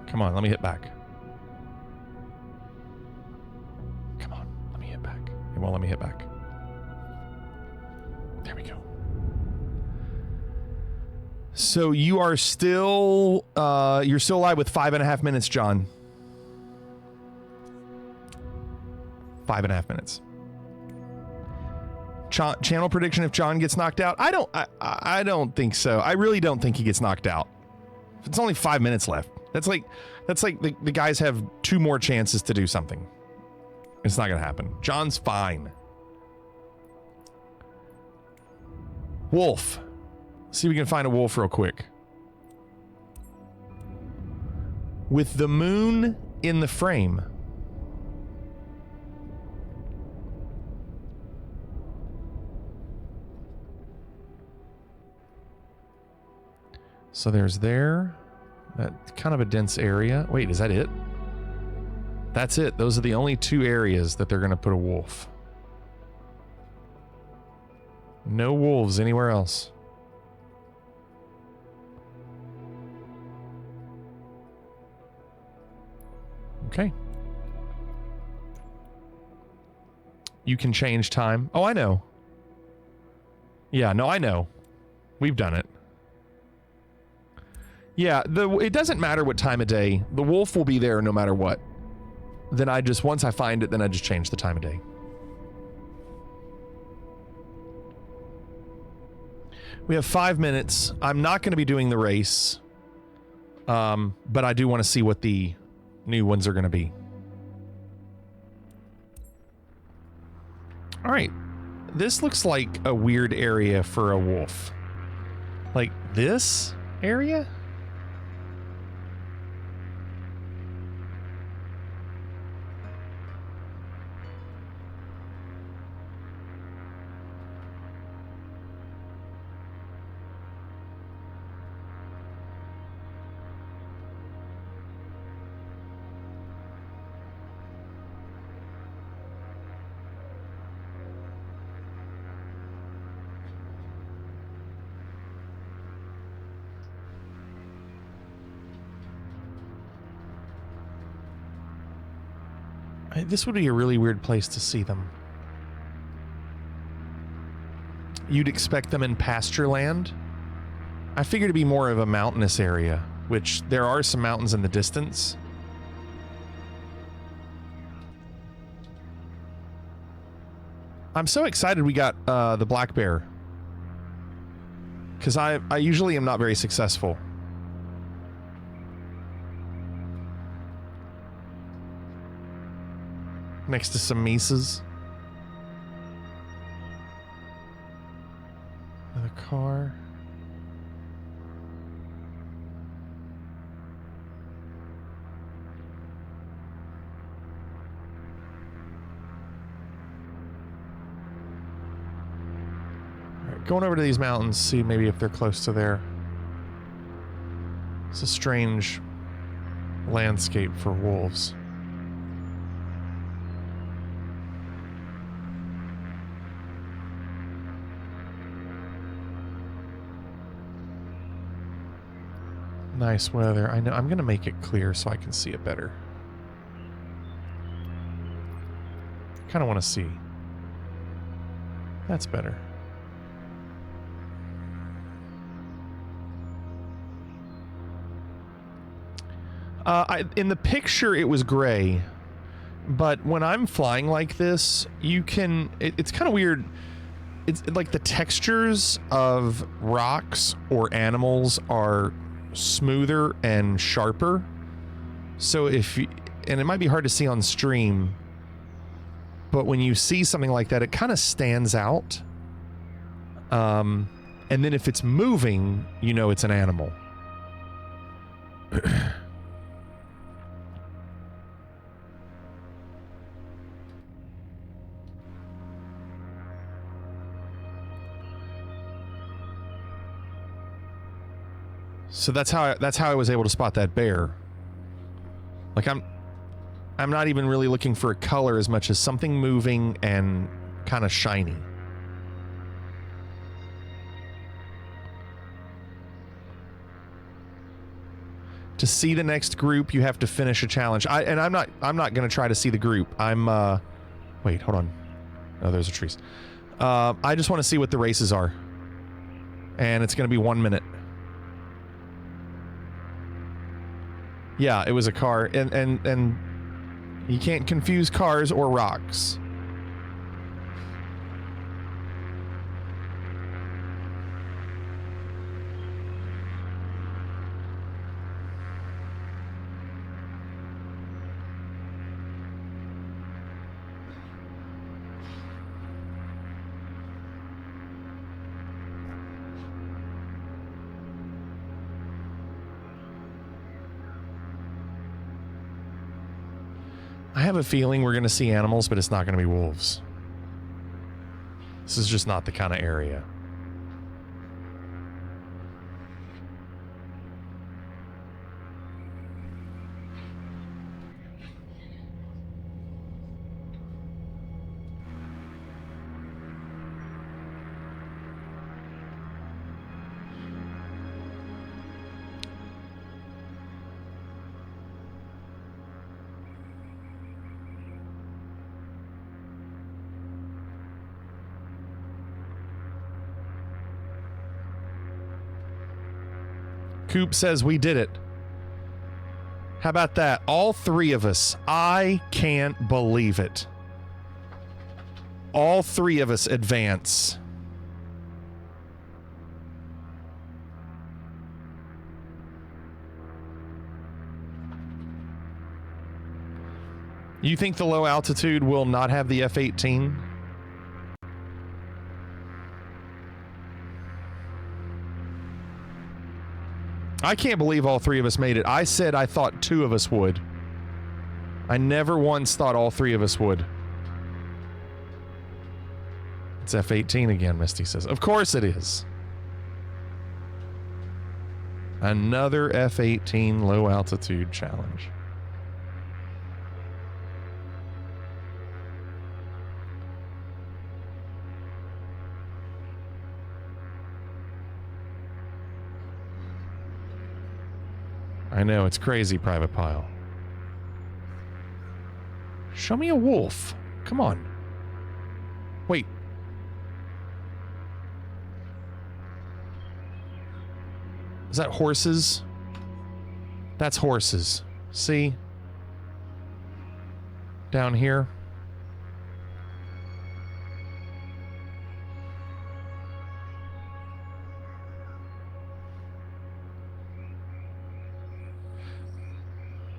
Come on, let me hit back. Come on, let me hit back. It won't let me hit back. There we go. So you are still, you're still alive with 5.5 minutes, John. 5.5 minutes. Channel prediction if John gets knocked out? I don't think so. I really don't think he gets knocked out. It's only 5 minutes left. That's like the guys have 2 more chances to do something. It's not gonna happen. John's fine. Wolf. See if we can find a wolf real quick. With the moon in the frame. So there's there. That kind of a dense area. Wait, is that it? That's it. Those are the only 2 areas that they're going to put a wolf. No wolves anywhere else. Okay. You can change time. Oh, I know. Yeah, no, I know. We've done it. Yeah, it doesn't matter what time of day. The wolf will be there no matter what. Then once I find it, then I just change the time of day. We have 5 minutes. I'm not going to be doing the race. But I do want to see what the new ones are going to be. All right. This looks like a weird area for a wolf. Like this area? This would be a really weird place to see them. You'd expect them in pasture land? I figured it'd be more of a mountainous area, which there are some mountains in the distance. I'm so excited we got the black bear. Because I usually am not very successful. Next to some mesas. Another car. All right, going over to these mountains, see maybe if they're close to there. It's a strange landscape for wolves. Nice weather. I know. I'm going to make it clear so I can see it better. Kind of want to see. That's better. In the picture, it was gray. But when I'm flying like this, you can... It's kind of weird. It's like the textures of rocks or animals are smoother and sharper. So and it might be hard to see on stream, but when you see something like that, it kind of stands out. And then if it's moving, you know it's an animal. So that's how I was able to spot that bear. Like I'm not even really looking for a color as much as something moving and kind of shiny. To see the next group, you have to finish a challenge. I'm not going to try to see the group. Wait, hold on. Oh, there's the trees. I just want to see what the races are. And it's going to be 1 minute. Yeah, it was a car, and you can't confuse cars or rocks. I have a feeling we're going to see animals, but it's not going to be wolves. This is just not the kind of area. Coop says we did it. How about that? All three of us. I can't believe it. All three of us advance. You think the low altitude will not have the F-18? I can't believe all three of us made it. I said I thought two of us would. I never once thought all three of us would. It's F-18 again, Misty says. Of course it is. Another F-18 low altitude challenge. I know, it's crazy, Private Pile. Show me a wolf. Come on. Wait. Is that horses? That's horses. See? Down here.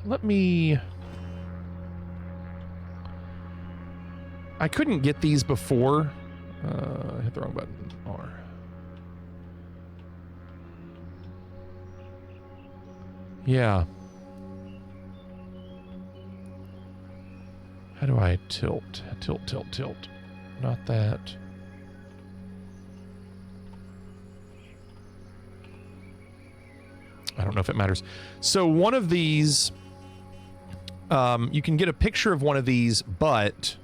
Let me... I couldn't get these before. Hit the wrong button. R. Yeah. How do I tilt? Tilt, tilt, tilt. Not that. I don't know if it matters. So one of these... you can get a picture of one of these, but...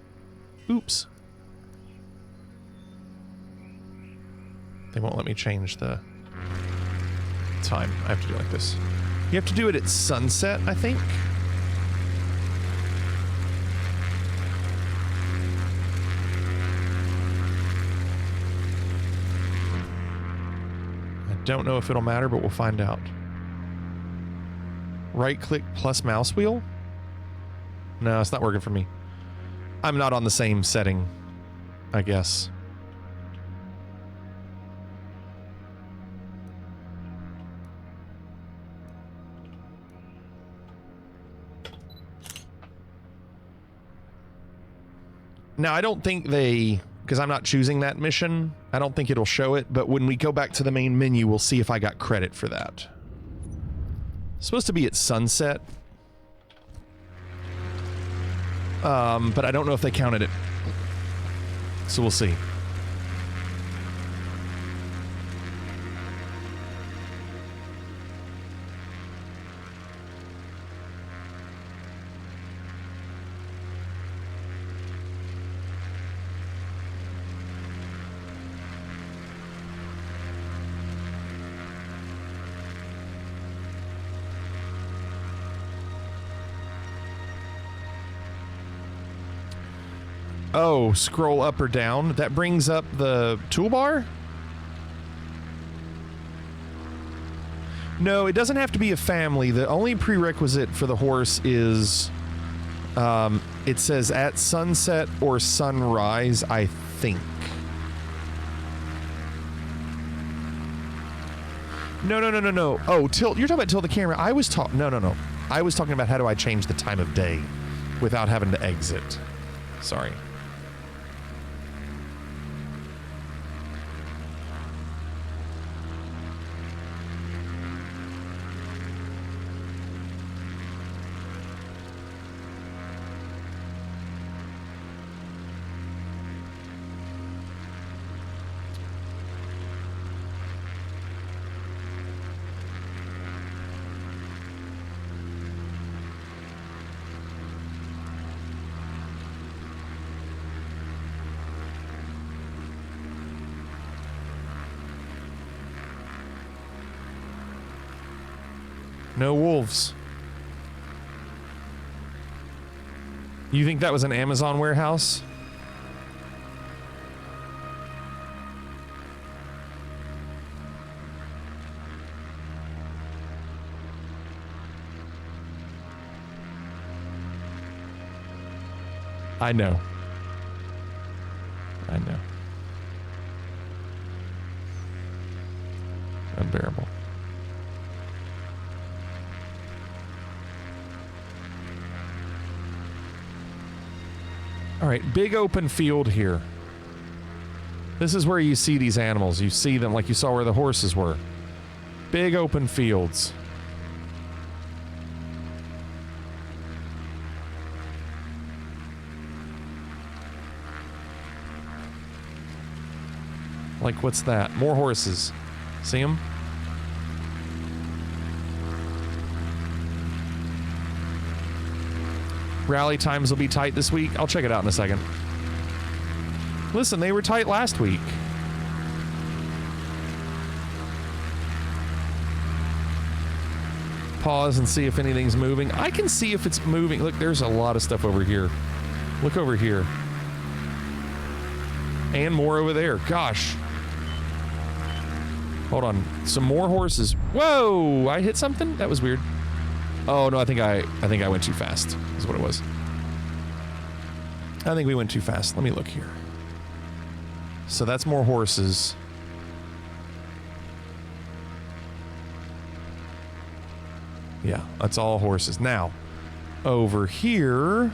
Oops. They won't let me change the time. I have to do it like this. You have to do it at sunset, I think. I don't know if it'll matter, but we'll find out. Right-click plus mouse wheel? No, it's not working for me. I'm not on the same setting, I guess. Now, I don't think they... Because I'm not choosing that mission, I don't think it'll show it, but when we go back to the main menu, we'll see if I got credit for that. It's supposed to be at sunset. But I don't know if they counted it. So we'll see. Oh, scroll up or down. That brings up the toolbar? No, it doesn't have to be a family. The only prerequisite for the horse is it says at sunset or sunrise, I think. No. Oh, tilt. You're talking about tilt the camera. I was talking... No. I was talking about how do I change the time of day without having to exit. Sorry. No wolves. You think that was an Amazon warehouse? I know. I know. Unbearable. All right, big open field here. This is where you see these animals. You see them like you saw where the horses were. Big open fields. Like, what's that? More horses. See them? Rally times will be tight this week. I'll check it out in a second. Listen, they were tight last week. Pause and see if anything's moving. I can see if it's moving. Look, there's a lot of stuff over here. Look over here. And more over there. Gosh. Hold on. Some more horses. Whoa! I hit something? That was weird. Oh no, I think I went too fast. Is what it was. I think we went too fast. Let me look here. So that's more horses. Yeah, that's all horses. Now, over here,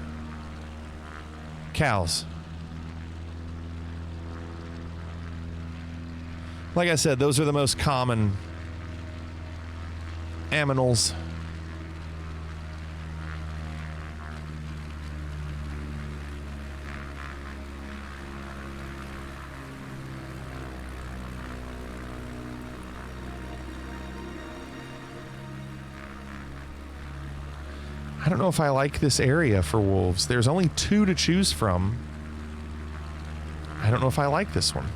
cows. Like I said, those are the most common aminals. I don't know if I like this area for wolves. There's only 2 to choose from. I don't know if I like this one.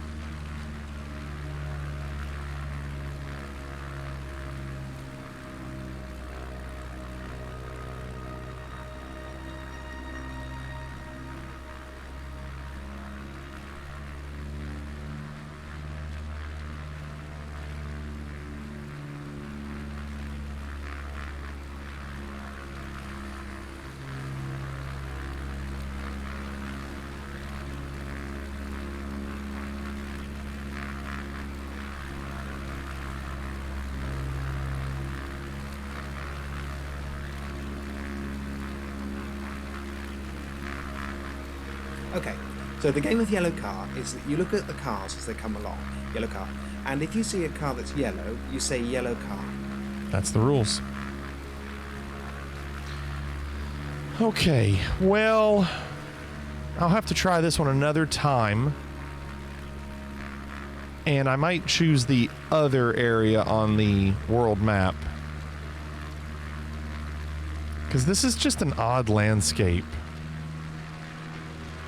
Okay, so the game with yellow car is that you look at the cars as they come along, yellow car, and if you see a car that's yellow, you say yellow car. That's the rules. Okay, well, I'll have to try this one another time. And I might choose the other area on the world map. Because this is just an odd landscape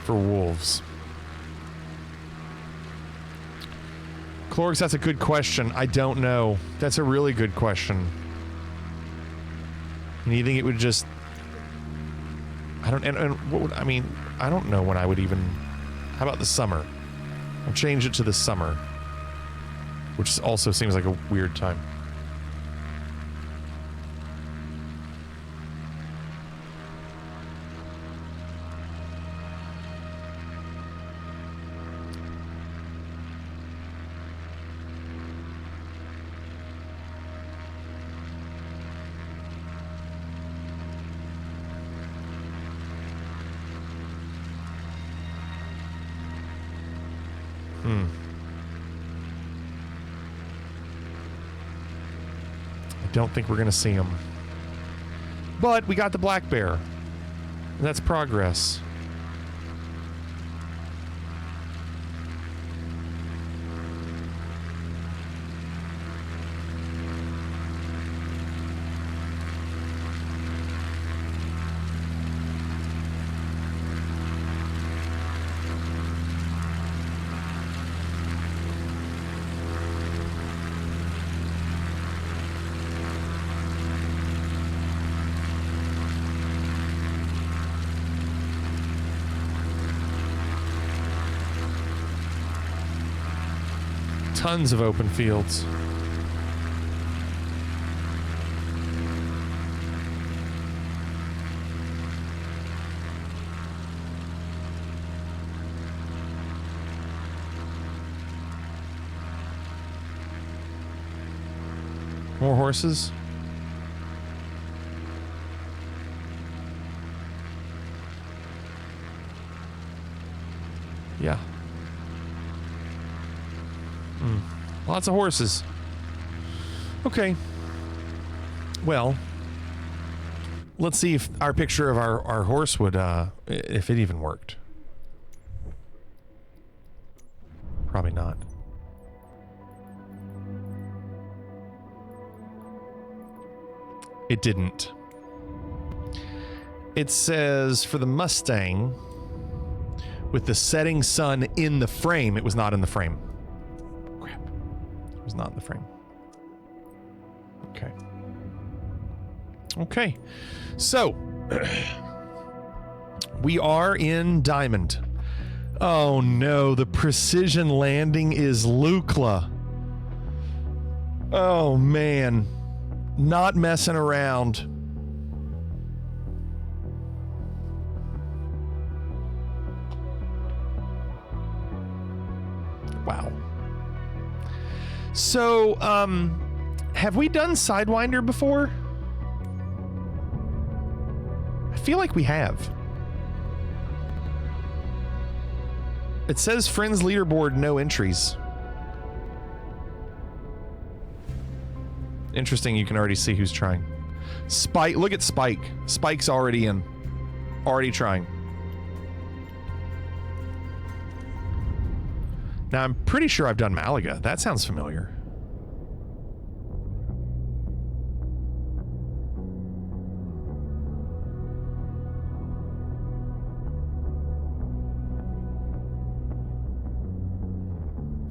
for wolves. Clorix, that's a good question. I don't know. That's a really good question. And you think it would just... I don't... And what would... I mean, I don't know when I would even... How about the summer? I'll change it to the summer. Which also seems like a weird time. I don't think we're going to see him. But we got the black bear. And that's progress. Tons of open fields. More horses? Yeah. Lots of horses. Okay. Well, let's see if our picture of our horse would, if it even worked. Probably not. It didn't. It says for the Mustang, with the setting sun in the frame, it was not in the frame. Crap. It was not in the frame. Okay. Okay. So, we are in Diamond. Oh no, the precision landing is Lukla. Oh man. Not messing around. Wow. So, have we done Sidewinder before? I feel like we have. It says Friends Leaderboard, no entries. Interesting, you can already see who's trying. Spike, look at Spike. Spike's already in. Already trying. Now, I'm pretty sure I've done Malaga. That sounds familiar.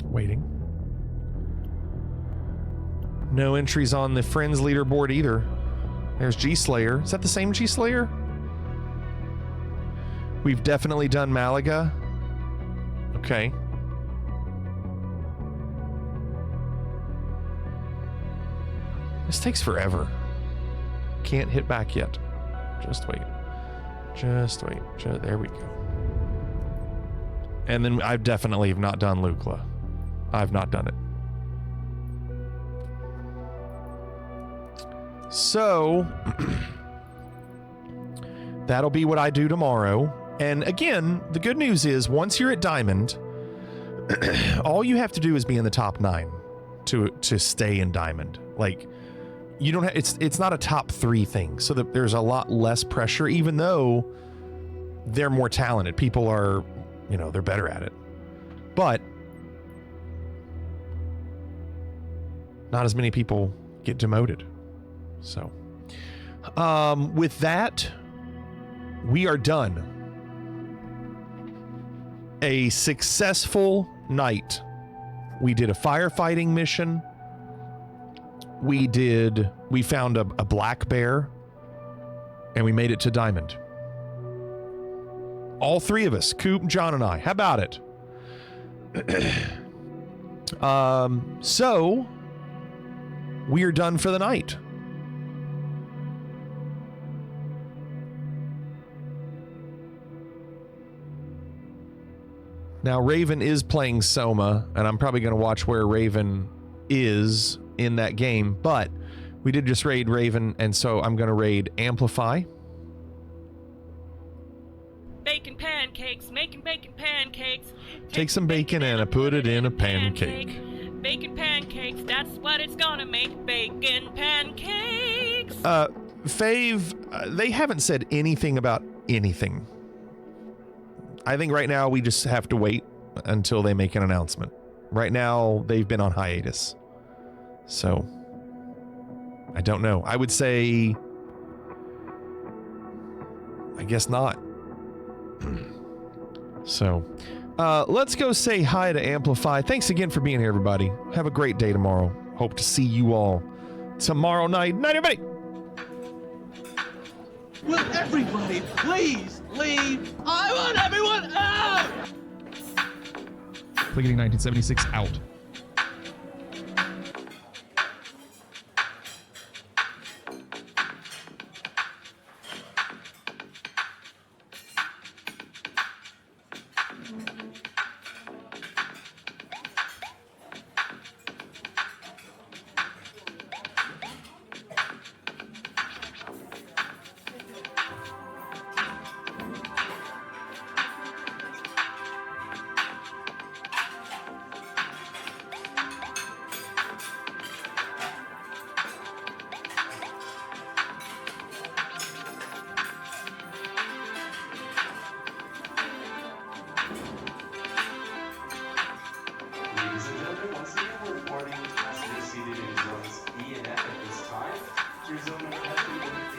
Waiting. No entries on the Friends leaderboard either. There's G-Slayer. Is that the same G-Slayer? We've definitely done Malaga. Okay. This takes forever. Can't hit back yet. Just wait. Just wait. There we go. And then I've definitely not done Lukla. I've not done it. So, that'll be what I do tomorrow. And again, the good news is once you're at Diamond, all you have to do is be in the top 9 to stay in Diamond. Like, you don't have, it's not a top 3 thing, so that there's a lot less pressure, even though they're more talented. People are, you know, they're better at it. But not as many people get demoted. So, with that, we are done. A successful night. We did a firefighting mission. We found a black bear, and we made it to Diamond. All 3 of us, Coop, John, and I. How about it? So we are done for the night. Now, Raven is playing Soma, and I'm probably going to watch where Raven is in that game, but we did just raid Raven, and so I'm going to raid Amplify. Bacon pancakes, making bacon pancakes. Take some bacon and I put it in a pancake. Bacon pancakes, that's what it's gonna make. Bacon pancakes. Fave, they haven't said anything about anything. I think right now we just have to wait until they make an announcement. Right now, they've been on hiatus. So, I don't know. I would say, I guess not. So, let's go say hi to Amplify. Thanks again for being here, everybody. Have a great day tomorrow. Hope to see you all tomorrow night. Night, everybody! Will everybody please leave? I want everyone out! Plicketing 1976 out. Ladies and gentlemen, once again, we're reporting passengers seated in zones E and F at this time. Your zone number has been indicated